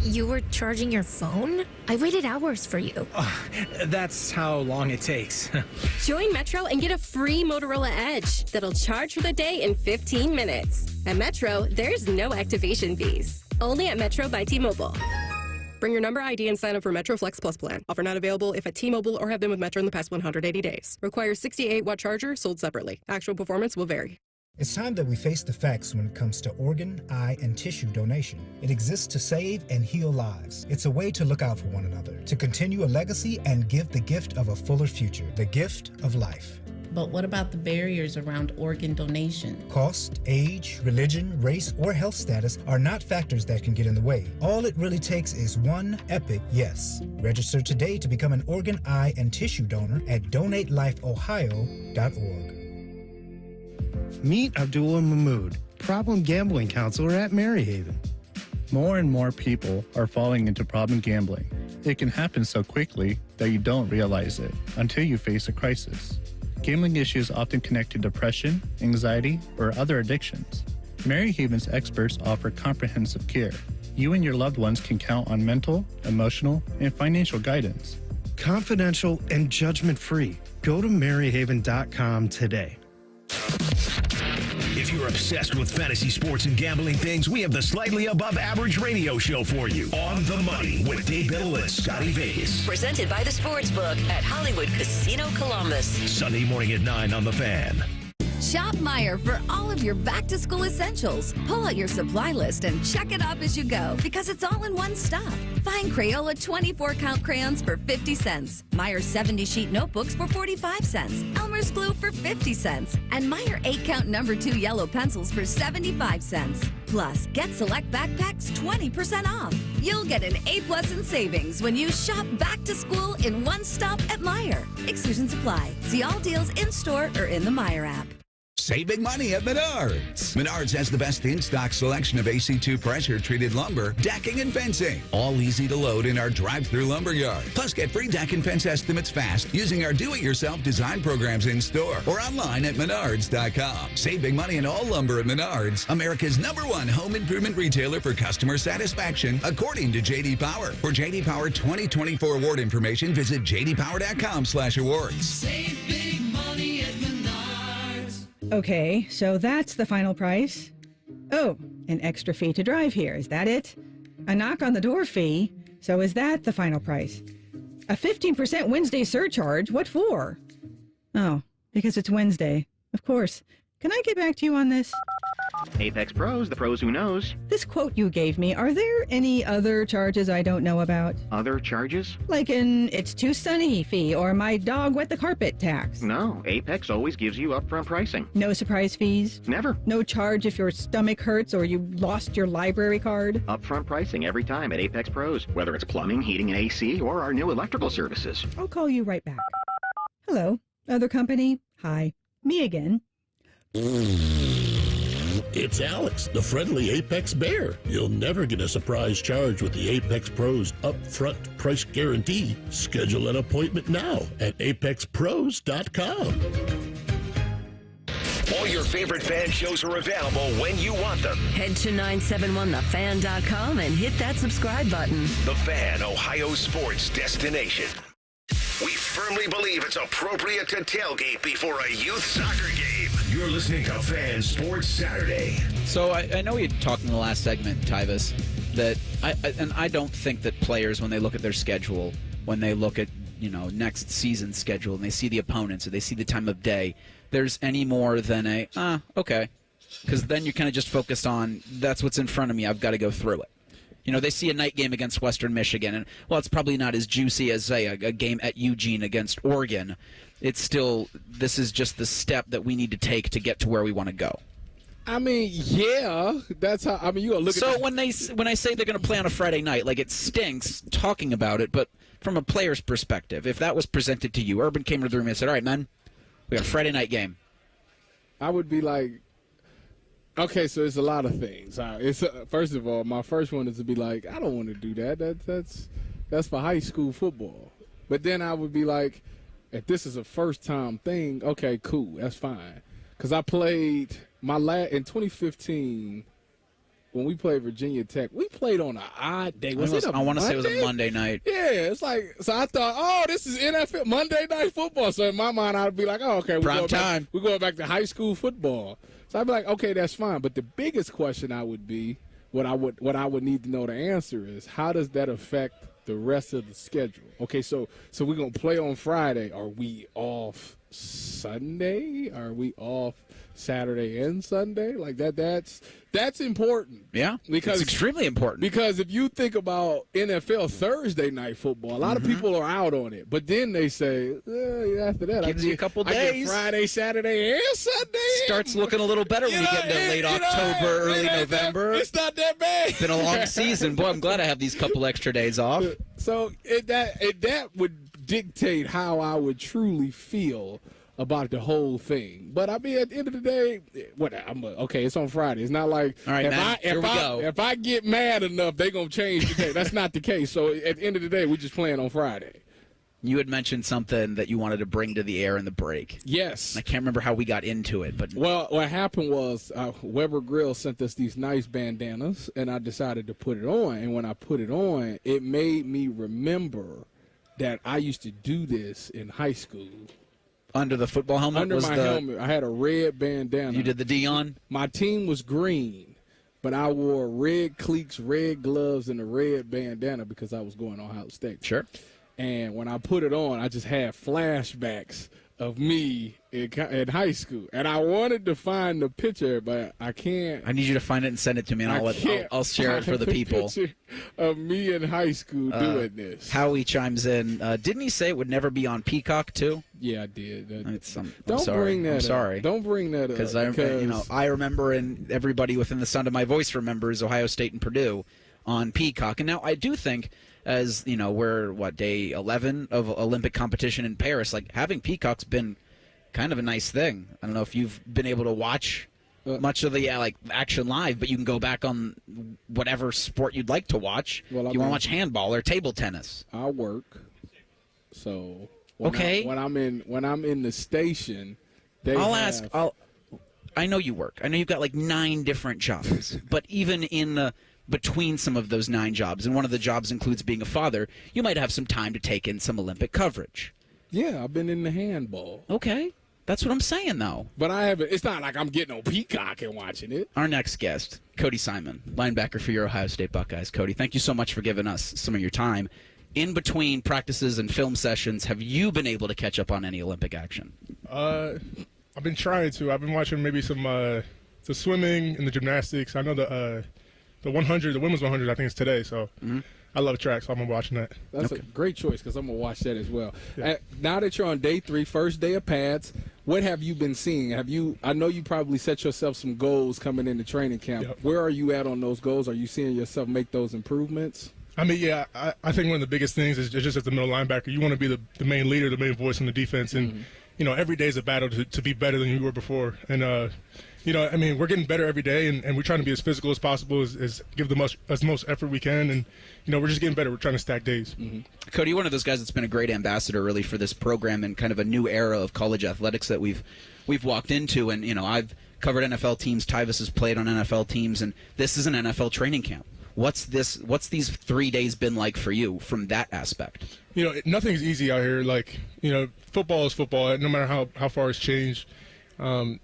You were charging your phone? I waited hours for you. That's how long it takes. Join Metro and get a free Motorola Edge that'll charge for the day in 15 minutes. At Metro, there's no activation fees. Only at Metro by T-Mobile. Bring your number ID and sign up for Metro Flex Plus plan. Offer not available if at T-Mobile or have been with Metro in the past 180 days. Requires 68-watt charger sold separately. Actual performance will vary. It's time that we face the facts when it comes to organ, eye, and tissue donation. It exists to save and heal lives. It's a way to look out for one another, to continue a legacy and give the gift of a fuller future, the gift of life. But what about the barriers around organ donation? Cost, age, religion, race, or health status are not factors that can get in the way. All it really takes is one epic yes. Register today to become an organ, eye, and tissue donor at donatelifeohio.org. Meet Abdul and Mahmood, problem gambling counselor at Maryhaven. More and more people are falling into problem gambling. It can happen so quickly that you don't realize it until you face a crisis. Gambling issues often connect to depression, anxiety, or other addictions. Maryhaven's experts offer comprehensive care. You and your loved ones can count on mental, emotional, and financial guidance. Confidential and judgment-free. Go to maryhaven.com today. If you're obsessed with fantasy sports and gambling things, we have the slightly above average radio show for you. On the Money with Dave Biddell and Scotty Vegas. Presented by the Sportsbook at Hollywood Casino Columbus. Sunday morning at 9 on The Fan. Shop Meijer for all of your back-to-school essentials. Pull out your supply list and check it off as you go because it's all in one stop. Find Crayola 24-count crayons for 50 cents, Meijer 70-sheet notebooks for 45 cents, Elmer's glue for 50 cents, and Meijer 8-count number 2 yellow pencils for 75 cents. Plus, get select backpacks 20% off. You'll get an A+ in savings when you shop back to school in one stop at Meijer. Exclusions apply. See all deals in-store or in the Meijer app. Save big money at Menards. Menards has the best in-stock selection of AC2 pressure-treated lumber, decking, and fencing. All easy to load in our drive-through lumber yard. Plus, get free deck and fence estimates fast using our do-it-yourself design programs in-store or online at menards.com. Save big money in all lumber at Menards, America's #1 home improvement retailer for customer satisfaction, according to J.D. Power. For J.D. Power 2024 award information, visit jdpower.com/awards. Save big money at Menards. Okay, so that's the final price. Oh, an extra fee to drive here. Is that it? A knock on the door fee. So is that the final price? A 15% Wednesday surcharge. What for? Oh, because it's Wednesday. Of course. Can I get back to you on this? Apex Pros, the pros who knows. This quote you gave me, are there any other charges I don't know about? Other charges? Like an it's too sunny fee or my dog wet the carpet tax. No, Apex always gives you upfront pricing. No surprise fees? Never. No charge if your stomach hurts or you lost your library card? Upfront pricing every time at Apex Pros, whether it's plumbing, heating, and AC, or our new electrical services. I'll call you right back. Hello, other company? Hi, me again. It's Alex, the friendly Apex Bear. You'll never get a surprise charge with the Apex Pros upfront price guarantee. Schedule an appointment now at apexpros.com. All your favorite fan shows are available when you want them. Head to 971thefan.com and hit that subscribe button. The Fan, Ohio sports destination. We firmly believe it's appropriate to tailgate before a youth soccer game. You're listening to Fan Sports Saturday. So I know we had talked in the last segment, Tyvis, that I don't think that players, when they look at their schedule, when they look at next season's schedule and they see the opponents or they see the time of day, there's any more than okay, because then you kind of just focus on that's what's in front of me. I've got to go through it. They see a night game against Western Michigan, and it's probably not as juicy as, say, a game at Eugene against Oregon. It's still, this is just the step that we need to take to get to where we want to go. I mean, yeah, that's how. I mean, you gotta look. So at when I say they're going to play on a Friday night, like, it stinks talking about it, but from a player's perspective, if that was presented to you, Urban came to the room and said, "All right, man, we got a Friday night game," I would be like, okay, so it's a lot of things. It's first of all, my first one is to be like, I don't want to do that. That's for high school football. But then I would be like, if this is a first time thing, okay, cool, that's fine. Because I played in 2015 when we played Virginia Tech. We played on an odd day. I want to say it was a Monday night. Yeah, it's like, so I thought, oh, this is NFL Monday Night Football. So in my mind, I'd be like, oh, okay, we're going back to high school football. So I'd be like, okay, that's fine. But the biggest question would be, what I would need to know the answer is, how does that affect the rest of the schedule? Okay, so we're gonna play on Friday. Are we off Sunday? Are we off Saturday and Sunday? Like that's important. Yeah, because it's extremely important. Because if you think about NFL Thursday night football, a lot of people are out on it. But then they say, after that, gives you a couple days. I get Friday, Saturday, and Sunday. Starts looking a little better when you get into late October, early November. It's not that bad. It's been a long season. Boy, I'm glad I have these couple extra days off. So that would dictate how I would truly feel about the whole thing. But I mean, at the end of the day, okay, it's on Friday. It's not like, all right, if I get mad enough, they're going to change the day. That's not the case. So at the end of the day, we're just playing on Friday. You had mentioned something that you wanted to bring to the air in the break. Yes. I can't remember how we got into it. But well, what happened was Weber Grill sent us these nice bandanas, and I decided to put it on. And when I put it on, it made me remember that I used to do this in high school. Under the football helmet? Under my helmet. I had a red bandana. You did the Dion? My team was green, but I wore red cleats, red gloves, and a red bandana because I was going to Ohio State. Sure. And when I put it on, I just had flashbacks of me in high school. And I wanted to find the picture, but I can't. I need you to find it and send it to me, and I'll share it for the people. Picture of me in high school doing this. Howie chimes in. Didn't he say it would never be on Peacock, too? Yeah, I did. I'm sorry. I'm sorry. Don't bring that up. Because I remember, and everybody within the sound of my voice remembers Ohio State and Purdue on Peacock. And now I do think, as we're day 11 of Olympic competition in Paris, like, having Peacock's been kind of a nice thing. I don't know if you've been able to watch much of the action live, but you can go back on whatever sport you'd like to watch. Well, you want to watch handball or table tennis? I work, so when I'm in the station, I know you work. I know you've got like 9 different jobs, but even in between some of those 9 jobs, and one of the jobs includes being a father, you might have some time to take in some Olympic coverage. Yeah, I've been in the handball. Okay. That's what I'm saying, though. But I haven't. It's not like I'm getting on Peacock and watching it. Our next guest, Cody Simon, linebacker for your Ohio State Buckeyes. Cody, thank you so much for giving us some of your time. In between practices and film sessions, have you been able to catch up on any Olympic action? I've been trying to. I've been watching maybe some the swimming and the gymnastics. I know the 100, the women's 100, I think it's today. So I love track, so I'm watching that. That's a great choice because I'm going to watch that as well. Yeah. Now that you're on day 3, first day of pads, what have you been seeing? I know you probably set yourself some goals coming into training camp. Yep. Where are you at on those goals? Are you seeing yourself make those improvements? I mean, yeah, I think one of the biggest things is just as the middle linebacker, you want to be the main leader, the main voice in the defense. And, every day is a battle to be better than you were before. And, I mean, we're getting better every day, and we're trying to be as physical as possible, as give the most effort we can. And, we're just getting better. We're trying to stack days. Cody, you're one of those guys that's been a great ambassador, really, for this program and kind of a new era of college athletics that we've walked into. And, I've covered NFL teams. Tyvis has played on NFL teams, and this is an NFL training camp. What's these 3 days been like for you from that aspect? Nothing's easy out here. Like, football is football, no matter how far it's changed. The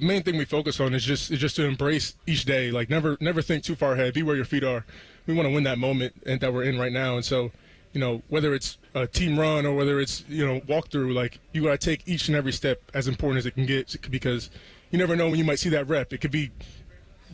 main thing we focus on is just to embrace each day. Like, never think too far ahead. Be where your feet are. We want to win that moment that we're in right now. And so, whether it's a team run or whether it's walk through, like, you got to take each and every step as important as it can get, because you never know when you might see that rep. It could be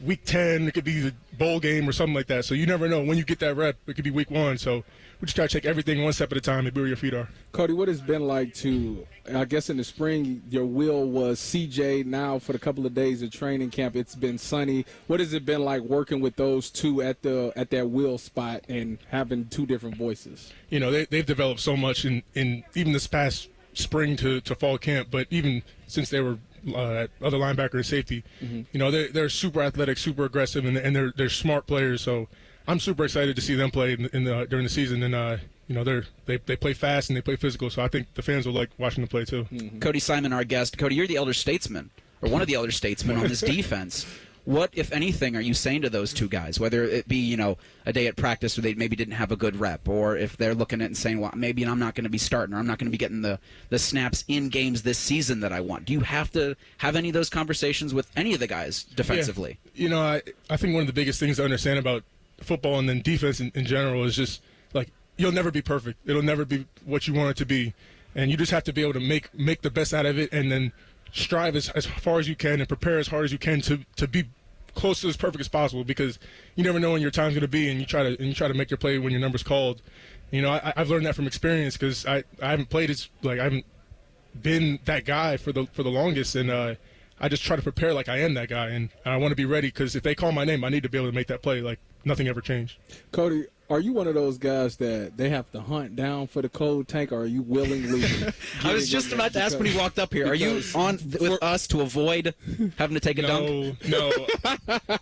week 10, it could be the bowl game or something like that. So you never know when you get that rep. It could be week 1. So we just try to take everything one step at a time and be where your feet are. Cody, what has been like to, I guess in the spring, your wheel was CJ. Now for the couple of days of training camp, it's been Sonny. What has it been like working with those two at that wheel spot and having two different voices? You know, they've developed so much in even this past spring to fall camp, but even since they were at other linebacker and safety, you know, they're super athletic, super aggressive, and they're smart players. So I'm super excited to see them play during the season, and you know, they play fast and they play physical. So I think the fans will like watching them play too. Cody Simon, our guest. Cody, you're the elder statesman, or one of the elder statesmen on this defense. What, if anything, are you saying to those two guys? Whether it be, you know, a day at practice where they maybe didn't have a good rep, or if they're looking at it and saying, well, maybe I'm not going to be starting, or I'm not going to be getting the snaps in games this season that I want. Do you have to have any of those conversations with any of the guys defensively? Yeah. You know, I think one of the biggest things to understand about football and then defense in general is just, like, you'll never be perfect. It'll never be what you want it to be. And you just have to be able to make the best out of it, and then strive as far as you can and prepare as hard as you can to be close to as perfect as possible, because you never know when your time's going to be, and you try to make your play when your number's called. You know, I've learned that from experience, because I haven't played as, like, I haven't been that guy for the longest, and I just try to prepare like I am that guy, and I want to be ready, because if they call my name, I need to be able to make that play like nothing ever changed. Cody, are you one of those guys that they have to hunt down for the cold tank, or are you willingly? I was just about to ask when he walked up here. Are you on with us to avoid having to take a dunk? No.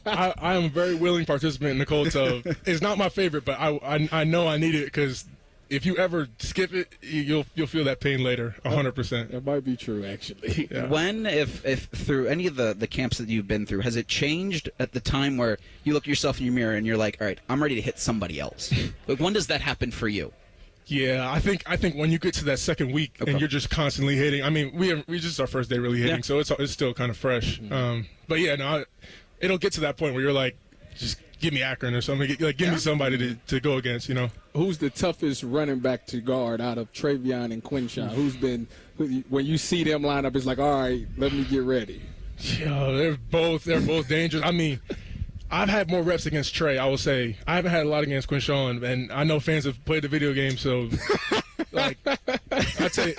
I am a very willing participant in the cold tub. It's not my favorite, but I know I need it, because if you ever skip it, you'll feel that pain later, 100%. That might be true, actually. Yeah. When, if through any of the camps that you've been through, has it changed at the time where you look yourself in your mirror and you're like, all right, I'm ready to hit somebody else? Like, when does that happen for you? Yeah, I think when you get to that second week and you're just constantly hitting. I mean, we just our first day really hitting, so it's still kind of fresh. But yeah, no, it'll get to that point where you're like, just give me Akron or something. Like, give me somebody to go against, you know. Who's the toughest running back to guard out of Travion and Quinshawn? When you see them line up, it's like, all right, let me get ready. Yeah, they're both dangerous. I mean, I've had more reps against Trey, I will say. I haven't had a lot against Quinshawn, and I know fans have played the video game, so like, I'd say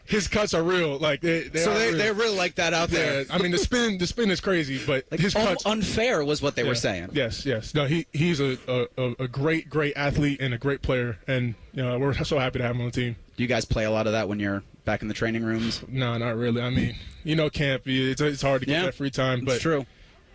his cuts are real. Like they're real like that out there. Yeah, I mean the spin is crazy, but like, his cuts unfair was what they were saying. Yes. No, he's a great athlete and a great player, and you know, we're so happy to have him on the team. Do you guys play a lot of that when you're back in the training rooms? No, not really. I mean, you know, camp, it's hard to get that free time, but it's true.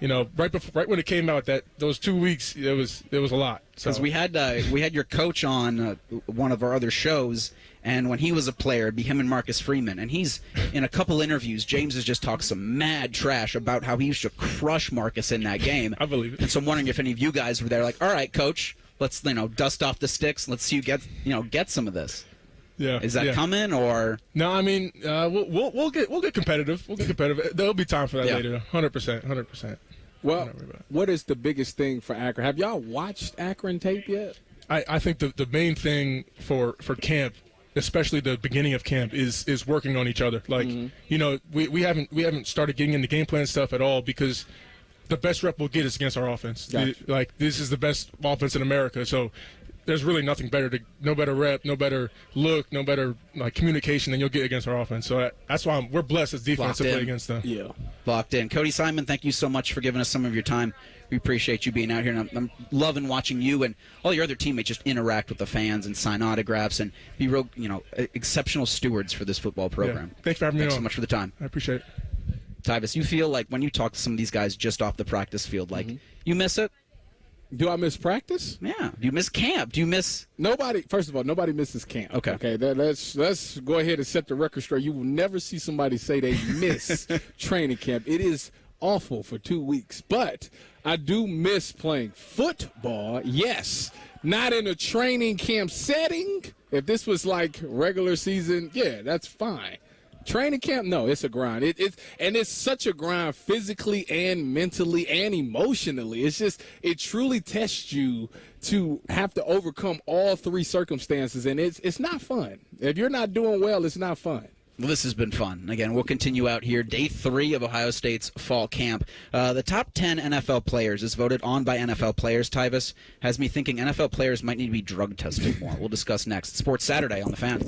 You know, right when it came out, those 2 weeks, it was a lot. Because we had your coach on one of our other shows, and when he was a player, it'd be him and Marcus Freeman, and he's in a couple interviews. James has just talked some mad trash about how he used to crush Marcus in that game. I believe it. And so I'm wondering if any of you guys were there, like, all right, coach, let's dust off the sticks, let's see you get some of this. Yeah, is that coming or no? I mean, we'll get competitive. We'll get competitive. There'll be time for that later. 100%. Well, what is the biggest thing for Akron? Have y'all watched Akron tape yet? I think the main thing for camp, especially the beginning of camp, is working on each other. Like you know, we haven't started getting into game plan stuff at all, because the best rep we'll get is against our offense. Gotcha. Like, this is the best offense in America, so there's really nothing better no better rep, no better look, no better like communication than you'll get against our offense. So that's why we're blessed as defense to play against them. Yeah, locked in. Cody Simon, thank you so much for giving us some of your time. We appreciate you being out here, and I'm loving watching you and all your other teammates just interact with the fans and sign autographs and be real, exceptional stewards for this football program. Yeah. Thanks for having me on. Thanks so much for the time. I appreciate it. Tyvis, you feel like when you talk to some of these guys just off the practice field, like you miss it? Do I miss practice? Yeah. Do you miss camp? Do you miss nobody? First of all, nobody misses camp. Okay. Let's go ahead and set the record straight. You will never see somebody say they miss training camp. It is awful for 2 weeks, but I do miss playing football. Yes, not in a training camp setting. If this was like regular season, yeah, that's fine. Training camp, no, it's a grind. It's such a grind physically and mentally and emotionally. It truly tests you to have to overcome all three circumstances, and it's not fun. If you're not doing well, it's not fun. Well, this has been fun. Again, we'll continue out here. Day 3 of Ohio State's fall camp. The top 10 NFL players is voted on by NFL players. Tyvis has me thinking NFL players might need to be drug tested more. We'll discuss next. Sports Saturday on The Fan.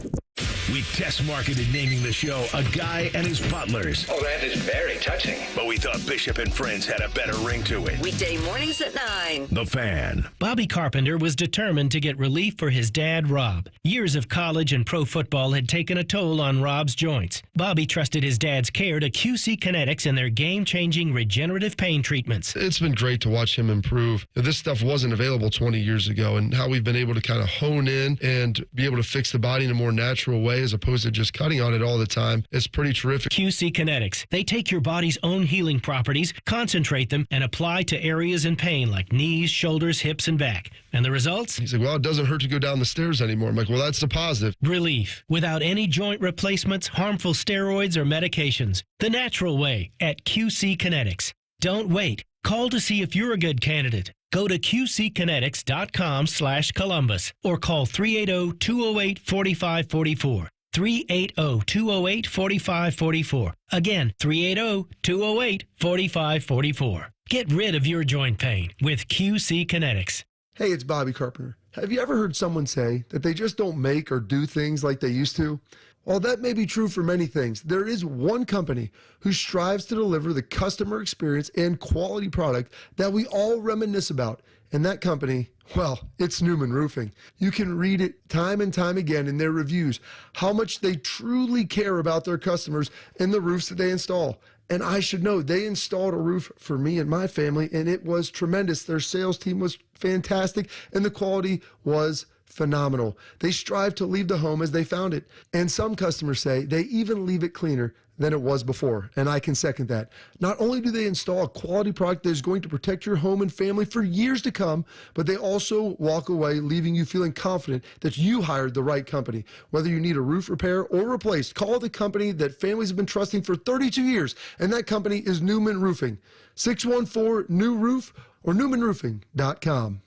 We test marketed naming the show A Guy and His Butlers. Oh, that is very touching. But we thought Bishop and Friends had a better ring to it. Weekday mornings at 9. The Fan. Bobby Carpenter was determined to get relief for his dad, Rob. Years of college and pro football had taken a toll on Rob's joints. Bobby trusted his dad's care to QC Kinetics and their game-changing regenerative pain treatments. It's been great to watch him improve. This stuff wasn't available 20 years ago, and how we've been able to kind of hone in and be able to fix the body in a more natural way as opposed to just cutting on it all the time. It's pretty terrific. QC Kinetics. They take your body's own healing properties, concentrate them, and apply to areas in pain like knees, shoulders, hips, and back. And the results? He's like, well, it doesn't hurt to go down the stairs anymore. I'm like, well, that's the positive. Relief. Without any joint replacements, harmful steroids, or medications. The natural way at QC Kinetics. Don't wait. Call to see if you're a good candidate. Go to qckinetics.com/Columbus or call 380-208-4544. 380-208-4544. Again, 380-208-4544. Get rid of your joint pain with QC Kinetics. Hey, it's Bobby Carpenter. Have you ever heard someone say that they just don't make or do things like they used to? While that may be true for many things, there is one company who strives to deliver the customer experience and quality product that we all reminisce about. And that company, well, it's Newman Roofing. You can read it time and time again in their reviews, how much they truly care about their customers and the roofs that they install. And I should know, they installed a roof for me and my family, and it was tremendous. Their sales team was fantastic, and the quality was phenomenal. They strive to leave the home as they found it. And some customers say they even leave it cleaner than it was before, and I can second that. Not only do they install a quality product that is going to protect your home and family for years to come, but they also walk away leaving you feeling confident that you hired the right company. Whether you need a roof repair or replaced, call the company that families have been trusting for 32 years, and that company is Newman Roofing. 614-NEW-ROOF or newmanroofing.com.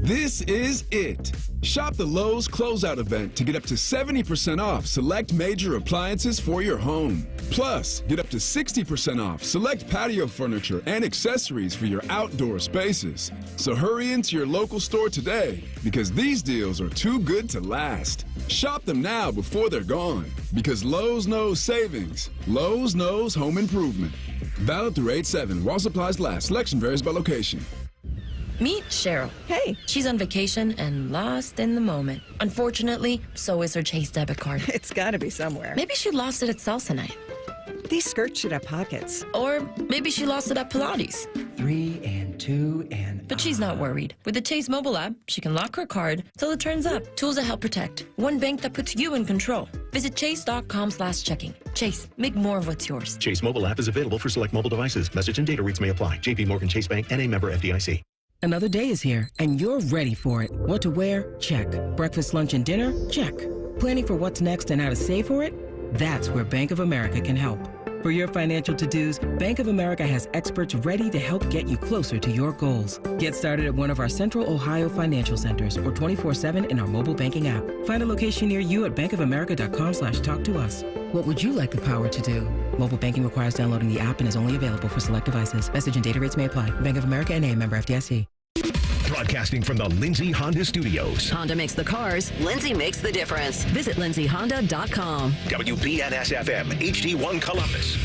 This is it. Shop the Lowe's Closeout event to get up to 70% off select major appliances for your home. Plus, get up to 60% off select patio furniture and accessories for your outdoor spaces. So hurry into your local store today because these deals are too good to last. Shop them now before they're gone because Lowe's knows savings. Lowe's knows home improvement. Valid through 8/7 while supplies last. Selection varies by location. Meet Cheryl. Hey. She's on vacation and lost in the moment. Unfortunately, so is her Chase debit card. It's gotta be somewhere. Maybe she lost it at salsa night. These skirts should have pockets. Or maybe she lost it at Pilates. 3 and 2 and... But she's not worried. With the Chase mobile app, she can lock her card till it turns up. Tools that help protect. One bank that puts you in control. Visit chase.com/checking. Chase, make more of what's yours. Chase mobile app is available for select mobile devices. Message and data rates may apply. JP Morgan Chase Bank, N.A. member FDIC. Another day is here, and you're ready for it. What to wear? Check. Breakfast, lunch, and dinner? Check. Planning for what's next and how to save for it? That's where Bank of America can help. For your financial to-dos, Bank of America has experts ready to help get you closer to your goals. Get started at one of our Central Ohio financial centers or 24/7 in our mobile banking app. Find a location near you at bankofamerica.com/talktous. What would you like the power to do? Mobile banking requires downloading the app and is only available for select devices. Message and data rates may apply. Bank of America N.A. member FDIC. Broadcasting from the Lindsay Honda Studios. Honda makes the cars. Lindsay makes the difference. Visit lindsayhonda.com. WBNS-FM, HD1 Columbus.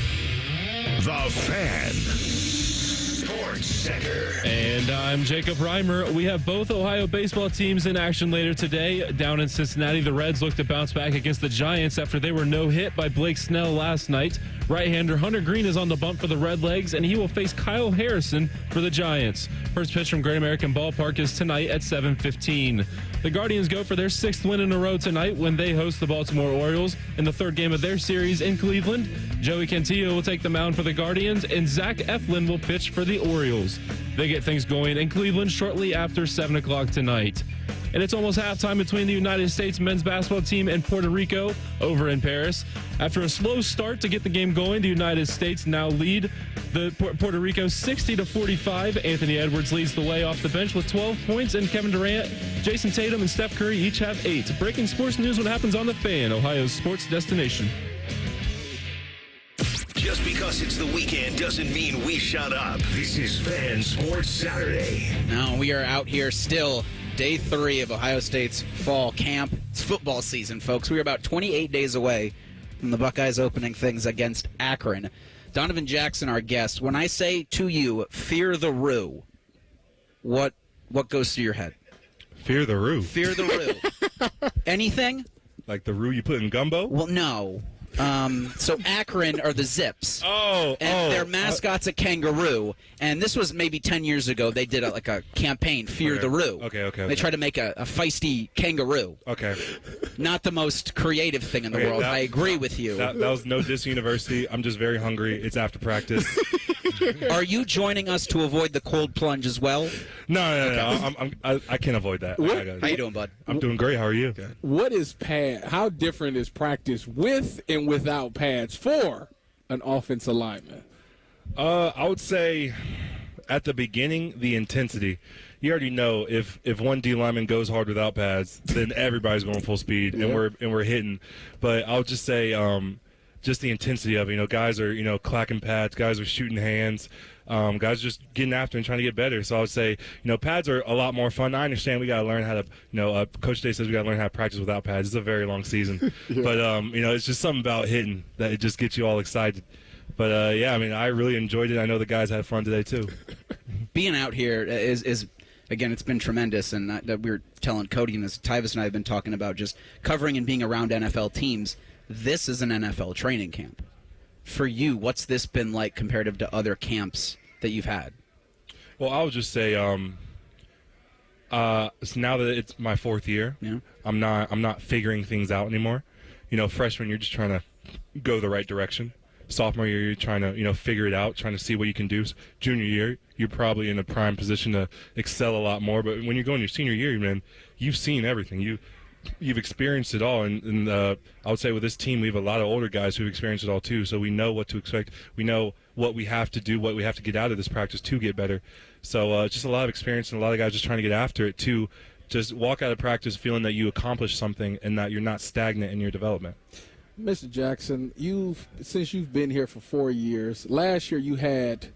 The Fan. Sports Center. And I'm Jacob Reimer. We have both Ohio baseball teams in action later today. Down in Cincinnati, the Reds look to bounce back against the Giants after they were no-hit by Blake Snell last night. Right-hander Hunter Green is on the bump for the Redlegs, and he will face Kyle Harrison for the Giants. First pitch from Great American Ballpark is tonight at 7:15. The Guardians go for their 6th win in a row tonight when they host the Baltimore Orioles in the 3rd game of their series in Cleveland. Joey Cantillo will take the mound for the Guardians, and Zach Eflin will pitch for the Orioles. They get things going in Cleveland shortly after 7 o'clock tonight. and it's almost halftime between the United States men's basketball team and Puerto Rico over in Paris. After a slow start to get the game going, the United States now lead the Puerto Rico 60-45. Anthony Edwards leads the way off the bench with 12 points, and Kevin Durant, Jason Tatum, and Steph Curry each have 8. Breaking sports news, what happens on The Fan, Ohio's sports destination. Just because it's the weekend doesn't mean we shut up. This is Fan Sports Saturday. Now we are out here still, day 3 of Ohio State's fall camp. It's football season, folks. We are about 28 days away from the Buckeyes opening things against Akron. Donovan Jackson, our guest. When I say to you, fear the Roo, what goes through your head? Fear the Roo. Fear the Roo. Anything? Like the Roo you put in gumbo? Well, no. So Akron are the Zips. And their mascot's a kangaroo. And this was maybe 10 years ago. They did a campaign, Fear the Roo. Okay. They tried to make a feisty kangaroo. Okay. Not the most creative thing in the world. I agree with you. That was no diss university. I'm just very hungry. It's after practice. Are you joining us to avoid the cold plunge as well? No. I can't avoid that. How you doing, bud? I'm doing great. How are you? What is pad? How different is practice with and without pads for an offensive lineman? I would say at the beginning, the intensity. You already know if one D lineman goes hard without pads, then everybody's going full speed and we're hitting. But I would just say just the intensity of it. Guys are clacking pads, guys are shooting hands. Guys just getting after and trying to get better. So I would say, pads are a lot more fun. I understand we got to learn how to, Coach Day says we got to learn how to practice without pads. It's a very long season. But, it's just something about hitting that it just gets you all excited. But, I really enjoyed it. I know the guys had fun today, too. Being out here is again, it's been tremendous. And that we were telling Cody, and as Tyvis and I have been talking about just covering and being around NFL teams, this is an NFL training camp. For you, what's this been like comparative to other camps that you've had? Well, I would just say, so now that it's my 4th year, I'm not figuring things out anymore. Freshman, you're just trying to go the right direction. Sophomore year, you're trying to figure it out, trying to see what you can do. Junior year, you're probably in a prime position to excel a lot more. But when you're going your senior year, man, you've seen everything. You've experienced it all, and I would say with this team, we have a lot of older guys who've experienced it all too. So we know what to expect. We know what we have to do, what we have to get out of this practice to get better. So just a lot of experience and a lot of guys just trying to get after it to just walk out of practice feeling that you accomplished something and that you're not stagnant in your development. Mr. Jackson, since you've been here for 4 years, last year you had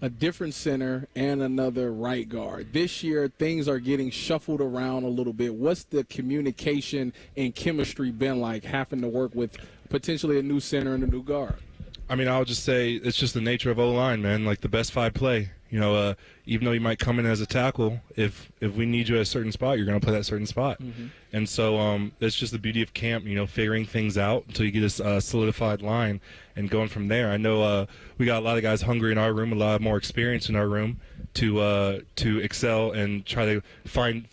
a different center and another right guard. This year, things are getting shuffled around a little bit. What's the communication and chemistry been like, having to work with potentially a new center and a new guard? I would just say it's just the nature of O-line, man. Like the best 5 play. Even though you might come in as a tackle, if we need you at a certain spot, you're going to play that certain spot. Mm-hmm. And so it's just the beauty of camp, figuring things out until you get a solidified line and going from there. I know we got a lot of guys hungry in our room, a lot more experience in our room to excel and try to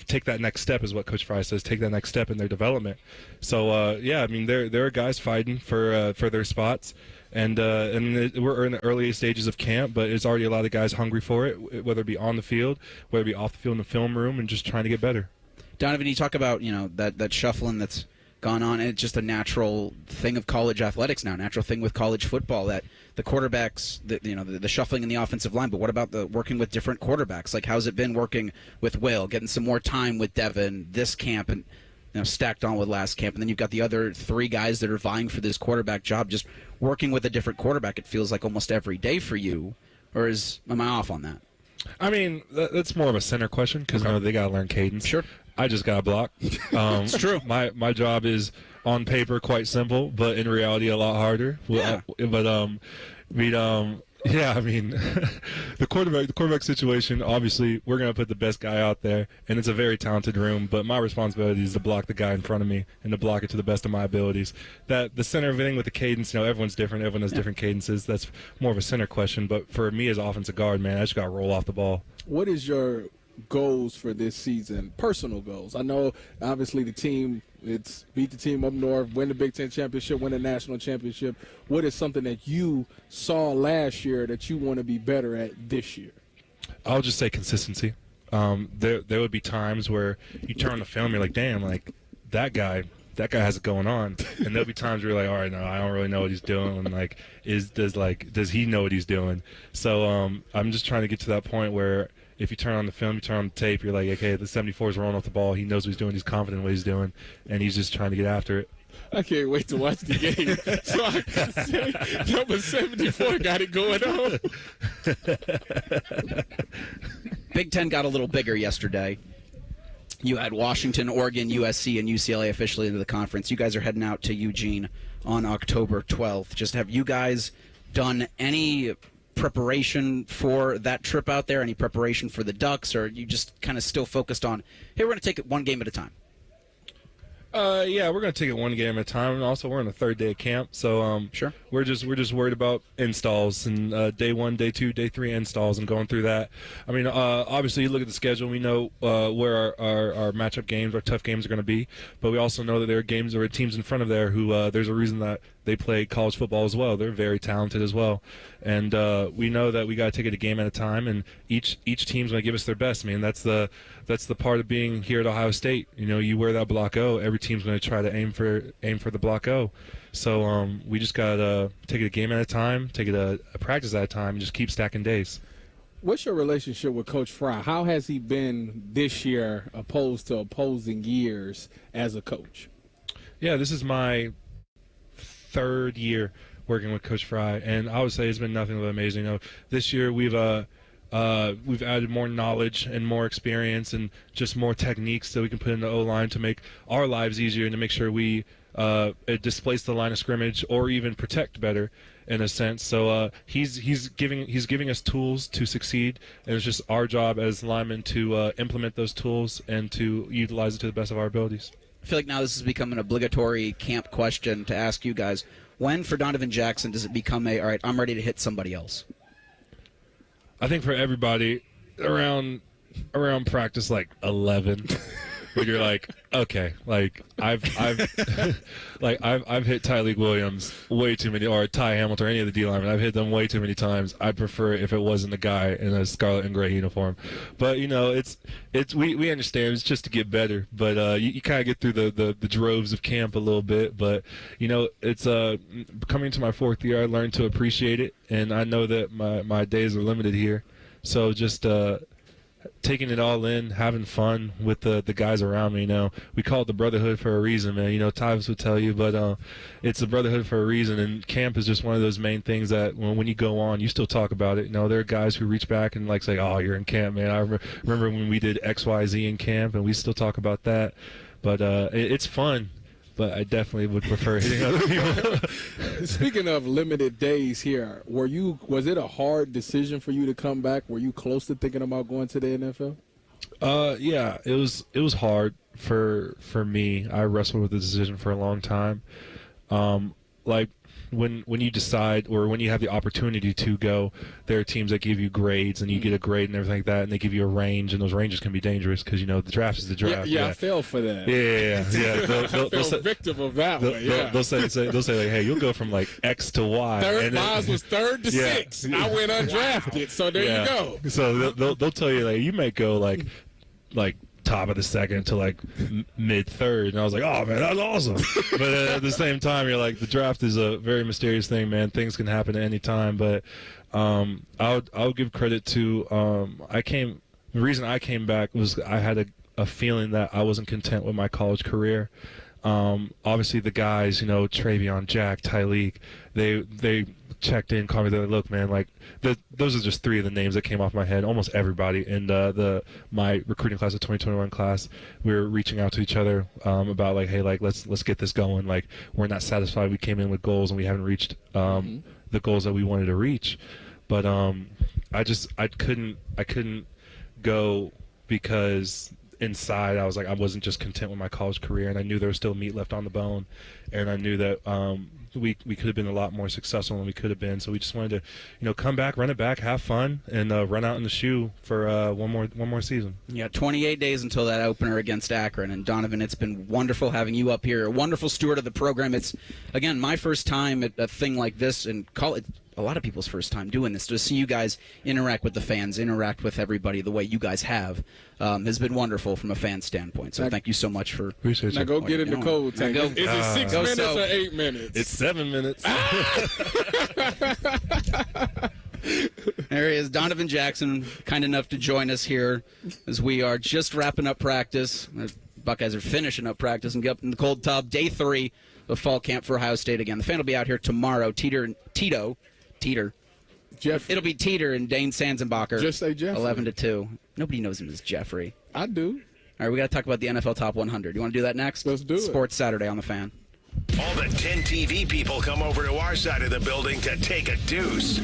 take that next step, is what Coach Fry says, take that next step in their development. So, there are guys fighting for their spots. And we're in the early stages of camp, but it's already a lot of guys hungry for it, whether it be on the field, whether it be off the field in the film room, and just trying to get better. Donovan, you talk about that shuffling that's gone on, and it's just a natural thing of college athletics now, natural thing with college football, that the quarterbacks, the shuffling in the offensive line. But what about the working with different quarterbacks? Like, how's it been working with Will, getting some more time with Devin this camp, and stacked on with last camp, and then you've got the other 3 guys that are vying for this quarterback job, just working with a different quarterback? It feels like almost every day for you, or am I off on that? That's more of a center question, because they got to learn cadence. Sure. I just got to block. It's true. My job is on paper quite simple, but in reality a lot harder. Yeah. The quarterback situation, obviously, we're going to put the best guy out there, and it's a very talented room, but my responsibility is to block the guy in front of me and to block it to the best of my abilities. That the center of everything with the cadence, everyone's different. Everyone has different cadences. That's more of a center question, but for me as offensive guard, man, I just got to roll off the ball. What is your goals for this season, personal goals? I know, obviously, the team, it's beat the team up north, win the Big Ten championship, win the national championship. What is something that you saw last year that you want to be better at this year? I'll just say consistency. there would be times where you turn on the film, you're like, damn, like that guy has it going on, and there'll be times where you're like, all right, no, I don't really know what he's doing, and like, does he know what he's doing? So I'm just trying to get to that point where if you turn on the film, you turn on the tape, you're like, okay, the 74 is rolling off the ball, he knows what he's doing, he's confident in what he's doing, and he's just trying to get after it. I can't wait to watch the game. So I can say number 74 got it going on. Big Ten got a little bigger yesterday. You had Washington, Oregon, USC, and UCLA officially into the conference. You guys are heading out to Eugene on October 12th. Just have you guys done any preparation for that trip out there? Any preparation for the Ducks? Or are you just kind of still focused on, hey, we're going to take it one game at a time? Yeah, we're gonna take it one game at a time, and also we're on the third day of camp, so sure. We're just worried about installs and day 1, day 2, day 3 installs and going through that. I mean, obviously, you look at the schedule, we know where our matchup games, our tough games are going to be, but we also know that there are games or teams in front of there who there's a reason that they play college football as well. They're very talented as well, and we know that we got to take it a game at a time, and each team's going to give us their best. I mean, that's the part of being here at Ohio State. You know, you wear that block O, every team's going to try to aim for the block O. So we just got to take it a game at a time, take it a practice at a time, and just keep stacking days. What's your relationship with Coach Fry? How has he been this year opposed to opposing years as a coach? Yeah, this is my third year working with Coach Fry, and I would say it's been nothing but amazing. You know, this year we've added more knowledge and more experience and just more techniques that we can put in the O-line to make our lives easier and to make sure we displace the line of scrimmage or even protect better in a sense. So he's giving us tools to succeed, and it's just our job as linemen to implement those tools and to utilize it to the best of our abilities. I feel like now this has become an obligatory camp question to ask you guys. When, for Donovan Jackson, does it become all right, I'm ready to hit somebody else? I think for everybody, around practice like 11, when you're like, okay, like I've hit Tyleik Williams way too many, or Ty Hamilton, or any of the D linemen. I've hit them way too many times. I'd prefer if it wasn't a guy in a scarlet and gray uniform. But you know, we understand it's just to get better. But you kind of get through the droves of camp a little bit. But you know, it's coming to my fourth year, I learned to appreciate it, and I know that my days are limited here. So just taking it all in, having fun with the guys around me. You know, we call it the brotherhood for a reason, man. You know, Tyvis would tell you, but it's a brotherhood for a reason, and camp is just one of those main things that when you go on, you still talk about it. You know, there are guys who reach back and like say, oh, you're in camp, man. I remember when we did XYZ in camp, and we still talk about that. But it's fun. But I definitely would prefer hitting other people. Speaking of limited days here, was it a hard decision for you to come back? Were you close to thinking about going to the NFL? Yeah, it was hard for me. I wrestled with the decision for a long time. Like when you decide, or when you have the opportunity to go, there are teams that give you grades, and you get a grade and everything like that, and they give you a range, and those ranges can be dangerous because, you know, the draft is the draft. Yeah, I fell for that. Yeah. They'll fell victim of that one. Yeah. They'll say like, hey, you'll go from like X to Y. Mine was 3rd to 6th. I went undrafted, so there you go. So they'll tell you like you may go like top of the second to like mid third, and I was like, oh man, that's awesome. But at the same time, you're like, the draft is a very mysterious thing, man. Things can happen at any time. But I'll give credit to the reason I came back was I had a feeling that I wasn't content with my college career. Obviously the guys, you know, Travion, Jack, Tyleik, they checked in, called me. They're like, look, man, like those are just 3 of the names that came off my head. Almost everybody in my recruiting class, the 2021 class, we were reaching out to each other about like, hey, like let's get this going. Like, we're not satisfied. We came in with goals and we haven't reached the goals that we wanted to reach. But I couldn't go because inside I was like, I wasn't just content with my college career, and I knew there was still meat left on the bone, and I knew that we could have been a lot more successful than we could have been. So we just wanted to, you know, come back, run it back, have fun, and run out in the shoe for one more season. Yeah, 28 days until that opener against Akron. And Donovan, it's been wonderful having you up here, a wonderful steward of the program. It's, again, my first time at a thing like this in college. a lot of people's first time doing this. To see you guys interact with the fans, interact with everybody the way you guys have, has been wonderful from a fan standpoint. So thank you so much for. Appreciate you. Now go get in the cold tank. Is it 6 minutes or 8 minutes? It's 7 minutes. There he is, Donovan Jackson, kind enough to join us here as we are just wrapping up practice. The Buckeyes are finishing up practice and get up in the cold tub. Day 3 of fall camp for Ohio State again. The fan will be out here tomorrow. Teeter. Jeff. It'll be Teeter and Dane Sanzenbacher. Just say Jeffrey. 11 to 2. Nobody knows him as Jeffrey. I do. All right, we got to talk about the NFL Top 100. You want to do that next? Let's do it. Sports Saturday on the Fan. All the 10 TV people come over to our side of the building to take a deuce.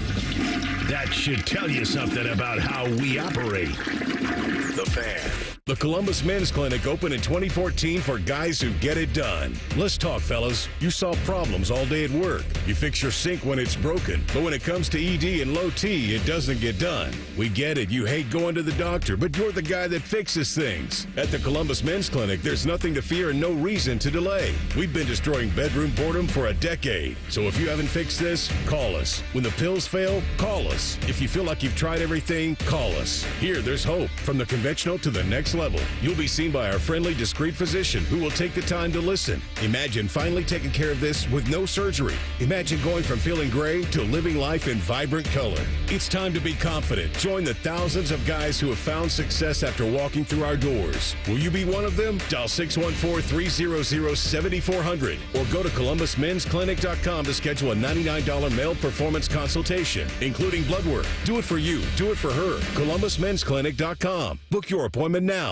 That should tell you something about how we operate. The Fan. The Columbus Men's Clinic opened in 2014 for guys who get it done. Let's talk, fellas. You solve problems all day at work. You fix your sink when it's broken. But when it comes to ED and low T, it doesn't get done. We get it. You hate going to the doctor, but you're the guy that fixes things. At the Columbus Men's Clinic, there's nothing to fear and no reason to delay. We've been destroying bedroom boredom for a decade. So if you haven't fixed this, call us. When the pills fail, call us. If you feel like you've tried everything, call us. Here, there's hope. From the conventional to the next level. You'll be seen by our friendly, discreet physician who will take the time to listen. Imagine finally taking care of this with no surgery. Imagine going from feeling gray to living life in vibrant color. It's time to be confident. Join the thousands of guys who have found success after walking through our doors. Will you be one of them? Dial 614-300-7400 or go to ColumbusMen'sClinic.com to schedule a $99 male performance consultation, including blood work. Do it for you. Do it for her. ColumbusMen'sClinic.com. Book your appointment now.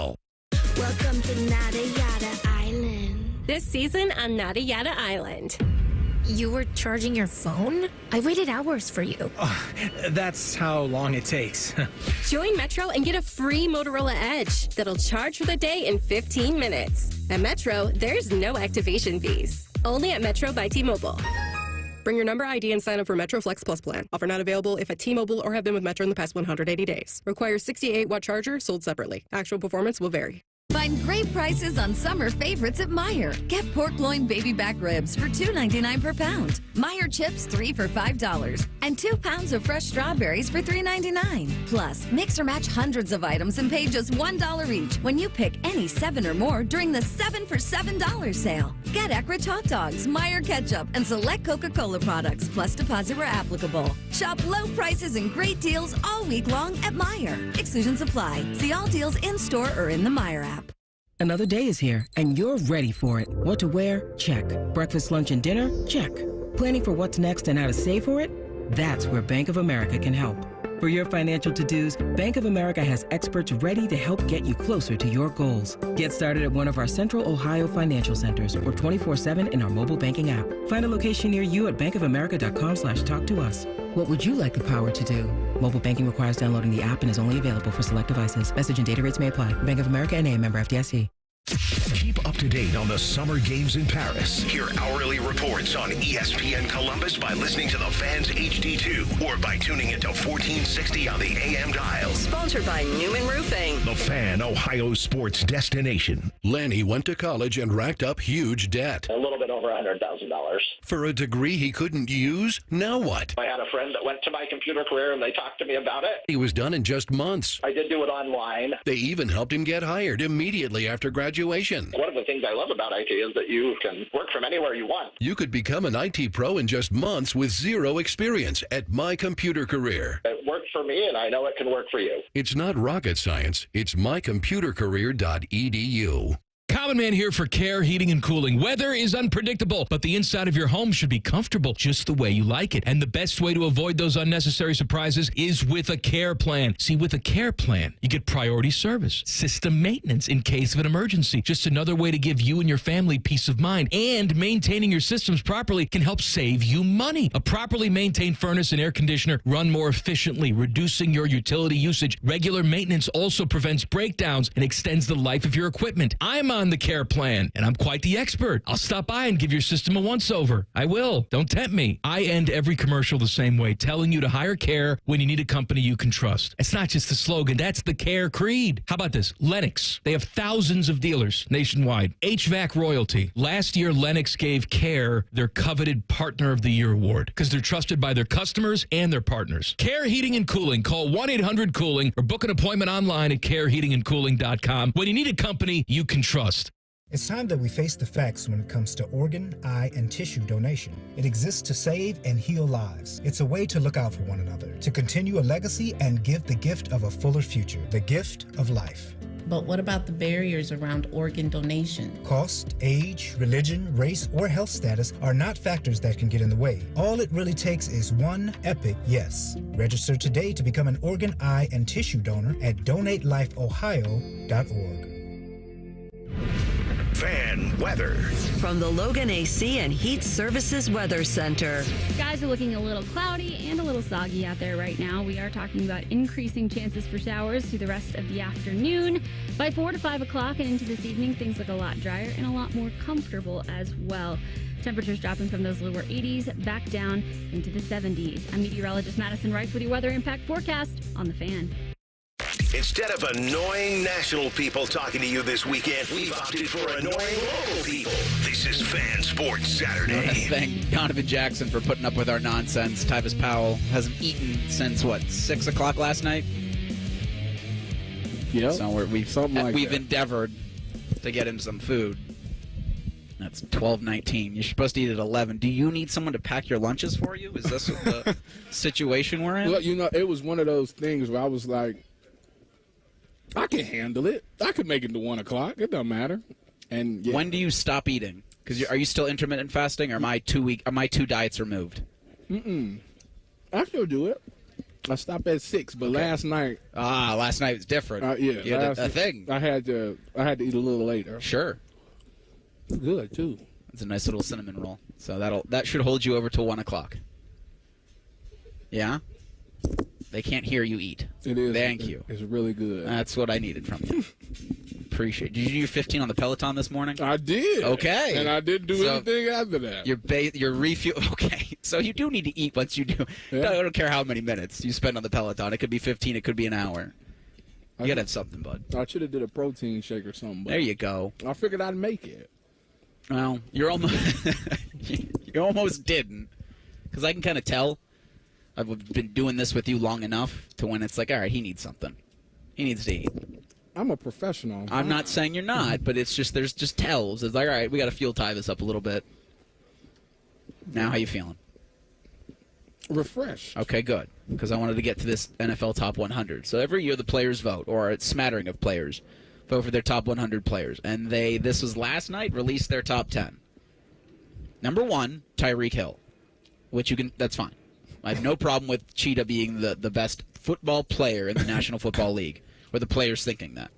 Welcome to Nada Yada Island. This season on Nada Yada Island. You were charging your phone? I waited hours for you. That's how long it takes. Join Metro and get a free Motorola Edge that'll charge for the day in 15 minutes. At Metro, there's no activation fees. Only at Metro by T-Mobile. Bring your number ID and sign up for Metro Flex Plus plan. Offer not available if at T-Mobile or have been with Metro in the past 180 days. Requires 68-watt charger, sold separately. Actual performance will vary. Find great prices on summer favorites at Meijer. Get pork loin baby back ribs for $2.99 per pound. Meijer chips 3 for $5. And 2 pounds of fresh strawberries for $3.99. Plus, mix or match hundreds of items and pay just $1 each when you pick any 7 or more during the 7 for $7 sale. Get Eckrich hot dogs, Meijer ketchup, and select Coca-Cola products, plus deposit where applicable. Shop low prices and great deals all week long at Meijer. Exclusions apply. See all deals in-store or in the Meijer app. Another day is here, and you're ready for it. What to wear? Check. Breakfast, lunch, and dinner? Check. Planning for what's next and how to save for it? That's where Bank of America can help. For your financial to-dos, Bank of America has experts ready to help get you closer to your goals. Get started at one of our Central Ohio financial centers or 24/7 in our mobile banking app. Find a location near you at bankofamerica.com/talktous. What would you like the power to do? Mobile banking requires downloading the app and is only available for select devices. Message and data rates may apply. Bank of America N.A., member FDIC. Keep up to date on the summer games in Paris. Hear hourly reports on ESPN Columbus by listening to the Fans HD2 or by tuning into 1460 on the AM dial. Sponsored by Newman Roofing. The Fan, Ohio sports destination. Lanny went to college and racked up huge debt. A little bit over $100,000. For a degree he couldn't use? Now what? I had a friend that went to my computer career and they talked to me about it. He was done in just months. I did do it online. They even helped him get hired immediately after graduation. One of the things I love about IT is that you can work from anywhere you want. You could become an IT pro in just months with zero experience at My Computer Career. It worked for me, and I know it can work for you. It's not rocket science. It's mycomputercareer.edu. Common Man here for Care Heating and Cooling. Weather is unpredictable, but the inside of your home should be comfortable just the way you like it. And the best way to avoid those unnecessary surprises is with a care plan. See, with a care plan, you get priority service, system maintenance in case of an emergency. Just another way to give you and your family peace of mind. And maintaining your systems properly can help save you money. A properly maintained furnace and air conditioner run more efficiently, reducing your utility usage. Regular maintenance also prevents breakdowns and extends the life of your equipment. I'm on run the care plan, and I'm quite the expert. I'll stop by and give your system a once-over. I will. Don't tempt me. I end every commercial the same way, telling you to hire care when you need a company you can trust. It's not just the slogan. That's the care creed. How about this? Lennox. They have thousands of dealers nationwide. HVAC royalty. Last year, Lennox gave Care their coveted Partner of the Year award because they're trusted by their customers and their partners. Care Heating and Cooling. Call 1-800-COOLING or book an appointment online at careheatingandcooling.com when you need a company you can trust. It's time that we face the facts when it comes to organ, eye, and tissue donation. It exists to save and heal lives. It's a way to look out for one another, to continue a legacy and give the gift of a fuller future, the gift of life. But what about the barriers around organ donation? Cost, age, religion, race, or health status are not factors that can get in the way. All it really takes is one epic yes. Register today to become an organ, eye, and tissue donor at donatelifeohio.org. Fan weather. From the Logan AC and Heat Services Weather Center. Skies are looking a little cloudy and a little soggy out there right now. We are talking about increasing chances for showers through the rest of the afternoon. By 4 to 5 o'clock and into this evening, things look a lot drier and a lot more comfortable as well. Temperatures dropping from those lower 80s back down into the 70s. I'm meteorologist Madison Rice with your weather impact forecast on The Fan. Instead of annoying national people talking to you this weekend, we've opted for annoying local people. This is Fan Sports Saturday. Thank Donovan Jackson for putting up with our nonsense. Tyvis Powell hasn't eaten since, 6 o'clock last night? Yeah. So we've endeavored to get him some food. That's 12:19. You're supposed to eat at 11. Do you need someone to pack your lunches for you? Is this the situation we're in? Well, it was one of those things where I was like, I can handle it. I could make it to 1 o'clock. It doesn't matter. And yeah. When do you stop eating? Because are you still intermittent fasting, or my 2 diets removed? I still do it. I stopped at 6, but last night. Last night was different. Yeah, you had a thing. I had to eat a little later. Sure. Good too. It's a nice little cinnamon roll. So that should hold you over till 1 o'clock. Yeah. They can't hear you eat. It is. Thank you. It's really good. That's what I needed from you. Appreciate it. Did you do your 15 on the Peloton this morning? I did. Okay. And I didn't do anything after that. Your refuel. Okay. So you do need to eat once you do. Yeah. I don't care how many minutes you spend on the Peloton. It could be 15. It could be an hour. You got to have something, bud. I should have did a protein shake or something. There you go. I figured I'd make it. Well, you're almost you almost didn't, because I can kind of tell. I've been doing this with you long enough to when it's like, all right, he needs something. He needs to eat. I'm a professional. I'm not saying you're not, but it's just there's just tells. It's like, all right, we got to fuel Tyvis up a little bit. Now, how you feeling? Refreshed. Okay, good, because I wanted to get to this NFL Top 100. So every year the players vote, or a smattering of players vote for their top 100 players, and this was last night, released their top 10. Number 1, Tyreek Hill, which that's fine. I have no problem with Cheetah being the best football player in the National Football League, or the players thinking that.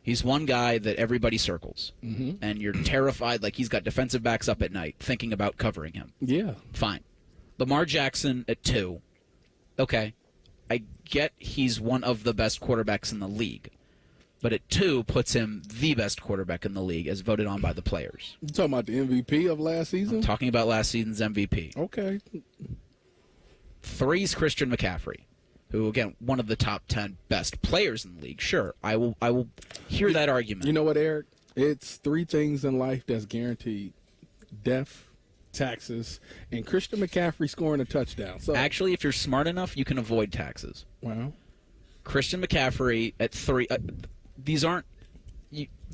He's one guy that everybody circles, and you're terrified, like he's got defensive backs up at night thinking about covering him. Yeah. Fine. Lamar Jackson at 2. Okay. I get he's one of the best quarterbacks in the league, but at 2 puts him the best quarterback in the league as voted on by the players. You talking about the MVP of last season? I'm talking about last season's MVP. Okay. 3's Christian McCaffrey, who, again, one of the top 10 best players in the league. Sure, I will hear that argument. You know what, Eric? It's 3 things in life that's guaranteed: death, taxes, and Christian McCaffrey scoring a touchdown. So actually, if you're smart enough, you can avoid taxes. Wow. Christian McCaffrey at 3. These aren't.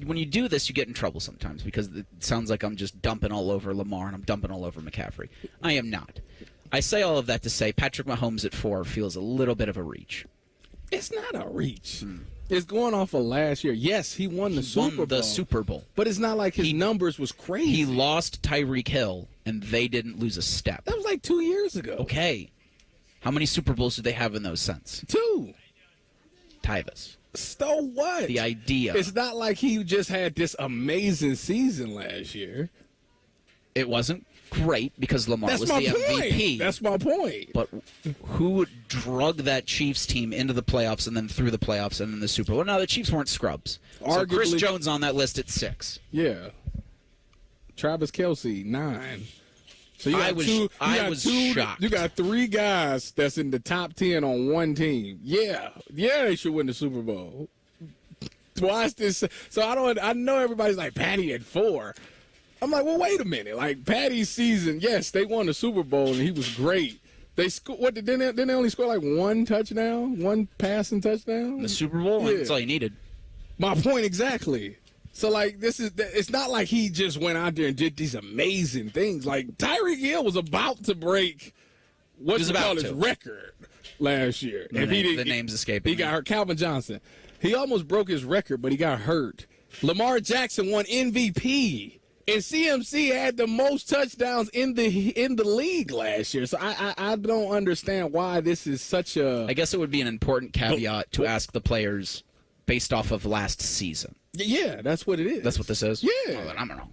When you do this, you get in trouble sometimes because it sounds like I'm just dumping all over Lamar and I'm dumping all over McCaffrey. I am not. I say all of that to say Patrick Mahomes at 4 feels a little bit of a reach. It's not a reach. It's going off of last year. Yes, he won the Super Bowl. But it's not like his numbers was crazy. He lost Tyreek Hill, and they didn't lose a step. That was like 2 years ago. Okay. How many Super Bowls did they have in those since? 2. Tyvis. So what? The idea. It's not like he just had this amazing season last year. It wasn't great because Lamar was the MVP. That's my point. But who drug that Chiefs team into the playoffs and then through the playoffs and then the Super Bowl? No, the Chiefs weren't scrubs. So Chris Jones on that list at 6. Yeah. Travis Kelce, 9. So you got I was shocked. You got 3 guys that's in the top 10 on one team. Yeah, they should win the Super Bowl. Watch this. So I know everybody's like Patty at 4. I'm like, well, wait a minute. Like Patty's season, yes, they won the Super Bowl and he was great. They didn't they only score like 1 touchdown, 1 passing touchdown? The Super Bowl, yeah. That's all you needed. My point exactly. So like it's not like he just went out there and did these amazing things. Like Tyreek Hill was about to break his record last year. The name's escaping. He got hurt. Calvin Johnson. He almost broke his record, but he got hurt. Lamar Jackson won MVP. And CMC had the most touchdowns in the league last year. So I don't understand why this is such a... I guess it would be an important caveat to ask the players based off of last season. Yeah, that's what it is. That's what this is? Yeah. Oh, then I'm wrong.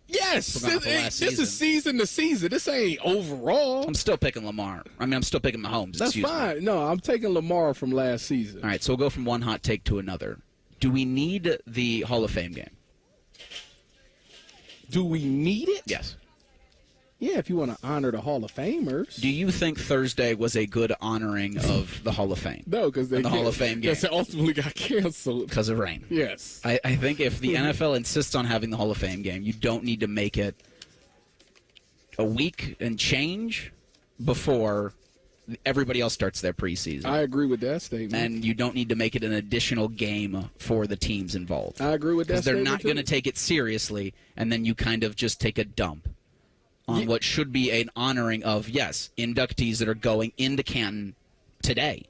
Yes. This is season to season. This ain't overall. I'm still picking Lamar. I'm still picking Mahomes. That's fine. No, I'm taking Lamar from last season. All right, so we'll go from one hot take to another. Do we need the Hall of Fame game? Do we need it? Yes. Yeah, if you want to honor the Hall of Famers. Do you think Thursday was a good honoring of the Hall of Fame? No, because the Hall of Fame game. Because it ultimately got canceled. Because of rain. Yes. I think if the NFL insists on having the Hall of Fame game, you don't need to make it a week and change before everybody else starts their preseason. I agree with that statement. And you don't need to make it an additional game for the teams involved. I agree with that statement. Because they're not going to take it seriously, and then you kind of just take a dump on what should be an honoring of, yes, inductees that are going into Canton today.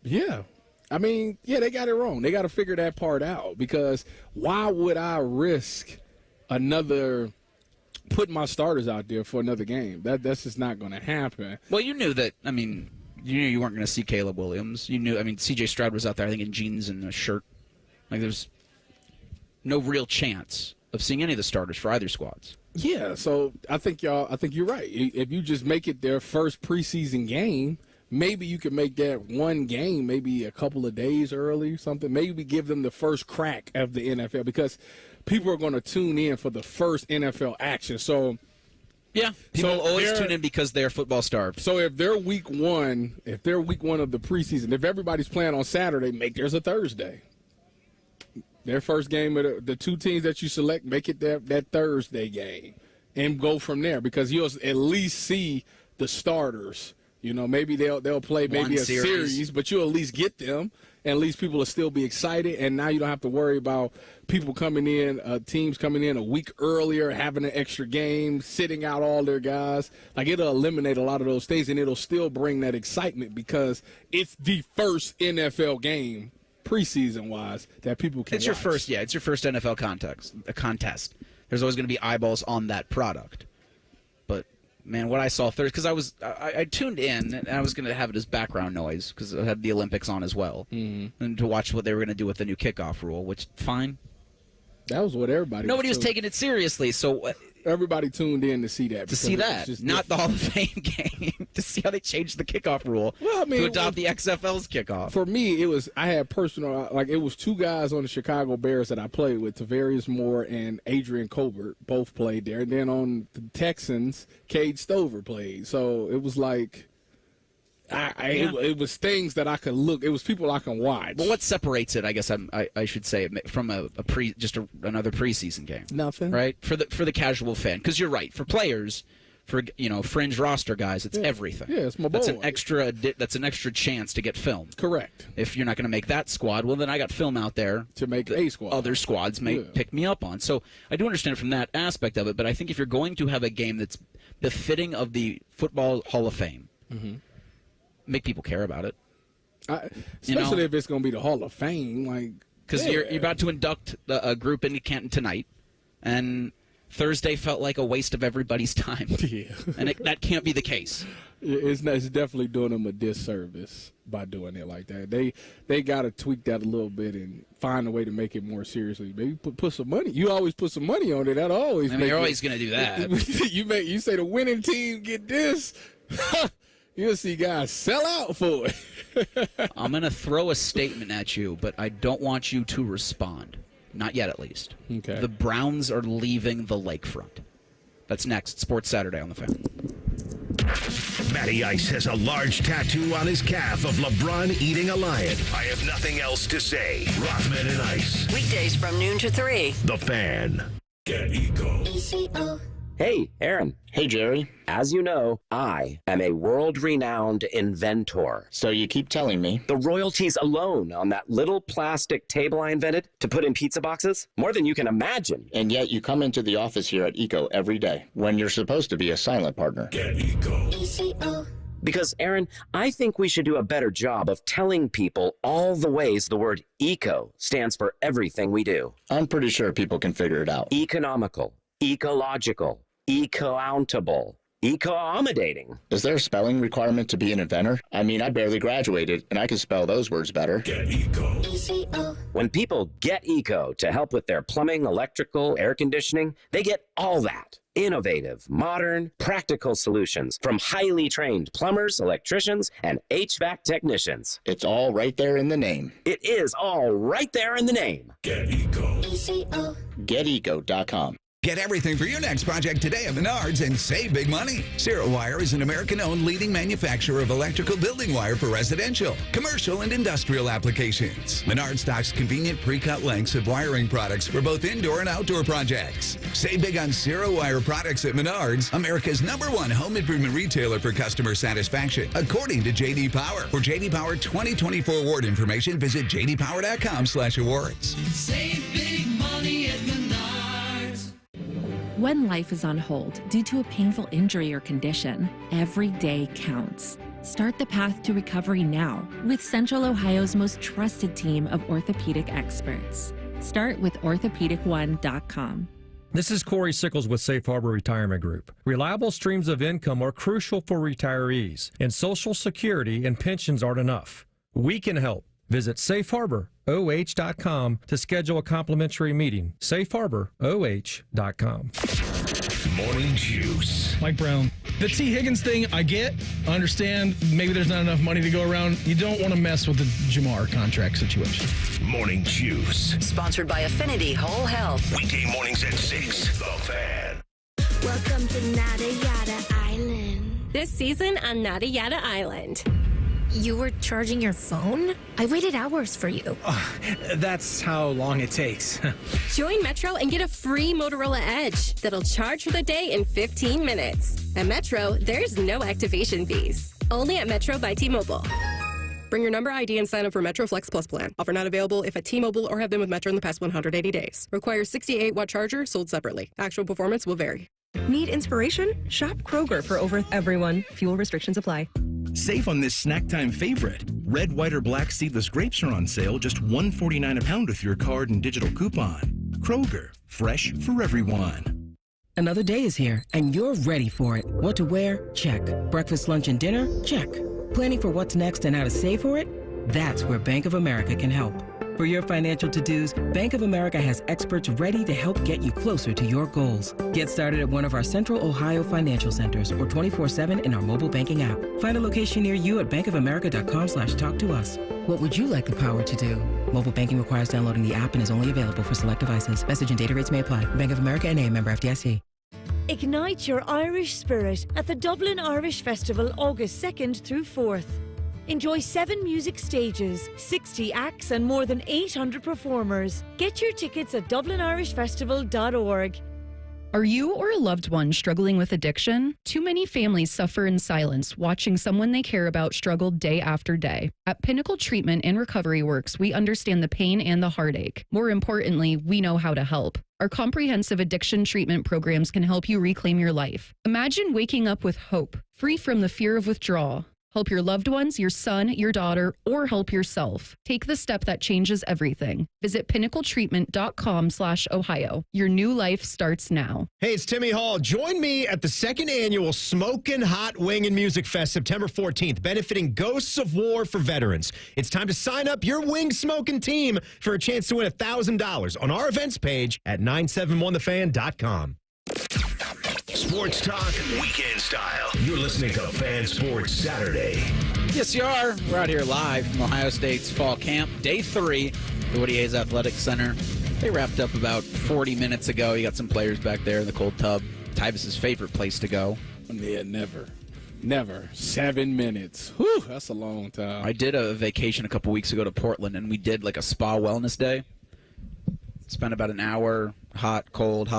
Yeah. I mean, yeah, they got it wrong. They got to figure that part out, because why would I risk putting my starters out there for another game? That's just not going to happen. Well, you knew that, you knew you weren't going to see Caleb Williams. You knew, C.J. Stroud was out there, I think, in jeans and a shirt. Like, there's no real chance of seeing any of the starters for either squads. Yeah, so I think you're right. If you just make it their first preseason game, maybe you can make that one game maybe a couple of days early or something. Maybe give them the first crack of the NFL, because people are going to tune in for the first NFL action. So yeah, people always tune in because they're football starved. So if they're week one of the preseason, if everybody's playing on Saturday, make theirs a Thursday. Their first game of the 2 teams that you select, make it that Thursday game and go from there, because you'll at least see the starters. Maybe they'll play maybe a series, but you'll at least get them, and at least people will still be excited, and now you don't have to worry about people coming in, teams coming in a week earlier, having an extra game, sitting out all their guys. Like, it'll eliminate a lot of those things, and it'll still bring that excitement, because it's the first NFL game preseason-wise that people can watch. It's your first NFL contest. There's always going to be eyeballs on that product. But, man, what I saw Thursday, because I tuned in, and I was going to have it as background noise, because I had the Olympics on as well, and to watch what they were going to do with the new kickoff rule, which, fine. That was what everybody Nobody was taking it seriously, so... Everybody tuned in to see that. To see that, not the Hall of Fame game. To see how they changed the kickoff rule to adopt the XFL's kickoff. For me, I had personal, it was 2 guys on the Chicago Bears that I played with, Tavarius Moore and Adrian Colbert, both played there. And then on the Texans, Cade Stover played. So it was like... It was things that I could look. It was people I can watch. But what separates it, I guess I should say, from another preseason game? Nothing, right? For the casual fan, because you're right. For players, for fringe roster guys, it's everything. Yeah, it's my boy. That's an extra chance to get film. Correct. If you're not going to make that squad, well, then I got film out there to make a squad. Other squads may pick me up on. So I do understand from that aspect of it. But I think if you're going to have a game that's befitting of the Football Hall of Fame. Mm-hmm. Make people care about it, especially if it's going to be the Hall of Fame, because you're about to induct a group into Canton tonight, and Thursday felt like a waste of everybody's time. Yeah. And that can't be the case. It's definitely doing them a disservice by doing it like that. They got to tweak that a little bit and find a way to make it more seriously. Maybe put some money. You always put some money on it. That always. You're always going to do that. You say the winning team get this. You'll see guys sell out for it. I'm going to throw a statement at you, but I don't want you to respond. Not yet, at least. Okay. The Browns are leaving the lakefront. That's next. Sports Saturday on the Fan. Matty Ice has a large tattoo on his calf of LeBron eating a lion. I have nothing else to say. Rothman and Ice. Weekdays from noon to 3. The Fan. Get Eco. Hey, Aaron. Hey, Jerry. As you know, I am a world-renowned inventor. So you keep telling me. The royalties alone on that little plastic table I invented to put in pizza boxes, more than you can imagine. And yet you come into the office here at Eco every day when you're supposed to be a silent partner. Get Eco. Because, Aaron, I think we should do a better job of telling people all the ways the word eco stands for everything we do. I'm pretty sure people can figure it out. Economical, ecological, eco-ountable, eco-accommodating. Is there a spelling requirement to be an inventor? I mean, I barely graduated, and I can spell those words better. Get Eco. When people get eco to help with their plumbing, electrical, air conditioning, they get all that. Innovative, modern, practical solutions from highly trained plumbers, electricians, and HVAC technicians. It's all right there in the name. It is all right there in the name. Get Eco. GetEco.com. Get everything for your next project today at Menards and save big money. Zero Wire is an American-owned leading manufacturer of electrical building wire for residential, commercial, and industrial applications. Menards stocks convenient pre-cut lengths of wiring products for both indoor and outdoor projects. Save big on Zero Wire products at Menards, America's #1 home improvement retailer for customer satisfaction, according to J.D. Power. For J.D. Power 2024 award information, visit jdpower.com/awards. Save big money at Menards. When life is on hold due to a painful injury or condition, every day counts. Start the path to recovery now with Central Ohio's most trusted team of orthopedic experts. Start with orthopedic1.com. This is Corey Sickles with Safe Harbor Retirement Group. Reliable streams of income are crucial for retirees, and Social Security and pensions aren't enough. We can help. Visit safeharboroh.com to schedule a complimentary meeting. safeharboroh.com. Morning Juice. Mike Brown. The T. Higgins thing, I get, understand. Maybe there's not enough money to go around. You don't want to mess with the Jamar contract situation. Morning Juice. Sponsored by Affinity Whole Health. Weekday mornings at 6. The Fan. Welcome to Nada Yada Island. This season on Nada Yada Island. You were charging your phone? I waited hours for you. That's how long it takes. Join Metro and get a free Motorola Edge that'll charge for the day in 15 minutes. At Metro, there's no activation fees. Only at Metro by T-Mobile. Bring your number ID and sign up for Metro Flex Plus plan. Offer not available if at T-Mobile or have been with Metro in the past 180 days. Requires 68-watt charger sold separately. Actual performance will vary. Need inspiration? Shop Kroger for over everyone. Fuel restrictions apply. Save on this snack time favorite. Red, white, or black seedless grapes are on sale, just $1.49 a pound with your card and digital coupon. Kroger, fresh for everyone. Another day is here, and you're ready for it. What to wear? Check. Breakfast, lunch, and dinner? Check. Planning for what's next and how to save for it? That's where Bank of America can help. For your financial to-dos, Bank of America has experts ready to help get you closer to your goals. Get started at one of our Central Ohio financial centers or 24/7 in our mobile banking app. Find a location near you at bankofamerica.com/talktous. What would you like the power to do? Mobile banking requires downloading the app and is only available for select devices. Message and data rates may apply. Bank of America N.A., member FDIC. Ignite your Irish spirit at the Dublin Irish Festival August 2nd through 4th. Enjoy 7 music stages, 60 acts and more than 800 performers. Get your tickets at dublinirishfestival.org. Are you or a loved one struggling with addiction? Too many families suffer in silence, watching someone they care about struggle day after day. At Pinnacle Treatment and Recovery Works, we understand the pain and the heartache. More importantly, we know how to help. Our comprehensive addiction treatment programs can help you reclaim your life. Imagine waking up with hope, free from the fear of withdrawal. Help your loved ones, your son, your daughter, or help yourself. Take the step that changes everything. Visit pinnacletreatment.com/Ohio. Your new life starts now. Hey, it's Timmy Hall. Join me at the second annual Smokin' Hot Wing and Music Fest, September 14th, benefiting Ghosts of War for veterans. It's time to sign up your wing smoking team for a chance to win $1,000 on our events page at 971thefan.com. Sports talk, weekend style. You're listening to Fan Sports Saturday. Yes, you are. We're out here live from Ohio State's fall camp, day 3, the Woody Hayes Athletic Center. They wrapped up about 40 minutes ago. You got some players back there in the cold tub. Tyvis' favorite place to go. Yeah, never. 7 minutes. Whew, that's a long time. I did a vacation a couple weeks ago to Portland, and we did like a spa wellness day. Spent about an hour, hot, cold.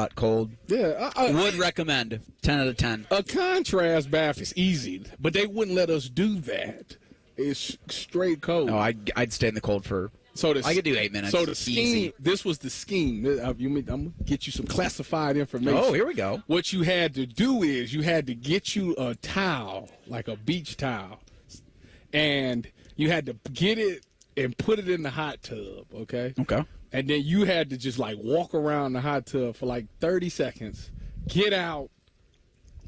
Yeah, I would recommend. 10 out of 10. A contrast bath is easy, but they wouldn't let us do that. It's straight cold. No, I'd stay in the cold for. I could do 8 minutes. So the scheme. Easy. This was the scheme. I'm gonna get you some classified information. Oh, here we go. What you had to do is you had to get you a towel, like a beach towel, and you had to get it and put it in the hot tub. Okay. And then you had to just like walk around the hot tub for like 30 seconds, get out,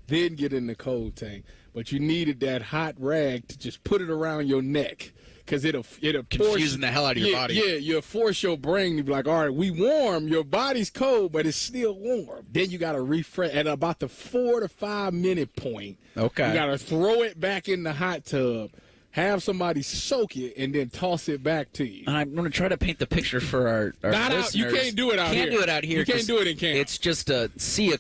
then get in the cold tank. But you needed that hot rag to just put it around your neck because it'll confusing the hell out of your body. Yeah, you'll force your brain to be like, all right, we warm. Your body's cold, but it's still warm. Then you got to refresh at about the 4 to 5 minute point. Okay. You got to throw it back in the hot tub. Have somebody soak it and then toss it back to you. And I'm going to try to paint the picture for our listeners. You can't do it out here. Can't do it out here. You can't do it in camp. It's just a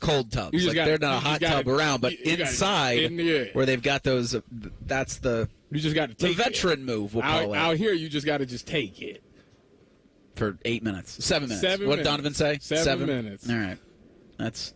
cold tub. They're not a hot tub around, but inside where they've got those, that's the you just got to take the veteran move. We'll call it. Out here, you just got to just take it for 8 minutes, 7 minutes. 7 what minutes. did Donovan say? 7 minutes. All right, that's.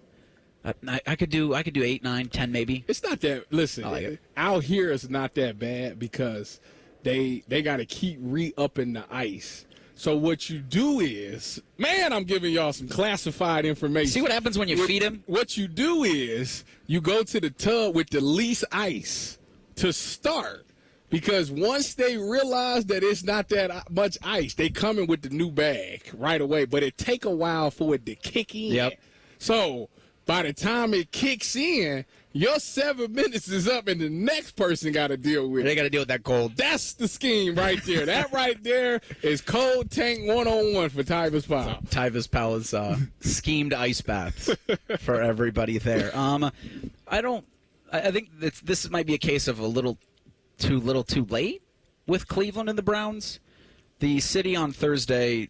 I could do 8, 9, 10 maybe. It's not that. Listen, like out here it's not that bad because they got to keep re-upping the ice. So what you do is, man, I'm giving y'all some classified information. See what happens when you feed him? What you do is you go to the tub with the least ice to start. Because once they realize that it's not that much ice, they come in with the new bag right away. But it take a while for it to kick in. Yep. So by the time it kicks in, your 7 minutes is up, and the next person got to deal with it. They got to deal with that cold. That's the scheme right there. That right there is cold tank 101 for Tyvis Powell. Tyvis Powell's schemed ice baths for everybody there. I think this might be a case of a little too late with Cleveland and the Browns. The city on Thursday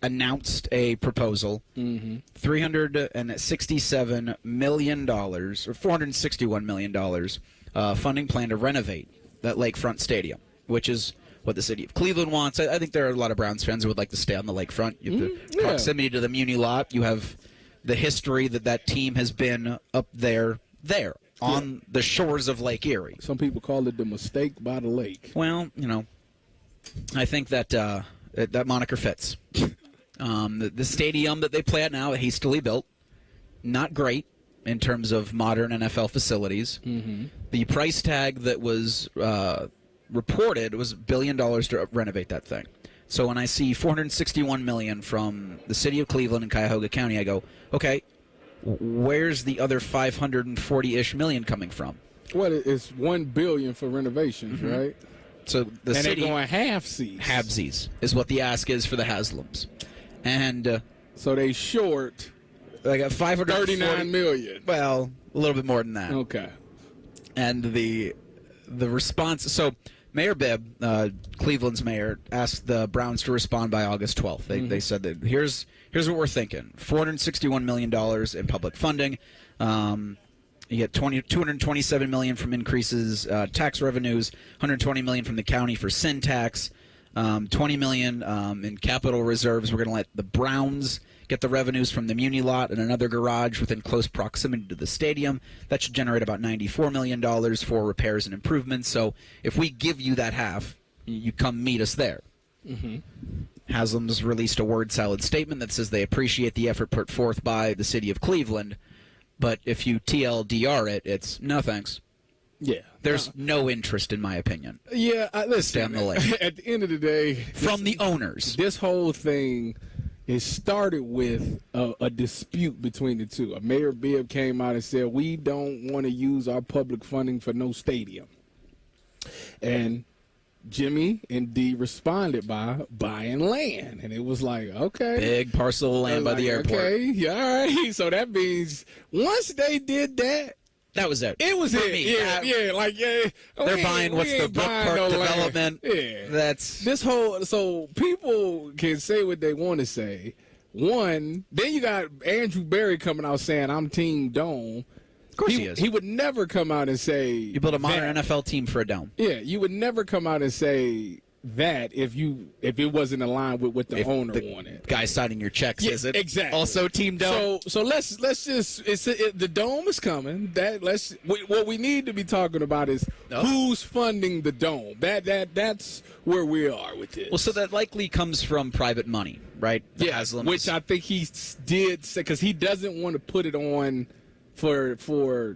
announced a proposal, $367 million, or $461 million funding plan to renovate that lakefront stadium, which is what the city of Cleveland wants. I think there are a lot of Browns fans who would like to stay on the lakefront. You have the proximity to the Muni lot. You have the history that team has been up there on the shores of Lake Erie. Some people call it the mistake by the lake. Well, I think that that moniker fits. The stadium that they play at now, hastily built, not great in terms of modern NFL facilities. The price tag that was reported was $1 billion to renovate that thing. So when I see $461 million from the city of Cleveland and Cuyahoga County, I go, okay, where's the other 540-ish million coming from? Well, it's $1 billion for renovations, right? So the city they're going halfsies. Halfsies is what the ask is for the Haslams. And so they short like a $39 million. Well, a little bit more than that. Okay. And the response. So Mayor Bibb, Cleveland's mayor, asked the Browns to respond by August 12th. They said that here's what we're thinking: $461 million in public funding. You get $227 million from increases tax revenues, $120 million from the county for sin tax. $20 million in capital reserves. We're going to let the Browns get the revenues from the Muni lot and another garage within close proximity to the stadium. That should generate about $94 million for repairs and improvements. So if we give you that half, you come meet us there. Haslam's released a word salad statement that says they appreciate the effort put forth by the city of Cleveland, but if you TLDR it, it's no thanks. Yeah. There's no interest, in my opinion. Yeah, listen. Stay on the lake. At the end of the day, from the owners, this whole thing is started with a dispute between the two. Mayor Bibb came out and said, we don't want to use our public funding for no stadium. And Jimmy and Dee responded by buying land. And it was like, okay. Big parcel of land by the airport. Okay, yeah, all right. So that means once they did that, that was it. It was for it. me. They're buying what's the Brook Park development. Yeah. That's this whole. So people can say what they want to say. One, then you got Andrew Berry coming out saying, I'm Team Dome. Of course he is. He would never come out and say you build a modern NFL team for a dome. Yeah, you would never come out and say that if it wasn't aligned with what the owner wanted. Guy signing your checks, is it? Exactly. Also Team Dome. So let's just the dome is coming. What we need to be talking about is who's funding the dome. That's where we are with this. Well, so that likely comes from private money, right? Which I think he did say, because he doesn't want to put it on for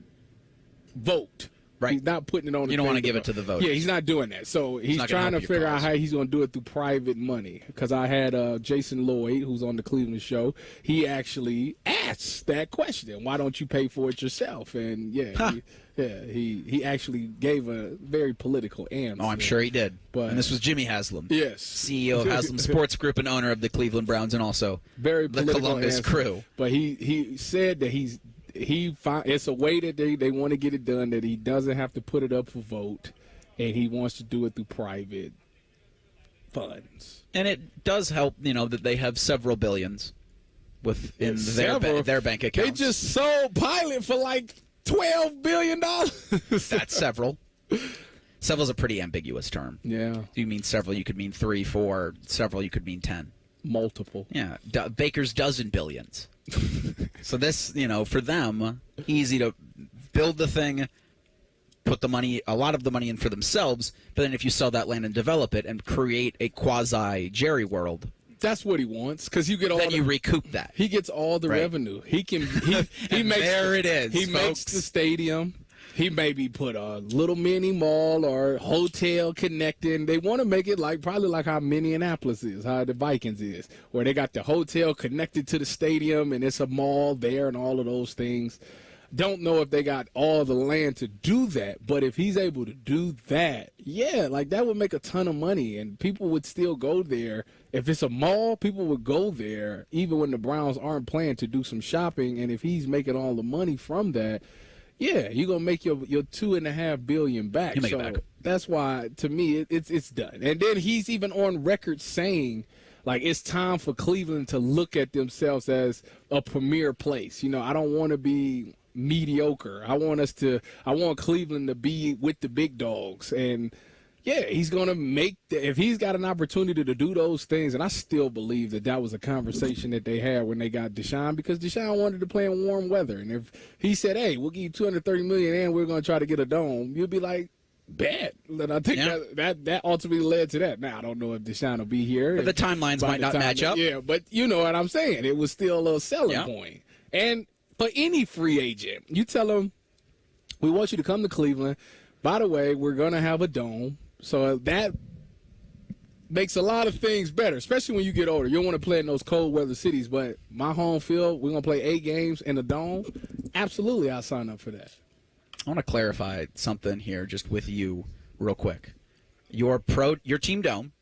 vote. Right. He's not putting it on. You don't want to give it to the voters. Yeah, he's not doing that. So he's trying to figure out how he's going to do it through private money. Because I had Jason Lloyd, who's on the Cleveland show. He actually asked that question: why don't you pay for it yourself? And he actually gave a very political answer. Oh, I'm sure he did. And this was Jimmy Haslam. Yes, CEO of Haslam Sports Group and owner of the Cleveland Browns, and also very the Columbus Crew. But he said that it's a way that they want to get it done, that he doesn't have to put it up for vote, and he wants to do it through private funds. And it does help, that they have several billions within their bank accounts. They just sold Pilot for like $12 billion. That's several. Several's a pretty ambiguous term. Yeah. You mean several, you could mean 3, 4. Several, you could mean 10. Multiple. Yeah. Baker's dozen billions. So this, for them, easy to build the thing, put a lot of the money in for themselves, but then if you sell that land and develop it and create a quasi Jerry world, that's what he wants, because you get all. Then you recoup that. He gets all the revenue. He can. He makes. There it is. He makes the stadium. He maybe put a little mini mall or hotel connecting. They want to make it probably like how Minneapolis is, how the Vikings is, where they got the hotel connected to the stadium and it's a mall there and all of those things. Don't know if they got all the land to do that, but if he's able to do that, that would make a ton of money, and people would still go there. If it's a mall, people would go there even when the Browns aren't playing, to do some shopping. And if he's making all the money from that, you're gonna make your $2.5 billion back. You make it back. That's why, to me, it's done. And then he's even on record saying, it's time for Cleveland to look at themselves as a premier place. I don't want to be mediocre. I want Cleveland to be with the big dogs. And he's going to if he's got an opportunity to do those things, and I still believe that was a conversation that they had when they got Deshaun, because Deshaun wanted to play in warm weather. And if he said, hey, we'll give you $230 million and we're going to try to get a dome, you'd be like, bet. And I think that ultimately led to that. Now, I don't know if Deshaun will be here. But the timelines might not match up. Yeah, but you know what I'm saying. It was still a selling point. And for any free agent, you tell them, we want you to come to Cleveland. By the way, we're going to have a dome. So that makes a lot of things better, especially when you get older. You don't want to play in those cold weather cities, but my home field, we're going to play 8 games in a dome. Absolutely, I'll sign up for that. I want to clarify something here just with you real quick. Your team dome.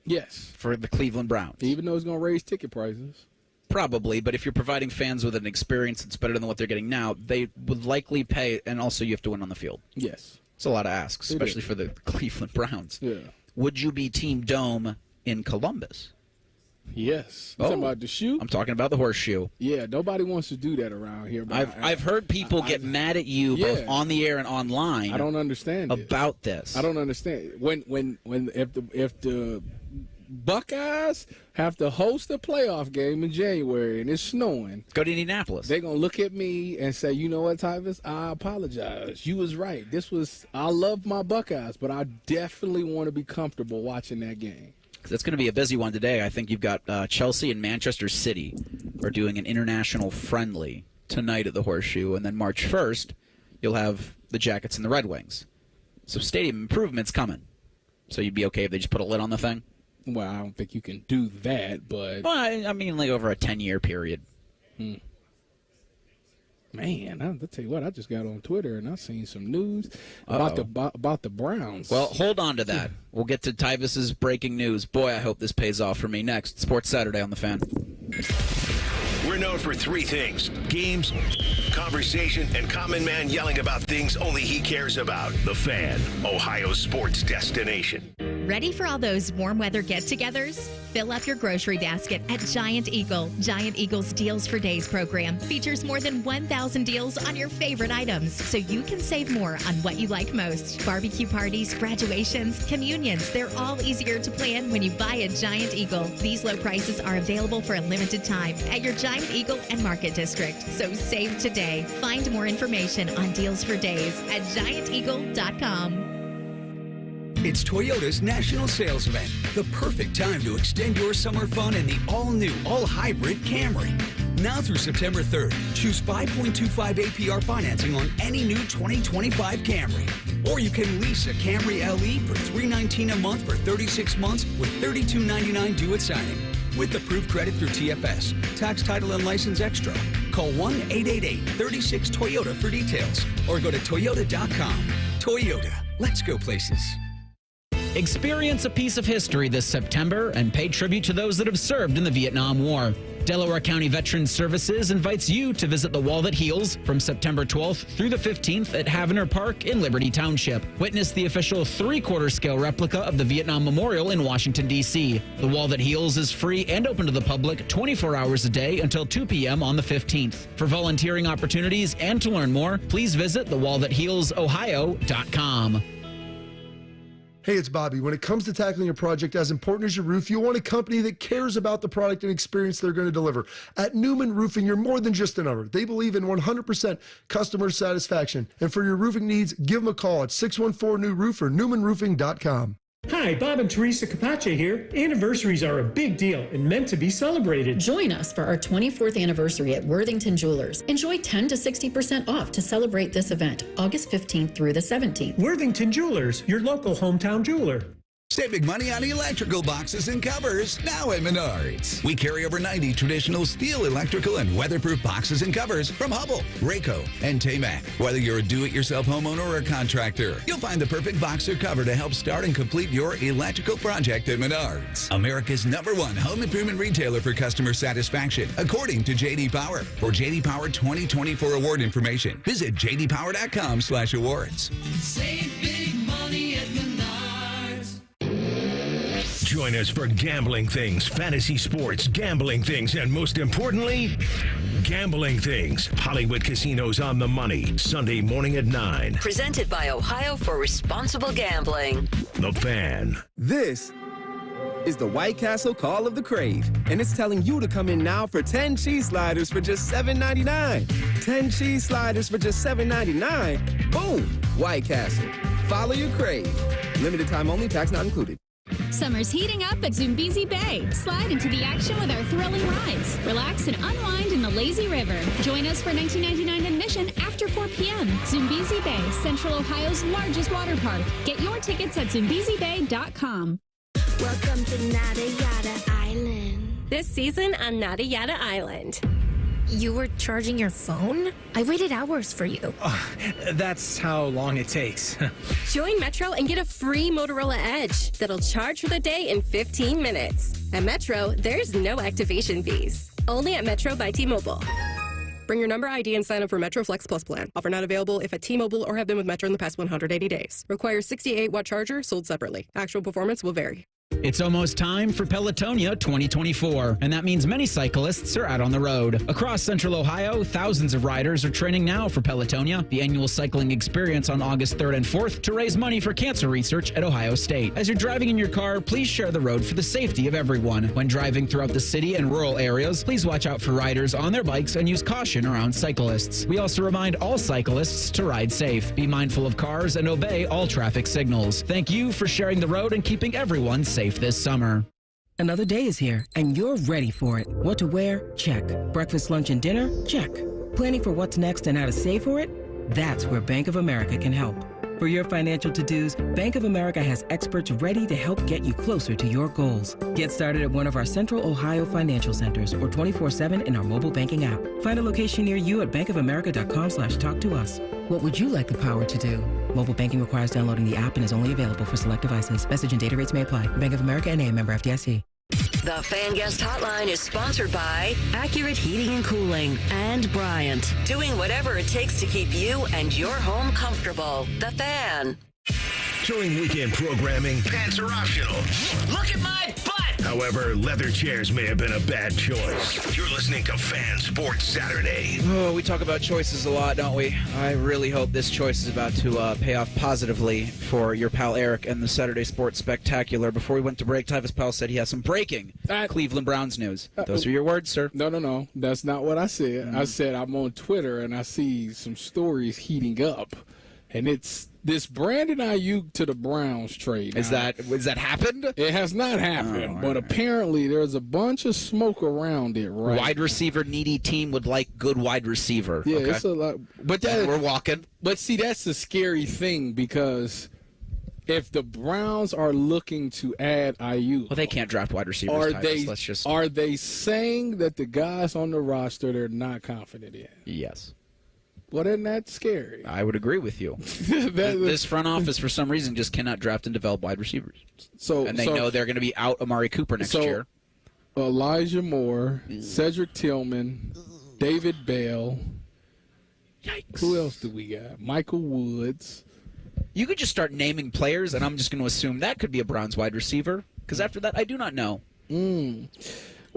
Yes. For the Cleveland Browns. Even though it's going to raise ticket prices. Probably, but if you're providing fans with an experience that's better than what they're getting now, they would likely pay, and also you have to win on the field. Yes. It's a lot of asks, especially for the Cleveland Browns. Yeah. Would you be Team Dome in Columbus? Yes. Talking about the shoe? I'm talking about the horseshoe. Yeah, nobody wants to do that around here. I've heard people get mad at you both on the air and online. I don't understand about this. I don't understand. If the Buckeyes have to host a playoff game in January and it's snowing, go to Indianapolis. They're gonna look at me and say, "You know what, Tyvis? I apologize. You was right. I love my Buckeyes, but I definitely want to be comfortable watching that game." It's going to be a busy one today. I think you've got Chelsea and Manchester City are doing an international friendly tonight at the Horseshoe, and then March 1st, you'll have the Jackets and the Red Wings. So stadium improvements coming. So you'd be okay if they just put a lid on the thing? Well, I don't think you can do that, but... Well, I mean, like over a 10-year period. Man, I'll tell you what, I just got on Twitter and I seen some news about the Browns. Well, hold on to that. We'll get to Tyvis's breaking news. Boy, I hope this pays off for me next. Sports Saturday on The Fan. We're known for three things: games, conversation, and Common Man yelling about things only he cares about. The Fan, Ohio's sports destination. Ready for all those warm weather get-togethers? Fill up your grocery basket at Giant Eagle. Giant Eagle's Deals for Days program features more than 1,000 deals on your favorite items, so you can save more on what you like most. Barbecue parties, graduations, communions, they're all easier to plan when you buy at Giant Eagle. These low prices are available for a limited time at your Giant Eagle and Market District, so save today. Find more information on Deals for Days at gianteagle.com. It's Toyota's National Sales Event, the perfect time to extend your summer fun in the all-new, all-hybrid Camry. Now through September 3rd, choose 5.25 APR financing on any new 2025 Camry. Or you can lease a Camry LE for $319 a month for 36 months with $32.99 due at signing. With approved credit through TFS, tax, title, and license extra. Call 1-888-36-TOYOTA for details or go to Toyota.com. Toyota, let's go places. Experience a piece of history this September and pay tribute to those that have served in the Vietnam War. Delaware County Veterans Services invites you to visit the Wall That Heals from September 12th through the 15th at Havener Park in Liberty Township. Witness the official 3/4 scale replica of the Vietnam Memorial in Washington, D.C. The Wall That Heals is free and open to the public 24 hours a day until 2 p.m. on the 15th. For volunteering opportunities and to learn more, please visit thewallthathealsohio.com. Hey, it's Bobby. When it comes to tackling a project as important as your roof, you want a company that cares about the product and experience they're going to deliver. At Newman Roofing, you're more than just a number. They believe in 100% customer satisfaction. And for your roofing needs, give them a call at 614-NEW-ROOF or newmanroofing.com. Hi, Bob and Teresa Capace here. Anniversaries are a big deal and meant to be celebrated. Join us for our 24th anniversary at Worthington Jewelers. Enjoy 10 to 60% off to celebrate this event, August 15th through the 17th. Worthington Jewelers, your local hometown jeweler. Save big money on electrical boxes and covers now at Menards. We carry over 90 traditional steel, electrical, and weatherproof boxes and covers from Hubbell, Rayco, and Tamak. Whether you're a do-it-yourself homeowner or a contractor, you'll find the perfect box or cover to help start and complete your electrical project at Menards. America's #1 home improvement retailer for customer satisfaction, according to J.D. Power. For J.D. Power 2024 award information, visit jdpower.com/awards. Save big money at Menards. Join us for Gambling Things, Fantasy Sports, Gambling Things, and most importantly, Gambling Things. Hollywood Casinos on the Money, Sunday morning at 9. Presented by Ohio for Responsible Gambling. The Fan. This is the White Castle Call of the Crave, and it's telling you to come in now for 10 cheese sliders for just $7.99. 10 cheese sliders for just $7.99. Boom! White Castle. Follow your crave. Limited time only, tax not included. Summer's heating up at Zumbizi Bay. Slide into the action with our thrilling rides. Relax and unwind in the lazy river. Join us for $19.99 admission after 4 p.m. Zumbizi Bay, Central Ohio's largest water park. Get your tickets at zumbizibay.com. Welcome to Nada Yada Island. This season on Nada Yada Island. You were charging your phone? I waited hours for you. That's how long it takes. Join Metro and get a free Motorola Edge that'll charge for the day in 15 minutes. At Metro, there's no activation fees. Only at Metro by T-Mobile. Bring your number ID and sign up for Metro Flex Plus plan. Offer not available if at T-Mobile or have been with Metro in the past 180 days. Requires 68-watt charger sold separately. Actual performance will vary. It's almost time for Pelotonia 2024, and that means many cyclists are out on the road. Across Central Ohio, thousands of riders are training now for Pelotonia, the annual cycling experience on August 3rd and 4th to raise money for cancer research at Ohio State. As you're driving in your car, please share the road for the safety of everyone. When driving throughout the city and rural areas, please watch out for riders on their bikes and use caution around cyclists. We also remind all cyclists to ride safe, be mindful of cars, and obey all traffic signals. Thank you for sharing the road and keeping everyone safe this summer. Another day is here, and you're ready for it. What to wear? Check. Breakfast, lunch, and dinner? Check. Planning for what's next and how to save for it? That's where Bank of America can help. For your financial to-dos, Bank of America has experts ready to help get you closer to your goals. Get started at one of our Central Ohio financial centers or 24/7 in our mobile banking app. Find a location near you at bankofamerica.com/talktous. What would you like the power to do? Mobile banking requires downloading the app and is only available for select devices. Message and data rates may apply. Bank of America N.A., member FDIC. The Fan Guest Hotline is sponsored by Accurate Heating and Cooling and Bryant, doing whatever it takes to keep you and your home comfortable. The Fan. During weekend programming, pants are optional. Look at my butt! However, leather chairs may have been a bad choice. You're listening to Fan Sports Saturday. Oh, we talk about choices a lot, don't we? I really hope this choice is about to pay off positively for your pal Eric and the Saturday Sports Spectacular. Before we went to break, Tyvis Powell said he has some breaking Cleveland Browns news. Those are your words, sir. No. That's not what I said. I said I'm on Twitter and I see some stories heating up. And it's this Brandon Ayuk to the Browns trade. Has that happened? It has not happened, but apparently there's a bunch of smoke around it, right? Wide receiver needy team would like good wide receiver. Yeah, okay. it's a lot. But we're walking. But see, that's the scary thing because if the Browns are looking to add Ayuk, well, they can't draft wide receivers. Are they saying that the guys on the roster they're not confident in? Yes. Well, isn't that scary? I would agree with you. This front office, for some reason, just cannot draft and develop wide receivers. And they know they're going to be out Amari Cooper next year. Elijah Moore, Cedric Tillman, David Bell. Yikes. Who else do we got? Michael Woods. You could just start naming players, and I'm just going to assume that could be a Browns wide receiver. Because after that, I do not know. They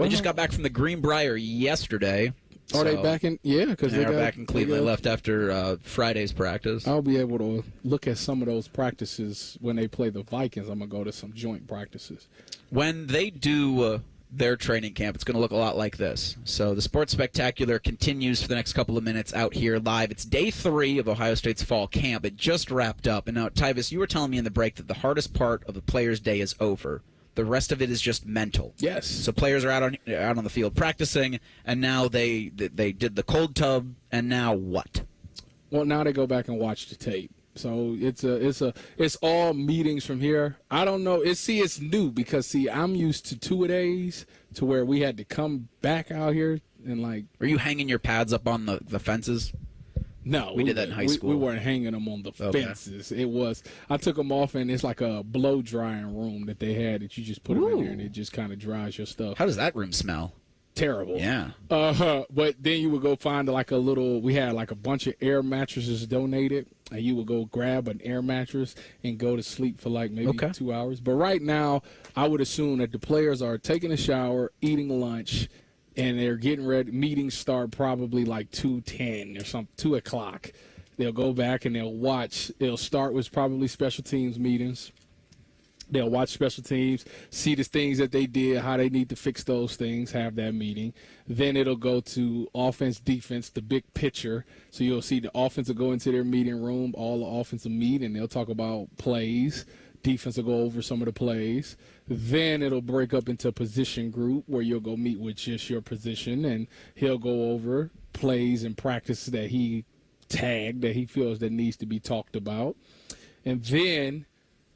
just got back from the Greenbrier yesterday. Are they back in? Yeah, because they are back in Cleveland. Left after Friday's practice. I'll be able to look at some of those practices when they play the Vikings. I'm going to go to some joint practices. When they do their training camp, it's going to look a lot like this. So the Sports Spectacular continues for the next couple of minutes out here live. It's day 3 of Ohio State's fall camp. It just wrapped up. And now, Tyvis, you were telling me in the break that the hardest part of the players' day is over. The rest of it is just mental. Yes. So players are out on the field practicing, and now they did the cold tub, and now what? Well, now they go back and watch the tape. So it's all meetings from here. I don't know. It's new because I'm used to 2-a-days to where we had to come back out here and like. Were you hanging your pads up on the fences? No, we did that in high school. We weren't hanging them on the fences. It was I took them off, and it's like a blow drying room that they had that you just put them in there, and it just kind of dries your stuff. How does that room smell? Terrible. Yeah. But then you would go find like a little. We had like a bunch of air mattresses donated, and you would go grab an air mattress and go to sleep for like maybe 2 hours. But right now, I would assume that the players are taking a shower, eating lunch. And they're getting ready. Meetings start probably like 2:10 or something, 2 o'clock. They'll go back and they'll watch. It'll start with probably special teams meetings. They'll watch special teams, see the things that they did, how they need to fix those things, have that meeting. Then it'll go to offense, defense, the big picture. So you'll see the offense will go into their meeting room, all the offensive meet, and they'll talk about plays. Defense will go over some of the plays. Then it'll break up into a position group where you'll go meet with just your position, and he'll go over plays and practice that he tagged that he feels that needs to be talked about. And then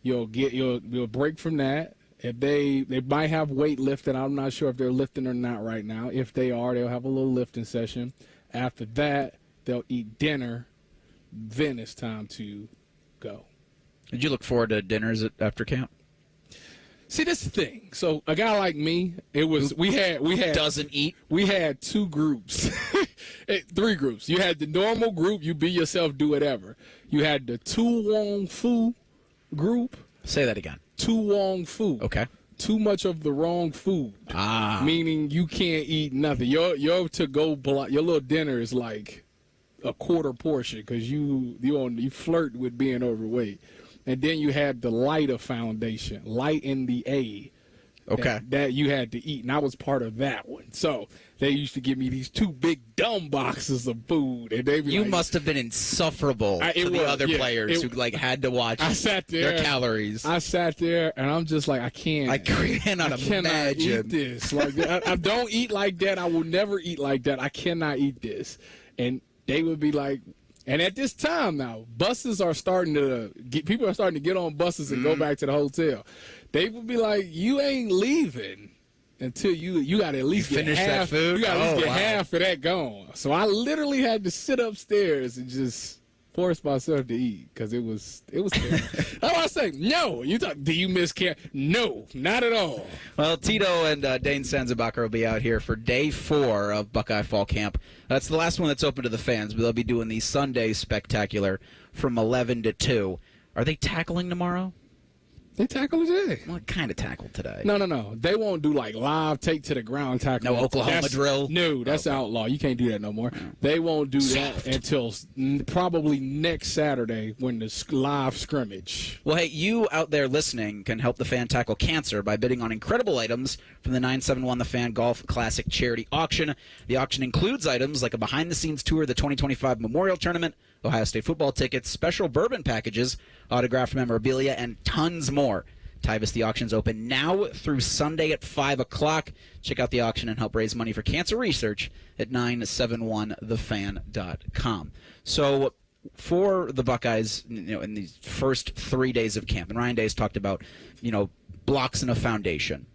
you'll break from that. If they might have weightlifting. I'm not sure if they're lifting or not right now. If they are, they'll have a little lifting session. After that, they'll eat dinner. Then it's time to go. Did you look forward to dinners after camp? See, that's the thing. So a guy like me, we had doesn't eat. We had 2 groups, 3 groups. You had the normal group, you be yourself, do whatever. You had the Tu Wong Fu group. Say that again. Tu Wong Fu. Okay. Too much of the wrong food. Meaning you can't eat nothing. Your to-go block, your little dinner is like a quarter portion because you flirt with being overweight. And then you had the lighter foundation, light in the A. Okay. That you had to eat, and I was part of that one. So they used to give me these 2 big dumb boxes of food, and you must have been insufferable to the other players who had to watch their calories. I sat there, and I'm just like, I cannot imagine eat this. Like I don't eat like that. I will never eat like that. I cannot eat this. And they would be like, And at this time now, buses are starting to people are starting to get on buses and go back to the hotel. They would be like, "You ain't leaving until you got to at least finish that food. You got to at least get half of that gone." So I literally had to sit upstairs and just force myself to eat because it was terrible. How do I say no? Do you miss camp? No, not at all. Well, Tito and Dane Sanzabacher will be out here for day 4 of Buckeye Fall Camp. That's the last one that's open to the fans, but they'll be doing the Sunday Spectacular from 11 to 2. Are they tackling tomorrow? They tackle today. Well, kind of tackled today. No. They won't do like live take to the ground tackle. No Oklahoma drill? No, that's outlaw. You can't do that no more. They won't do that until probably next Saturday when the live scrimmage. Well, hey, you out there listening can help the Fan tackle cancer by bidding on incredible items from the 971 The Fan Golf Classic Charity Auction. The auction includes items like a behind-the-scenes tour of the 2025 Memorial Tournament, Ohio State football tickets, special bourbon packages, autographed memorabilia, and tons more. Tyvis, the auction's open now through Sunday at 5 o'clock. Check out the auction and help raise money for cancer research at 971thefan.com. So for the Buckeyes, in these first 3 days of camp, and Ryan Day's talked about, blocks in a foundation.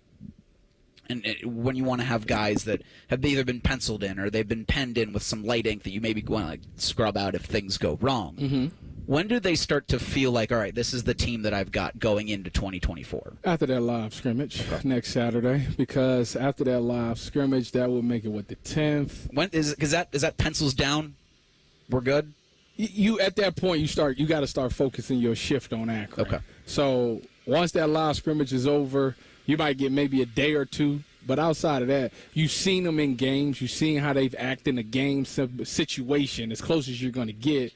And when you want to have guys that have either been penciled in or they've been penned in with some light ink that you maybe want to scrub out if things go wrong. Mm-hmm. When do they start to feel like, all right, this is the team that I've got going into 2024? After that live scrimmage next Saturday, because after that live scrimmage, that will make it, the 10th? When is that pencils down? We're good? You at that point, you got to start focusing your shift on Akron. Okay. So once that live scrimmage is over, you might get maybe a day or two. But outside of that, you've seen them in games. You've seen how they've acted in a game situation as close as you're going to get.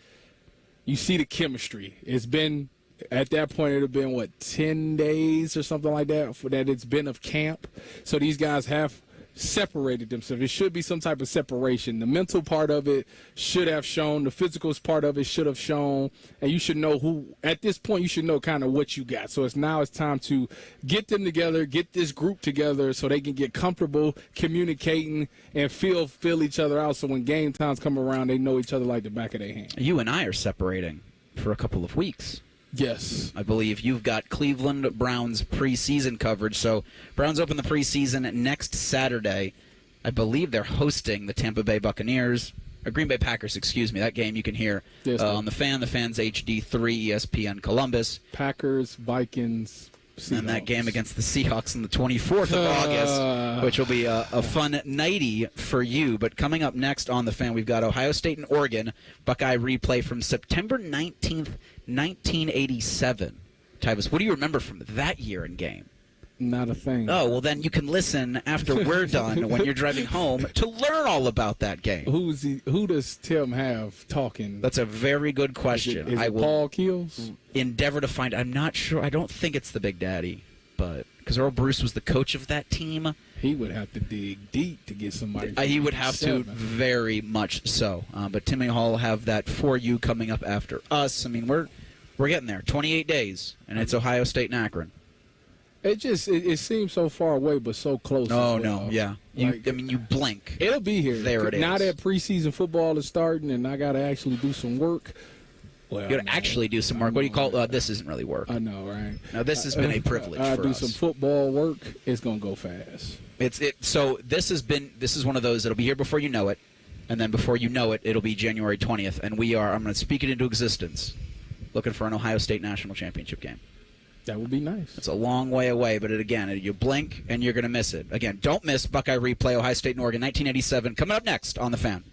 You see the chemistry. It's been, at that point, it would have been, 10 days or something like that for that it's been of camp. So these guys have separated themselves. It should be some type of separation. The mental part of it should have shown. The physical part of it should have shown. And you should know who, at this point, you should know kind of what you got. So it's time to get them together, get this group together so they can get comfortable communicating and feel each other out. So when game times come around, they know each other like the back of their hand. You and I are separating for a couple of weeks. Yes. I believe you've got Cleveland Browns preseason coverage. So Browns open the preseason next Saturday. I believe they're hosting the Tampa Bay Buccaneers, or Green Bay Packers, excuse me. That game you can hear on the Fan's HD3, ESPN Columbus. Packers, Vikings, Seahawks. And that game against the Seahawks on the 24th of August, which will be a fun nighty for you. But coming up next on the Fan, we've got Ohio State and Oregon, Buckeye replay from September 19th, 1987. Tyvis, what do you remember from that year in game? Not a thing. Oh, well, then you can listen after we're done when you're driving home to learn all about that game. Who does Tim have talking? That's a very good question. Is it Paul Keels? Endeavor to find. I'm not sure. I don't think it's the Big Daddy, but because Earl Bruce was the coach of that team. He would have to dig deep to get somebody. He would have to, very much so. But Timmy Hall will have that for you coming up after us. I mean, we're getting there. 28 days, and it's Ohio State and Akron. It seems so far away, but so close. Oh, no, yeah. You blink. It'll be here. There it is. Now that preseason football is starting, and I got to actually do some work. Well, you got to actually do some work. What do you call this? Isn't really work. I know, right? Now this has been a privilege for us. I do some football work. It's gonna go fast. So this is one of those that'll be here before you know it, and then before you know it, it'll be January 20th, and I'm going to speak it into existence, looking for an Ohio State national championship game. That would be nice. It's a long way away, but you blink and you're going to miss it. Again, don't miss Buckeye Replay, Ohio State and Oregon, 1987. Coming up next on The Fan.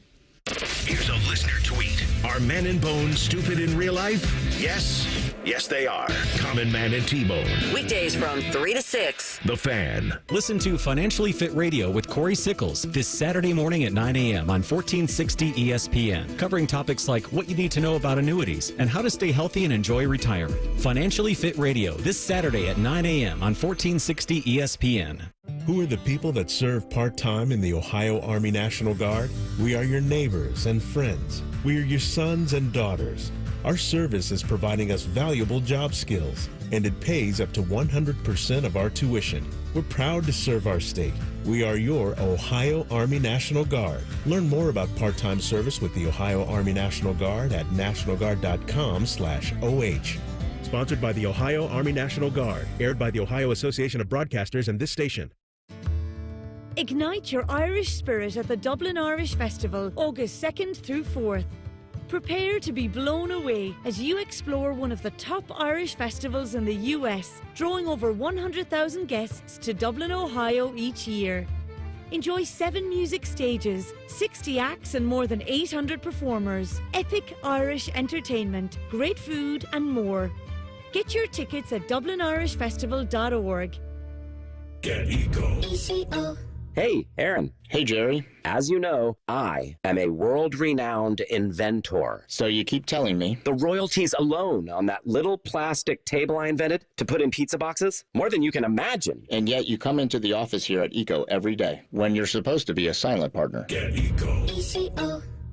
Here's a listener tweet. Are Men and Bone stupid in real life? Yes. Yes, they are. Common Man and T-Bone. Weekdays from 3 to 6. The Fan. Listen to Financially Fit Radio with Corey Sickles this Saturday morning at 9 a.m. on 1460 ESPN, covering topics like what you need to know about annuities and how to stay healthy and enjoy retirement. Financially Fit Radio this Saturday at 9 a.m. on 1460 ESPN. Who are the people that serve part-time in the Ohio Army National Guard? We are your neighbors and friends. We are your sons and daughters. Our service is providing us valuable job skills, and it pays up to 100% of our tuition. We're proud to serve our state. We are your Ohio Army National Guard. Learn more about part-time service with the Ohio Army National Guard at nationalguard.com/OH. Sponsored by the Ohio Army National Guard. Aired by the Ohio Association of Broadcasters and this station. Ignite your Irish spirit at the Dublin Irish Festival, August 2nd through 4th. Prepare to be blown away as you explore one of the top Irish festivals in the US, drawing over 100,000 guests to Dublin, Ohio each year. Enjoy 7 music stages, 60 acts and more than 800 performers, epic Irish entertainment, great food and more. Get your tickets at dublinirishfestival.org. Get Eco. Hey, Aaron. Hey, Jerry. As you know, I am a world-renowned inventor. So you keep telling me. The royalties alone on that little plastic table I invented to put in pizza boxes, more than you can imagine. And yet you come into the office here at Eco every day when you're supposed to be a silent partner. Get Eco.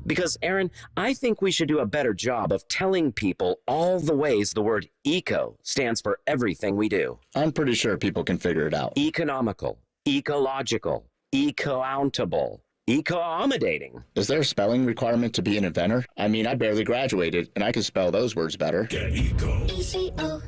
Because, Aaron, I think we should do a better job of telling people all the ways the word eco stands for everything we do. I'm pretty sure people can figure it out. Economical, ecological, eco-ountable, eco-accommodating. Is there a spelling requirement to be an inventor? I mean, I barely graduated, and I can spell those words better. Get Eco.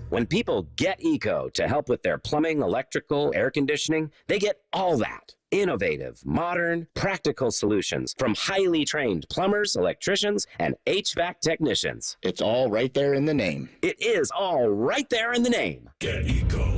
When people get Eco to help with their plumbing, electrical, air conditioning, they get all that. Innovative, modern, practical solutions from highly trained plumbers, electricians, and HVAC technicians. It's all right there in the name. It is all right there in the name. Get Eco.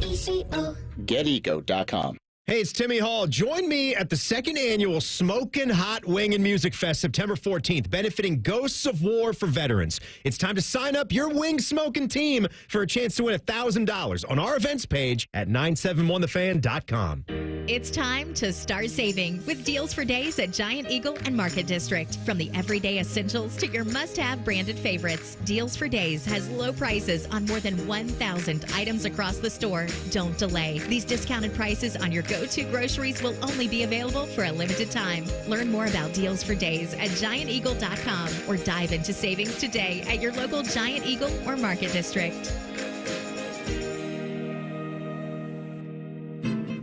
GetEco.com. Hey, it's Timmy Hall. Join me at the 2nd annual Smokin' Hot Wing and Music Fest, September 14th, benefiting Ghosts of War for veterans. It's time to sign up your wing smoking team for a chance to win $1,000 on our events page at 971thefan.com. It's time to start saving with deals for days at Giant Eagle and Market District. From the everyday essentials to your must-have branded favorites, Deals for Days has low prices on more than 1,000 items across the store. Don't delay. These discounted prices on your go-to groceries will only be available for a limited time. Learn more about Deals for Days at gianteagle.com or dive into savings today at your local Giant Eagle or Market District.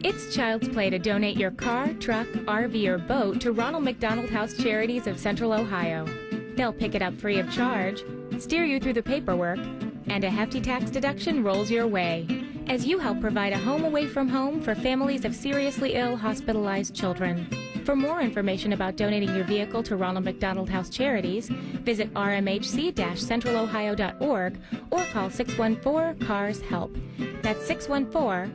It's child's play to donate your car, truck, RV, or boat to Ronald McDonald House Charities of Central Ohio. They'll pick it up free of charge, steer you through the paperwork, and a hefty tax deduction rolls your way as you help provide a home away from home for families of seriously ill hospitalized children. For more information about donating your vehicle to Ronald McDonald House Charities, visit rmhc-centralohio.org or call 614-CARS-HELP. That's 614